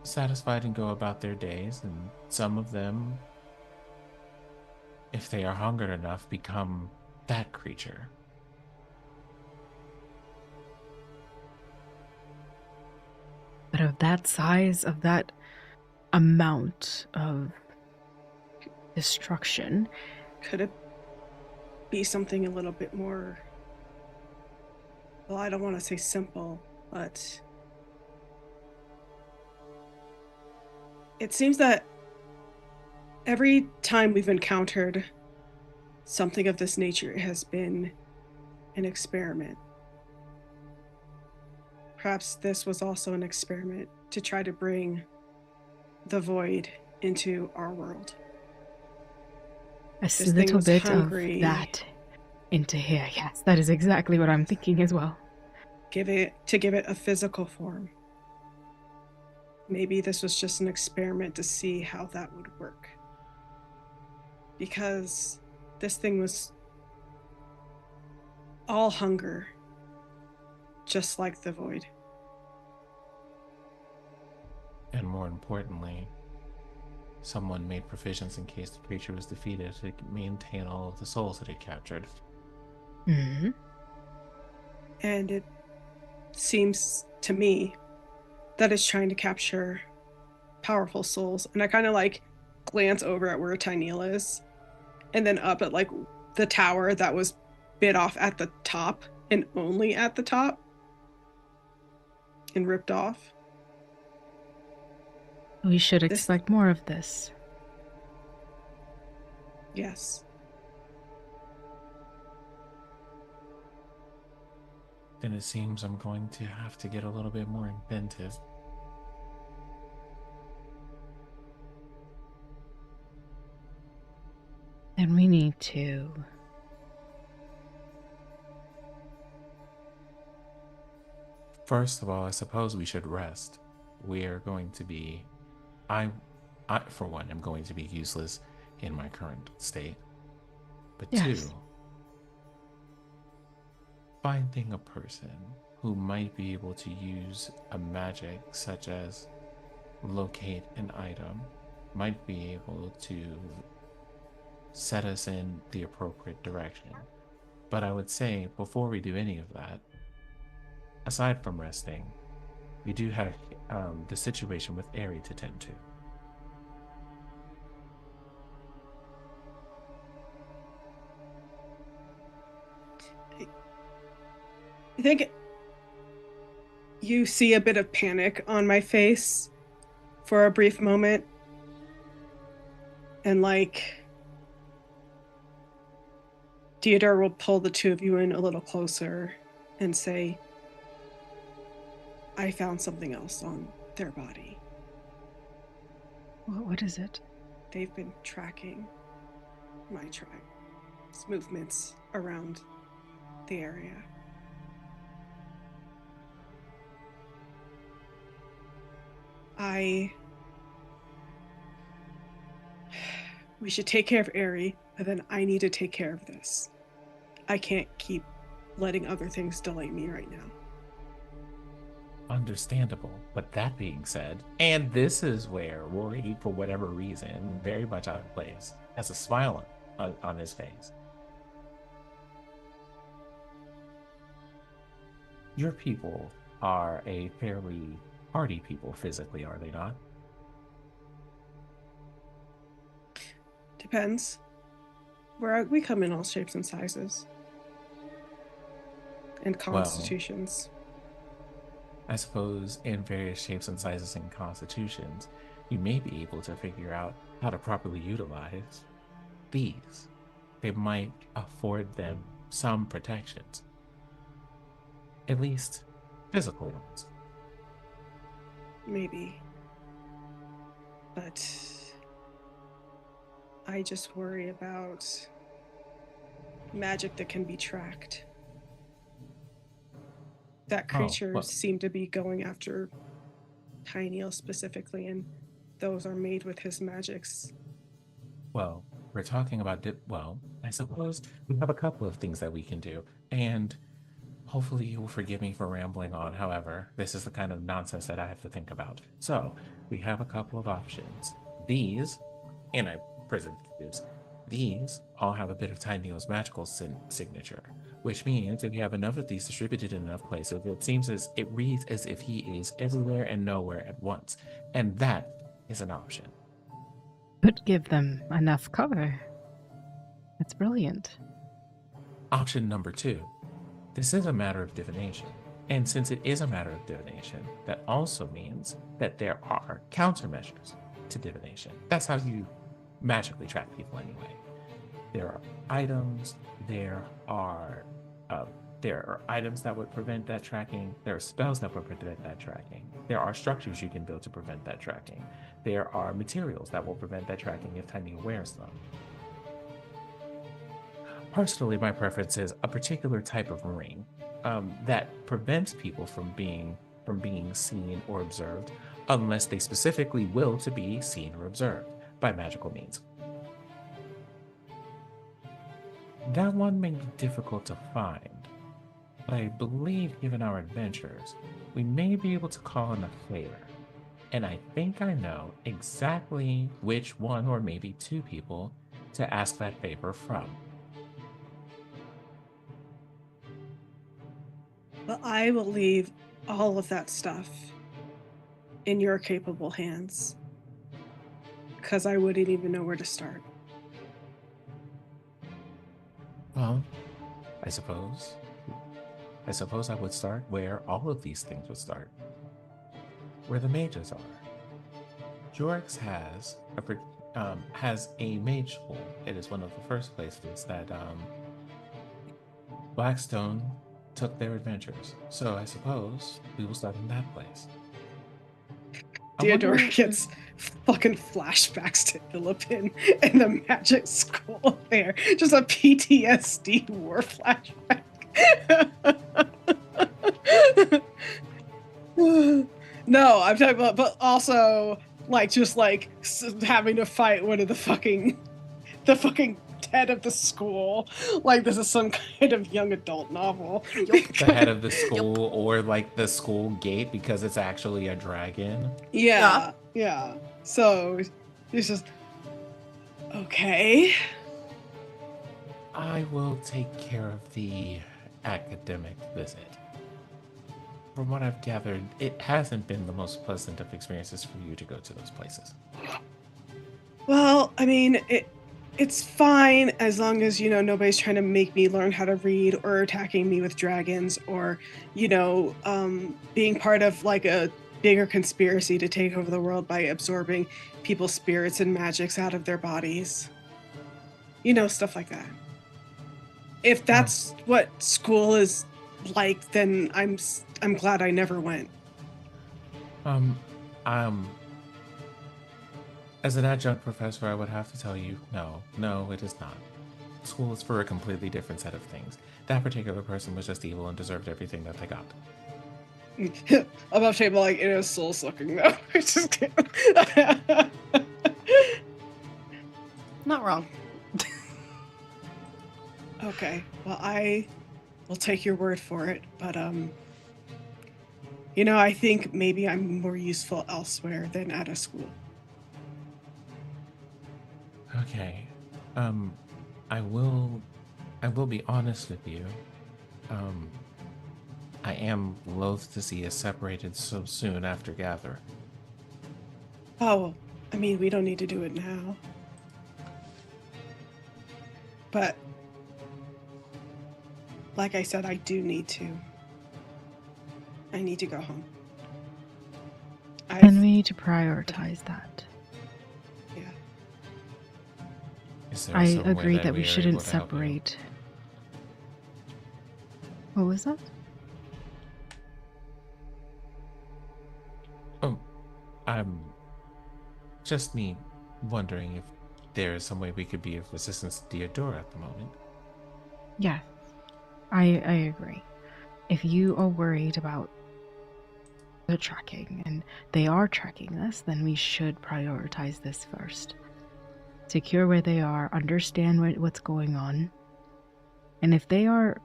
satisfied and go about their days, and some of them, if they are hungered enough, become that creature. But of that size, of that amount of destruction, Could it be something a little bit more? Well, I don't want to say simple, but it seems that every time we've encountered something of this nature, it has been an experiment. Perhaps this was also an experiment to try to bring the void into our world. a This thing little was bit hungry. of that into here. Yes, that is exactly what I'm thinking as well. Give it a physical form. Maybe this was just an experiment to see how that would work. Because this thing was all hunger, just like the void. And more importantly, someone made provisions in case the creature was defeated to maintain all of the souls that it captured. Mm-hmm. And it seems to me that it's trying to capture powerful souls. And I kind of like glance over at where Tyneal is, and then up at like the tower that was bit off at the top, and only at the top, and ripped off. We should expect more of this. Yes. Then it seems I'm going to have to get a little bit more inventive. And we need to. First of all, I suppose we should rest. We are going to be... I, for one, am going to be useless in my current state. But Yes. two, finding a person who might be able to use a magic such as locate an item might be able to set us in the appropriate direction. But I would say, before we do any of that, aside from resting, we do have the situation with Aerie to tend to. I think you see a bit of panic on my face for a brief moment. And like, Theodore will pull the two of you in a little closer and say, I found something else on their body. What is it? They've been tracking my tribe's movements around the area. We should take care of Aerie, and then I need to take care of this. I can't keep letting other things delay me right now. Understandable. But that being said, and this is where Rory, for whatever reason, very much out of place, has a smile on his face. Your people are a fairly hardy people physically, are they not? Depends. We come in all shapes and sizes. And constitutions. I suppose in various shapes and sizes and constitutions, we may be able to figure out how to properly utilize these. They might afford them some protections, at least physical ones. Maybe. But I just worry about magic that can be tracked. That creature seemed to be going after Tyneal specifically, and those are made with his magics. Well, we're talking about well, I suppose we have a couple of things that we can do, and hopefully you will forgive me for rambling on. However, this is the kind of nonsense that I have to think about. So, we have a couple of options. These, and I present these all have a bit of Tyneal's magical signature, which means if you have enough of these distributed in enough places, it reads as if he is everywhere and nowhere at once, and that is an option. Could give them enough cover. That's brilliant. Option number 2. This is a matter of divination. And since it is a matter of divination, that also means that there are countermeasures to divination. That's how you magically track people anyway. There are items, there are items that would prevent that tracking. There are spells that would prevent that tracking. There are structures you can build to prevent that tracking. There are materials that will prevent that tracking if Tyneal wears them. Personally, my preference is a particular type of ring that prevents people from being seen or observed unless they specifically will to be seen or observed by magical means. That one may be difficult to find, but I believe given our adventures, we may be able to call in a favor. And I think I know exactly which one or maybe 2 people to ask that favor from. Well, I will leave all of that stuff in your capable hands, because I wouldn't even know where to start. Well, I suppose I would start where all of these things would start. Where the mages are. Jorix has a mage school. It is one of the first places that Blackstone took their adventures. So I suppose we will start in that place. Theodore gets fucking flashbacks to Philippine and the magic school there. Just a PTSD war flashback. No, I'm talking about, but also like just like having to fight one of the fucking head of the school. Like this is some kind of young adult novel. The head of the school or like the school gate because it's actually a dragon. Yeah. So it's just okay. I will take care of the academic visit. From what I've gathered, it hasn't been the most pleasant of experiences for you to go to those places. Well, I mean, it's fine as long as, nobody's trying to make me learn how to read or attacking me with dragons or, being part of like a bigger conspiracy to take over the world by absorbing people's spirits and magics out of their bodies. Stuff like that. If that's what school is like, then I'm glad I never went. As an adjunct professor, I would have to tell you, no, it is not. School is for a completely different set of things. That particular person was just evil and deserved everything that they got. I'm not saying like it is soul sucking though. It's just Not wrong. Okay, well I will take your word for it, but I think maybe I'm more useful elsewhere than at a school. Okay. I will be honest with you. I am loath to see us separated so soon after gathering. Oh, I mean, we don't need to do it now. But like I said, I do need to. I need to go home. And we need to prioritize that. Is there I some way agree that we are shouldn't able to help you? separate. What was that? Oh, I'm just me wondering if there is some way we could be of assistance to Theodora at the moment. Yeah, I agree. If you are worried about the tracking, and they are tracking this, then we should prioritize this first. Secure where they are, understand what's going on. And if they are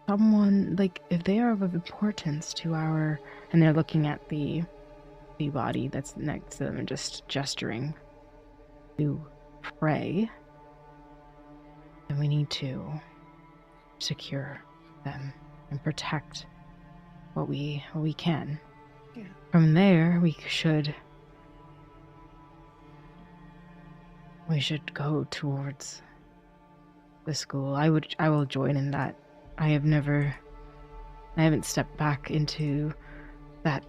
someone, like, if they are of importance to our, and they're looking at the body that's next to them and just gesturing to pray, then we need to secure them and protect what we can. Yeah. From there, we should go towards the school. I will join in that. I haven't stepped back into that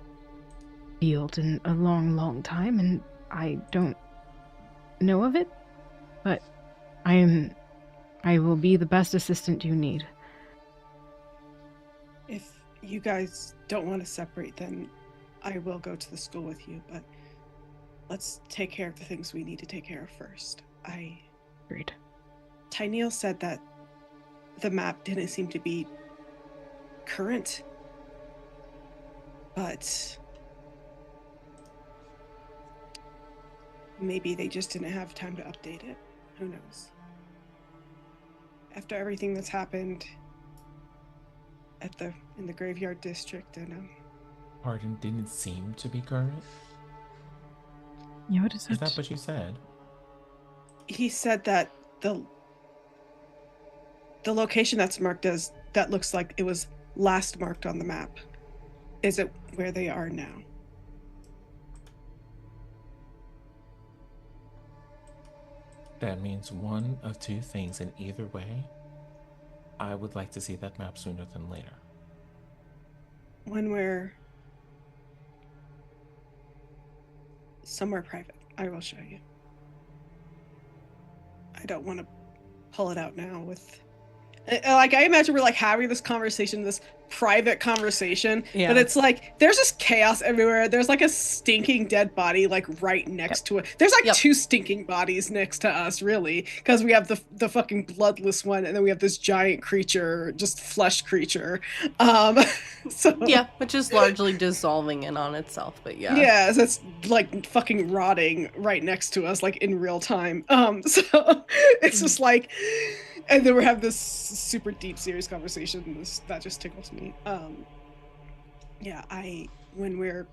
field in a long time, and I don't know of it, but I will be the best assistant you need. If you guys don't want to separate, then I will go to the school with you, but let's take care of the things we need to take care of first. Agreed. Tyneal said that the map didn't seem to be current, but maybe they just didn't have time to update it. Who knows? After everything that's happened in the graveyard district, and Pardon, didn't seem to be current? Yeah, what is Is that what you said? he said that the location that's marked as that looks like it was last marked on the map isn't where they are now. That means one of two things, and either way, I would like to see that map sooner than later. When we're somewhere private, I will show you. I don't want to pull it out now with... Like, I imagine we're, like, having this conversation, this private conversation, but it's like, there's just chaos everywhere. There's, like, a stinking dead body, like, right next to it. There's, like, two stinking bodies next to us, really, because we have the fucking bloodless one, and then we have this giant creature, just flesh creature. So Yeah, which is largely dissolving in on itself, but yeah. Yeah, so it's, like, fucking rotting right next to us, like, in real time. So it's just like... And then we're having this super deep, serious conversation. That just tickles me. Yeah, when we're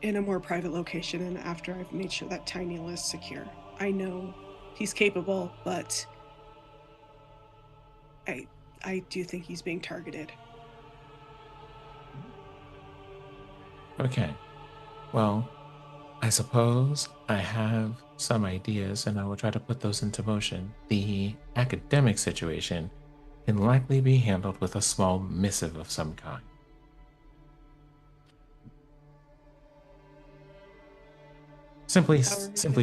in a more private location, and after I've made sure that Tyneal is secure, I know he's capable, but I do think he's being targeted. Okay. Well, I suppose I have some ideas, and I will try to put those into motion. The academic situation can likely be handled with a small missive of some kind. Simply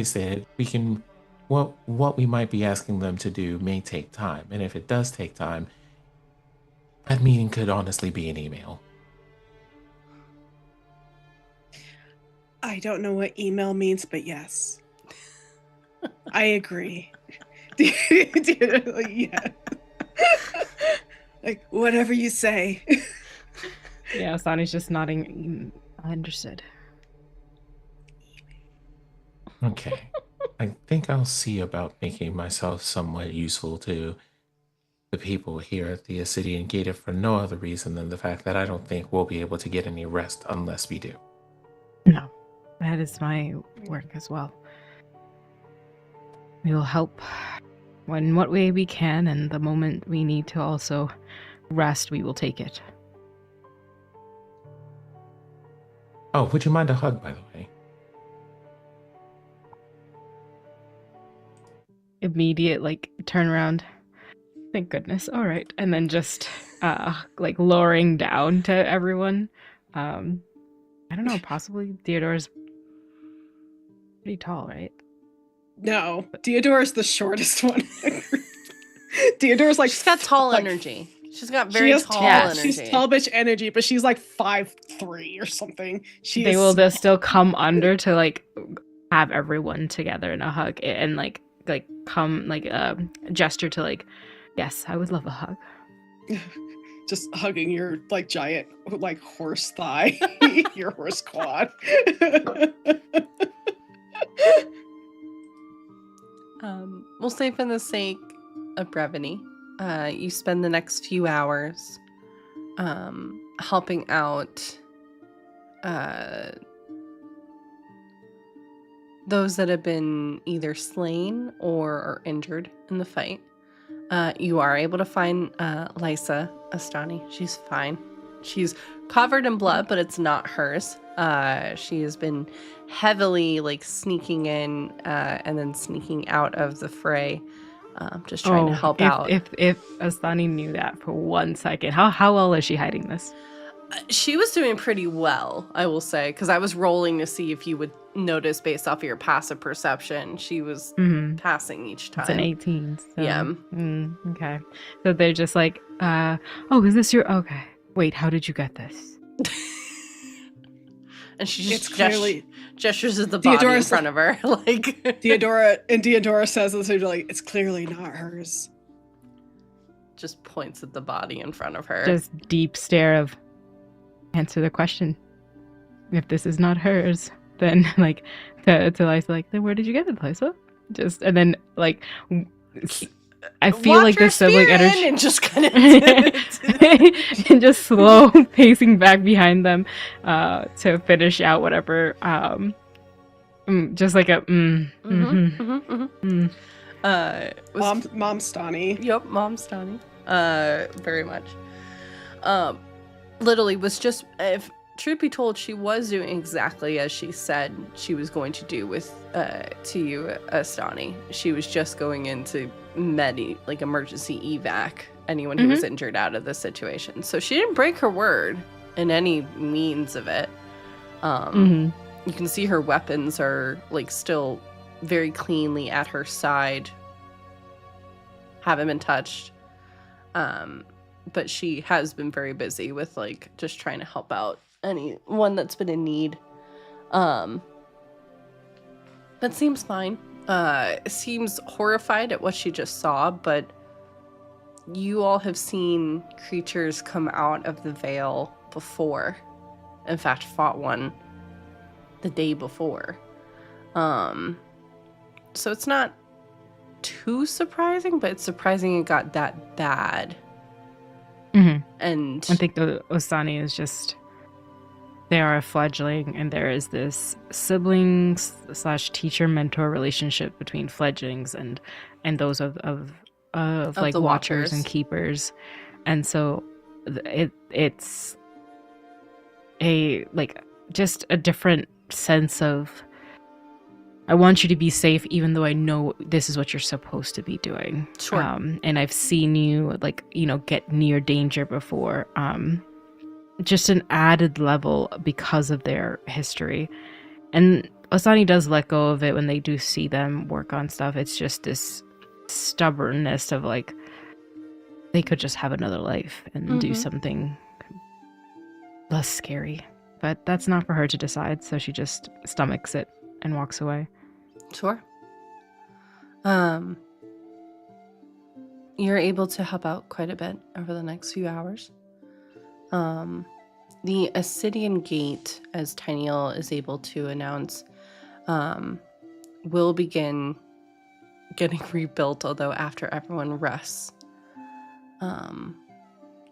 said, we can... What we might be asking them to do may take time, and if it does take time, that meeting could honestly be an email. I don't know what email means, but yes. I agree. Yeah. Like, whatever you say. Yeah, Sani's just nodding. I understood. Okay. I think I'll see about making myself somewhat useful to the people here at the Acidian Gate, if for no other reason than the fact that I don't think we'll be able to get any rest unless we do. No, that is my work as well. We will help in what way we can, and the moment we need to also rest, we will take it. Oh, would you mind a hug, by the way? Immediate, like, turn around. Thank goodness. All right. And then just, like, lowering down to everyone. I don't know, possibly Theodore's pretty tall, right? No, Theodora's the shortest one. Theodora's like She's got tall like, energy. She's got She very has tall tall- energy. She's tall bitch energy, but she's like 5'3" or something. They will just still come under to like have everyone together in a hug and like come like gesture to like, yes, I would love a hug. just hugging your like giant like horse thigh, your horse quad. We'll say for the sake of brevity, you spend the next few hours helping out those that have been either slain or are injured in the fight. You are able to find Lysa Astani. She's fine. She's covered in blood, but it's not hers. She has been heavily like sneaking in and then sneaking out of the fray, just trying to help out. If Astani knew that for 1 second, how well is she hiding this? She was doing pretty well, I will say, because I was rolling to see if you would notice based off of your passive perception. She was passing each time. It's an 18. So, Yeah. Okay. So they're just like, oh, is this your... Okay. Wait, how did you get this? And she just It's clearly gestures at the body in Theodora's front of her. Like Theodora says this, like, it's clearly not hers. just points at the body in front of her. Just deep stare of... Answer the question. If this is not hers, then like to Lysa, like, then where did you get it, Lysa? Just and then like I feel Watch like your the sibling spear in energy and just kind of and just slow pacing back behind them to finish out whatever just like a Mom Stani. Yep, Mom Stani. Very much. Literally was just, if truth be told, she was doing exactly as she said she was going to do with to you, Astani. She was just going into like emergency evac anyone who was injured out of the situation. So she didn't break her word in any means of it. You can see her weapons are like still very cleanly at her side, haven't been touched. But she has been very busy with like just trying to help out anyone that's been in need. But seems fine. Seems horrified at what she just saw, but you all have seen creatures come out of the veil before. In fact, fought one the day before. So it's not too surprising, but it's surprising it got that bad. And I think the Osani is just, they are a fledgling, and there is this siblings / teacher mentor relationship between fledglings and those of like the watchers and walkers. keepers, and so it's a like just a different sense of, I want you to be safe, even though I know this is what you're supposed to be doing. Sure. And I've seen you, like, get near danger before. Just an added level because of their history. And Osani does let go of it when they do see them work on stuff. It's just this stubbornness of, like, they could just have another life and do something less scary. But that's not for her to decide, so she just stomachs it and walks away. Sure. You're able to help out quite a bit over the next few hours. The Acidian gate, as Tinyal is able to announce, will begin getting rebuilt, although after everyone rests.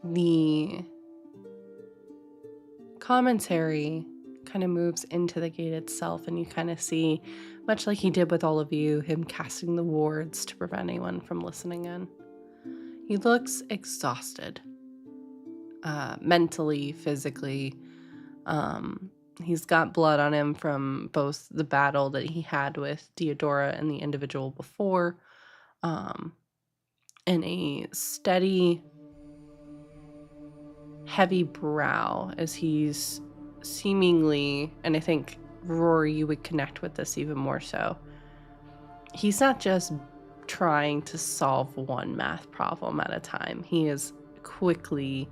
The commentary kind of moves into the gate itself, and you kind of see, much like he did with all of you, him casting the wards to prevent anyone from listening in. He looks exhausted, mentally, physically. He's got blood on him from both the battle that he had with Theodora and the individual before, and a steady, heavy brow as he's seemingly, and I think Rory, you would connect with this even more so, he's not just trying to solve one math problem at a time. He is quickly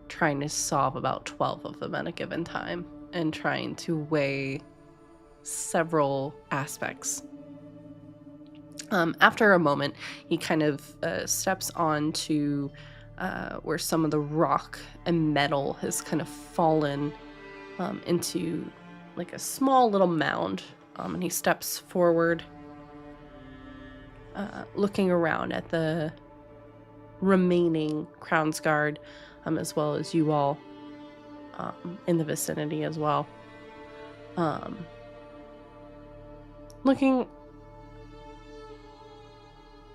trying to solve about 12 of them at a given time and trying to weigh several aspects. After a moment, he kind of steps on to where some of the rock and metal has kind of fallen into like a small little mound, and he steps forward, looking around at the remaining Crown's Guard, as well as you all in the vicinity as well. Looking,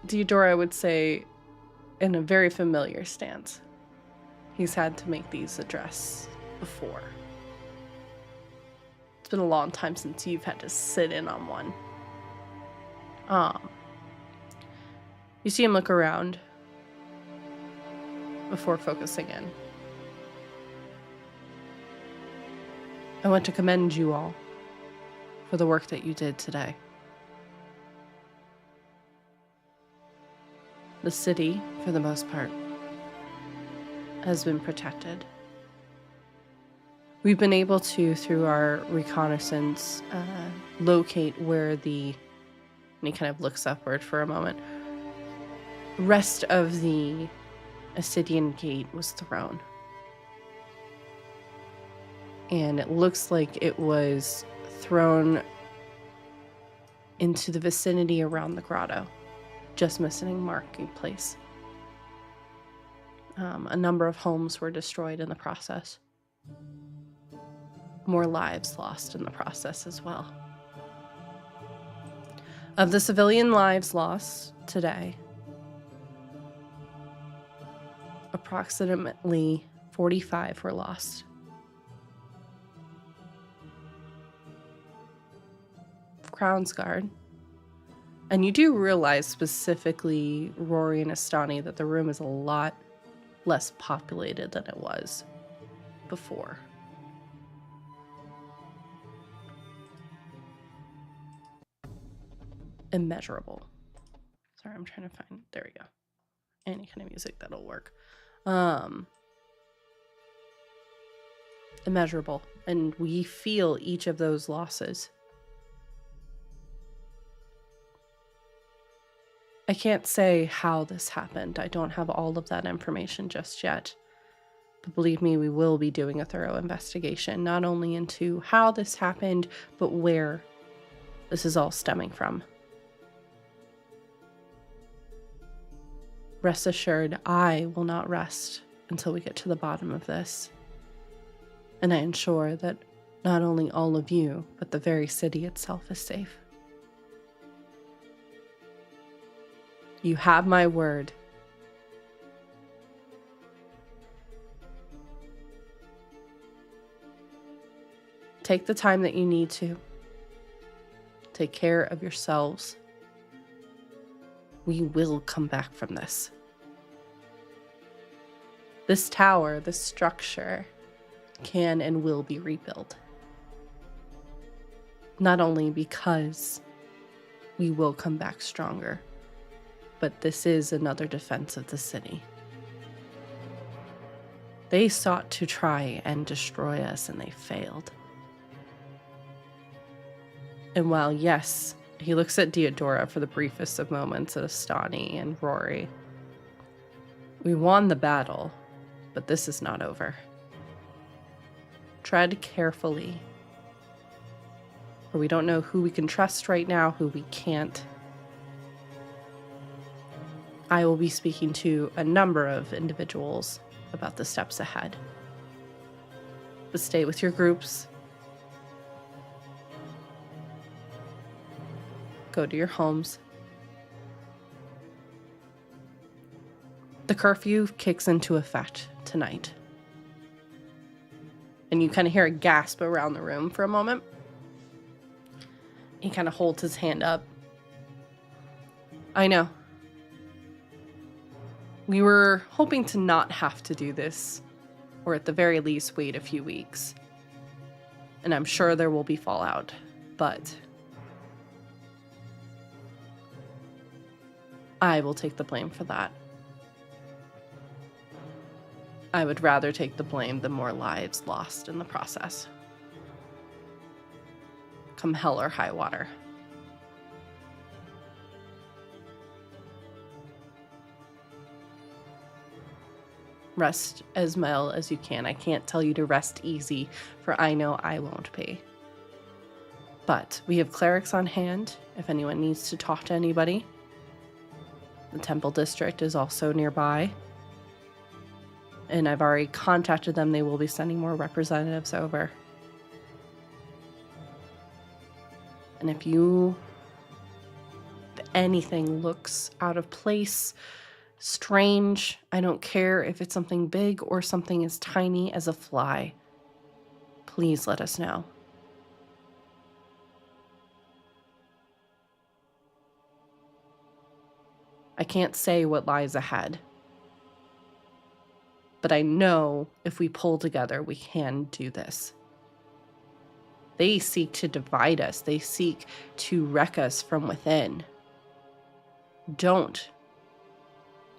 Theodora, I would say, in a very familiar stance. He's had to make these address before. It's been a long time since you've had to sit in on one. You see him look around before focusing in. I want to commend you all for the work that you did today. The city, for the most part, has been protected. We've been able to, through our reconnaissance, locate where and he kind of looks upward for a moment, rest of the Acidian gate was thrown. And it looks like it was thrown into the vicinity around the grotto, just missing marking place. A number of homes were destroyed in the process. More lives lost in the process as well. Of the civilian lives lost today, approximately 45 were lost. Crown's Guard. And you do realize, specifically Rory and Astani, that the room is a lot less populated than it was before. Immeasurable. Sorry, I'm trying to find, there we go. Any kind of music that'll work. Immeasurable. And we feel each of those losses. I can't say how this happened. I don't have all of that information just yet. But believe me, we will be doing a thorough investigation, not only into how this happened, but where this is all stemming from. Rest assured, I will not rest until we get to the bottom of this. And I ensure that not only all of you, but the very city itself is safe. You have my word. Take the time that you need to. Take care of yourselves. We will come back from this. This tower, this structure, can and will be rebuilt. Not only because we will come back stronger, but this is another defense of the city. They sought to try and destroy us, and they failed. And while, yes, he looks at Theodora for the briefest of moments, at Astani and Rory, we won the battle, but this is not over. Tread carefully, for we don't know who we can trust right now, who we can't. I will be speaking to a number of individuals about the steps ahead. But stay with your groups. Go to your homes. The curfew kicks into effect tonight. And you kind of hear a gasp around the room for a moment. He kind of holds his hand up. I know. We were hoping to not have to do this, or at the very least wait a few weeks. And I'm sure there will be fallout, but I will take the blame for that. I would rather take the blame than more lives lost in the process. Come hell or high water. Rest as well as you can. I can't tell you to rest easy, for I know I won't be. But we have clerics on hand if anyone needs to talk to anybody. The Temple District is also nearby. And I've already contacted them. They will be sending more representatives over. And if anything looks out of place, strange, I don't care if it's something big or something as tiny as a fly, please let us know. I can't say what lies ahead, but I know if we pull together, we can do this. They seek to divide us. They seek to wreck us from within. Don't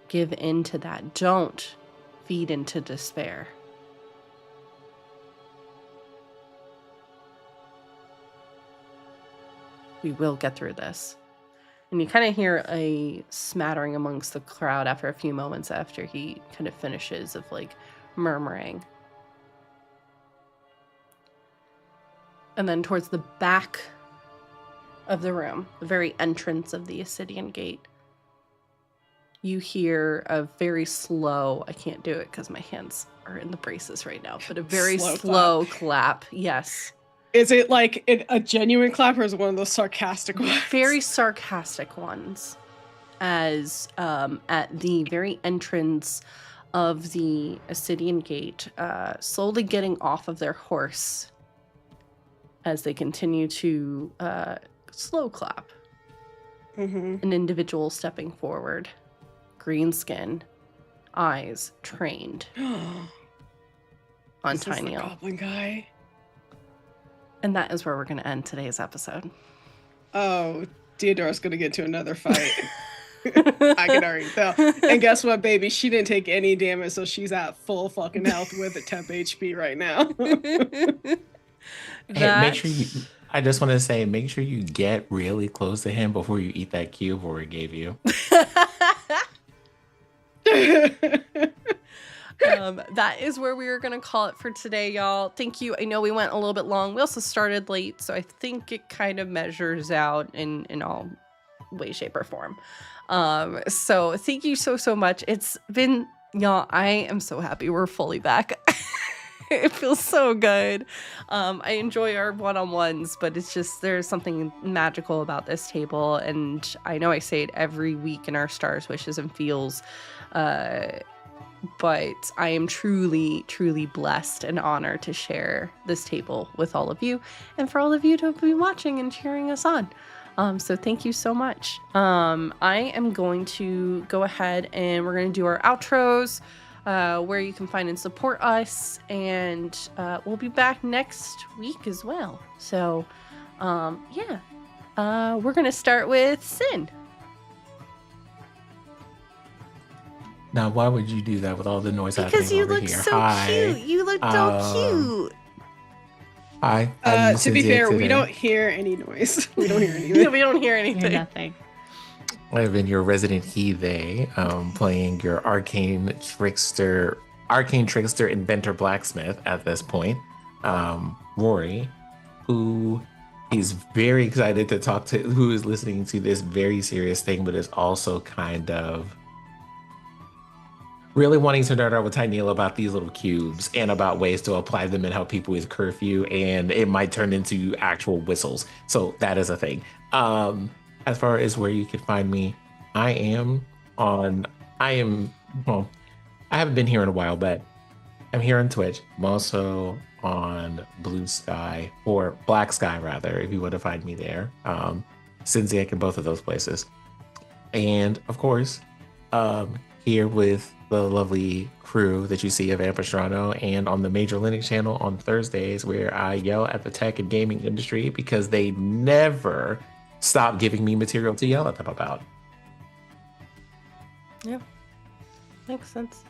give in to that. Don't feed into despair. We will get through this. And you kind of hear a smattering amongst the crowd after a few moments after he kind of finishes of like murmuring. And then towards the back of the room, the very entrance of the Acidian gate, you hear a very slow, I can't do it because my hands are in the braces right now, but a very slow clap. Yes. Is it like a genuine clap, or is it one of those sarcastic ones? Very sarcastic ones. As at the very entrance of the Acidian gate, slowly getting off of their horse as they continue to slow clap. Mm-hmm. An individual stepping forward. Green skin, eyes trained on Tiny the goblin guy. And that is where we're going to end today's episode. Oh, Theodora's going to get to another fight. I can already tell. And guess what, baby? She didn't take any damage, so she's at full fucking health with a temp HP right now. Hey, make sure you. I just want to say, make sure you get really close to him before you eat that cube Rory gave you. That is where we are going to call it for today, y'all. Thank you. I know we went a little bit long. We also started late, so I think it kind of measures out in all way, shape, or form. So thank you so much. It's been, y'all, I am so happy we're fully back. It feels so good. I enjoy our one-on-ones, but it's just, there's something magical about this table. And I know I say it every week in our Stars, Wishes, and Feels, but I am truly, truly blessed and honored to share this table with all of you, and for all of you to be watching and cheering us on. So thank you so much. I am going to go ahead and we're going to do our outros, where you can find and support us, and we'll be back next week as well. So yeah, we're going to start with Sin. Now, why would you do that with all the noise Because happening you over look here? so Hi. cute. You look so cute. Hi. To be fair, we don't hear any noise. We don't hear anything. Yeah, we don't hear anything. Nothing. I've been your resident he-they, playing your arcane trickster, inventor, blacksmith at this point. Rory, who is very excited to talk to, who is listening to this very serious thing, but is also kind of really wanting to nerd out with Tyneal about these little cubes and about ways to apply them and help people with curfew, and it might turn into actual whistles. So that is a thing. As far as where you can find me, I haven't been here in a while, but I'm here on Twitch. I'm also on Blue Sky, or Black Sky rather, if you want to find me there. Cinziak in both of those places. And of course, here with the lovely crew that you see of Ampistrano, and on the Major Linux channel on Thursdays, where I yell at the tech and gaming industry because they never stop giving me material to yell at them about. Yeah, makes sense.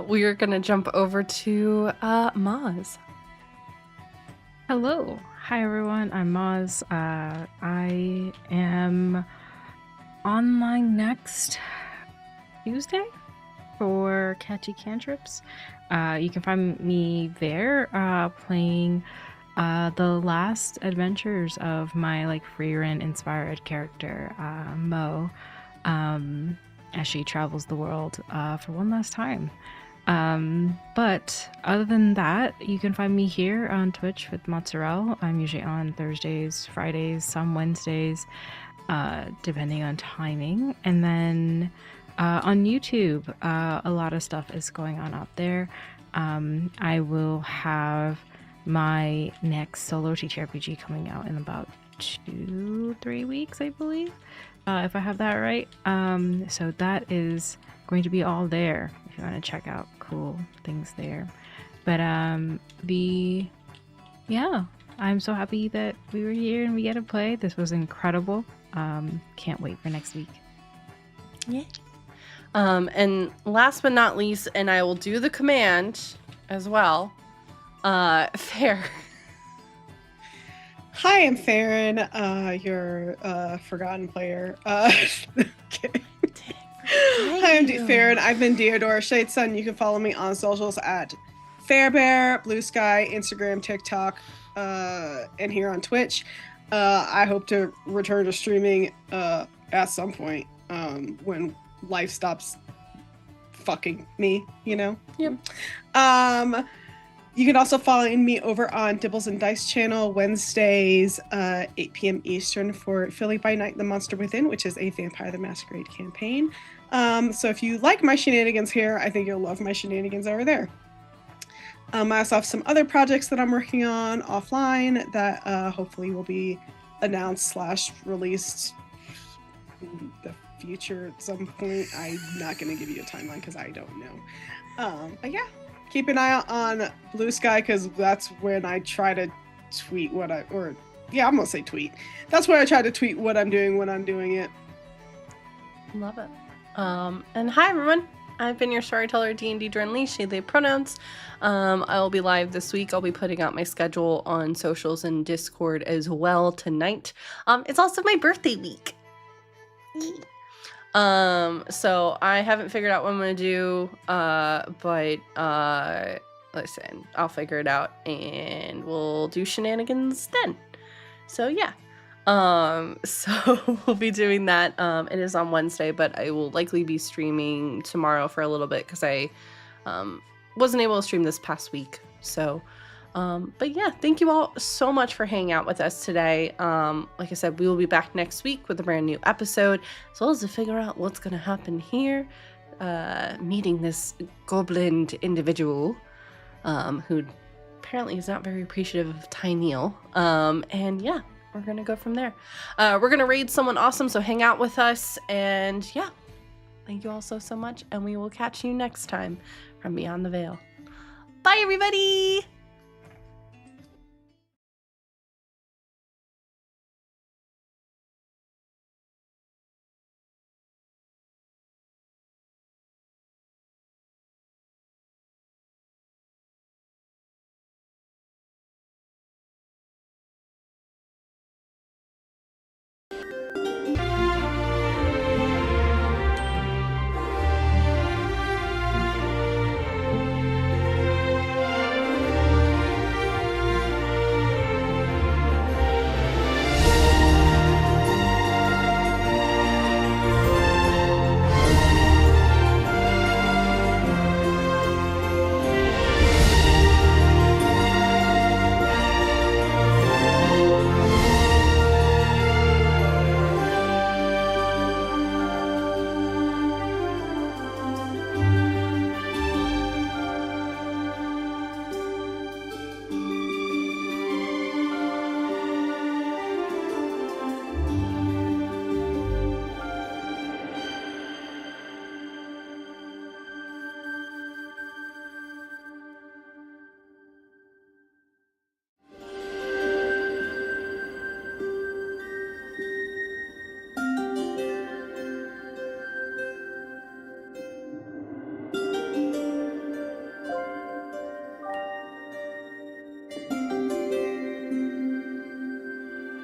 We are going to jump over to Maz. Hello. Hi, everyone. I'm Maz. I am online next Tuesday for Catchy Cantrips. You can find me there playing the last adventures of my like free-run inspired character, Mo, as she travels the world for one last time. But other than that, you can find me here on Twitch with Mozzarella. I'm usually on Thursdays, Fridays, some Wednesdays, depending on timing. And then on YouTube, a lot of stuff is going on out there. I will have my next solo TTRPG coming out in about 2-3 weeks, I believe, if I have that right. So that is going to be all there if you want to check out cool things there. But yeah, I'm so happy that we were here and we get to play. This was incredible. Can't wait for next week. Yeah. And last but not least, and I will do the command as well. Fair. Hi, I'm Farron, your forgotten player. Okay. Hi, I'm Farron. I've been Deodora Shadesun. You can follow me on socials at Fairbear, Blue Sky, Instagram, TikTok, and here on Twitch. I hope to return to streaming at some point when life stops fucking me, you know? Yep. You can also follow me over on Dibbles and Dice channel Wednesdays, 8 p.m. Eastern for Philly by Night, The Monster Within, which is a Vampire the Masquerade campaign. So if you like my shenanigans here, I think you'll love my shenanigans over there. I also have some other projects that I'm working on offline that hopefully will be announced / released in the future at some point. I'm not going to give you a timeline because I don't know. But yeah. Keep an eye out on Blue Sky because that's when I try to tweet I'm going to say tweet. That's where I try to tweet what I'm doing when I'm doing it. Love it. And hi, everyone. I've been your storyteller, D&D Gremlynnart, they pronouns. I will be live this week. I'll be putting out my schedule on socials and Discord as well tonight. It's also my birthday week. So I haven't figured out what I'm gonna do, but listen, I'll figure it out and we'll do shenanigans then. So yeah. So we'll be doing that. It is on Wednesday, but I will likely be streaming tomorrow for a little bit because I wasn't able to stream this past week. So but yeah, thank you all so much for hanging out with us today. Like I said, we will be back next week with a brand new episode, as well as to figure out what's going to happen here, meeting this goblin individual, who apparently is not very appreciative of Tyneal. And yeah, we're going to go from there. We're going to raid someone awesome, so hang out with us. And yeah, thank you all so much. And we will catch you next time from Beyond the Veil. Bye, everybody!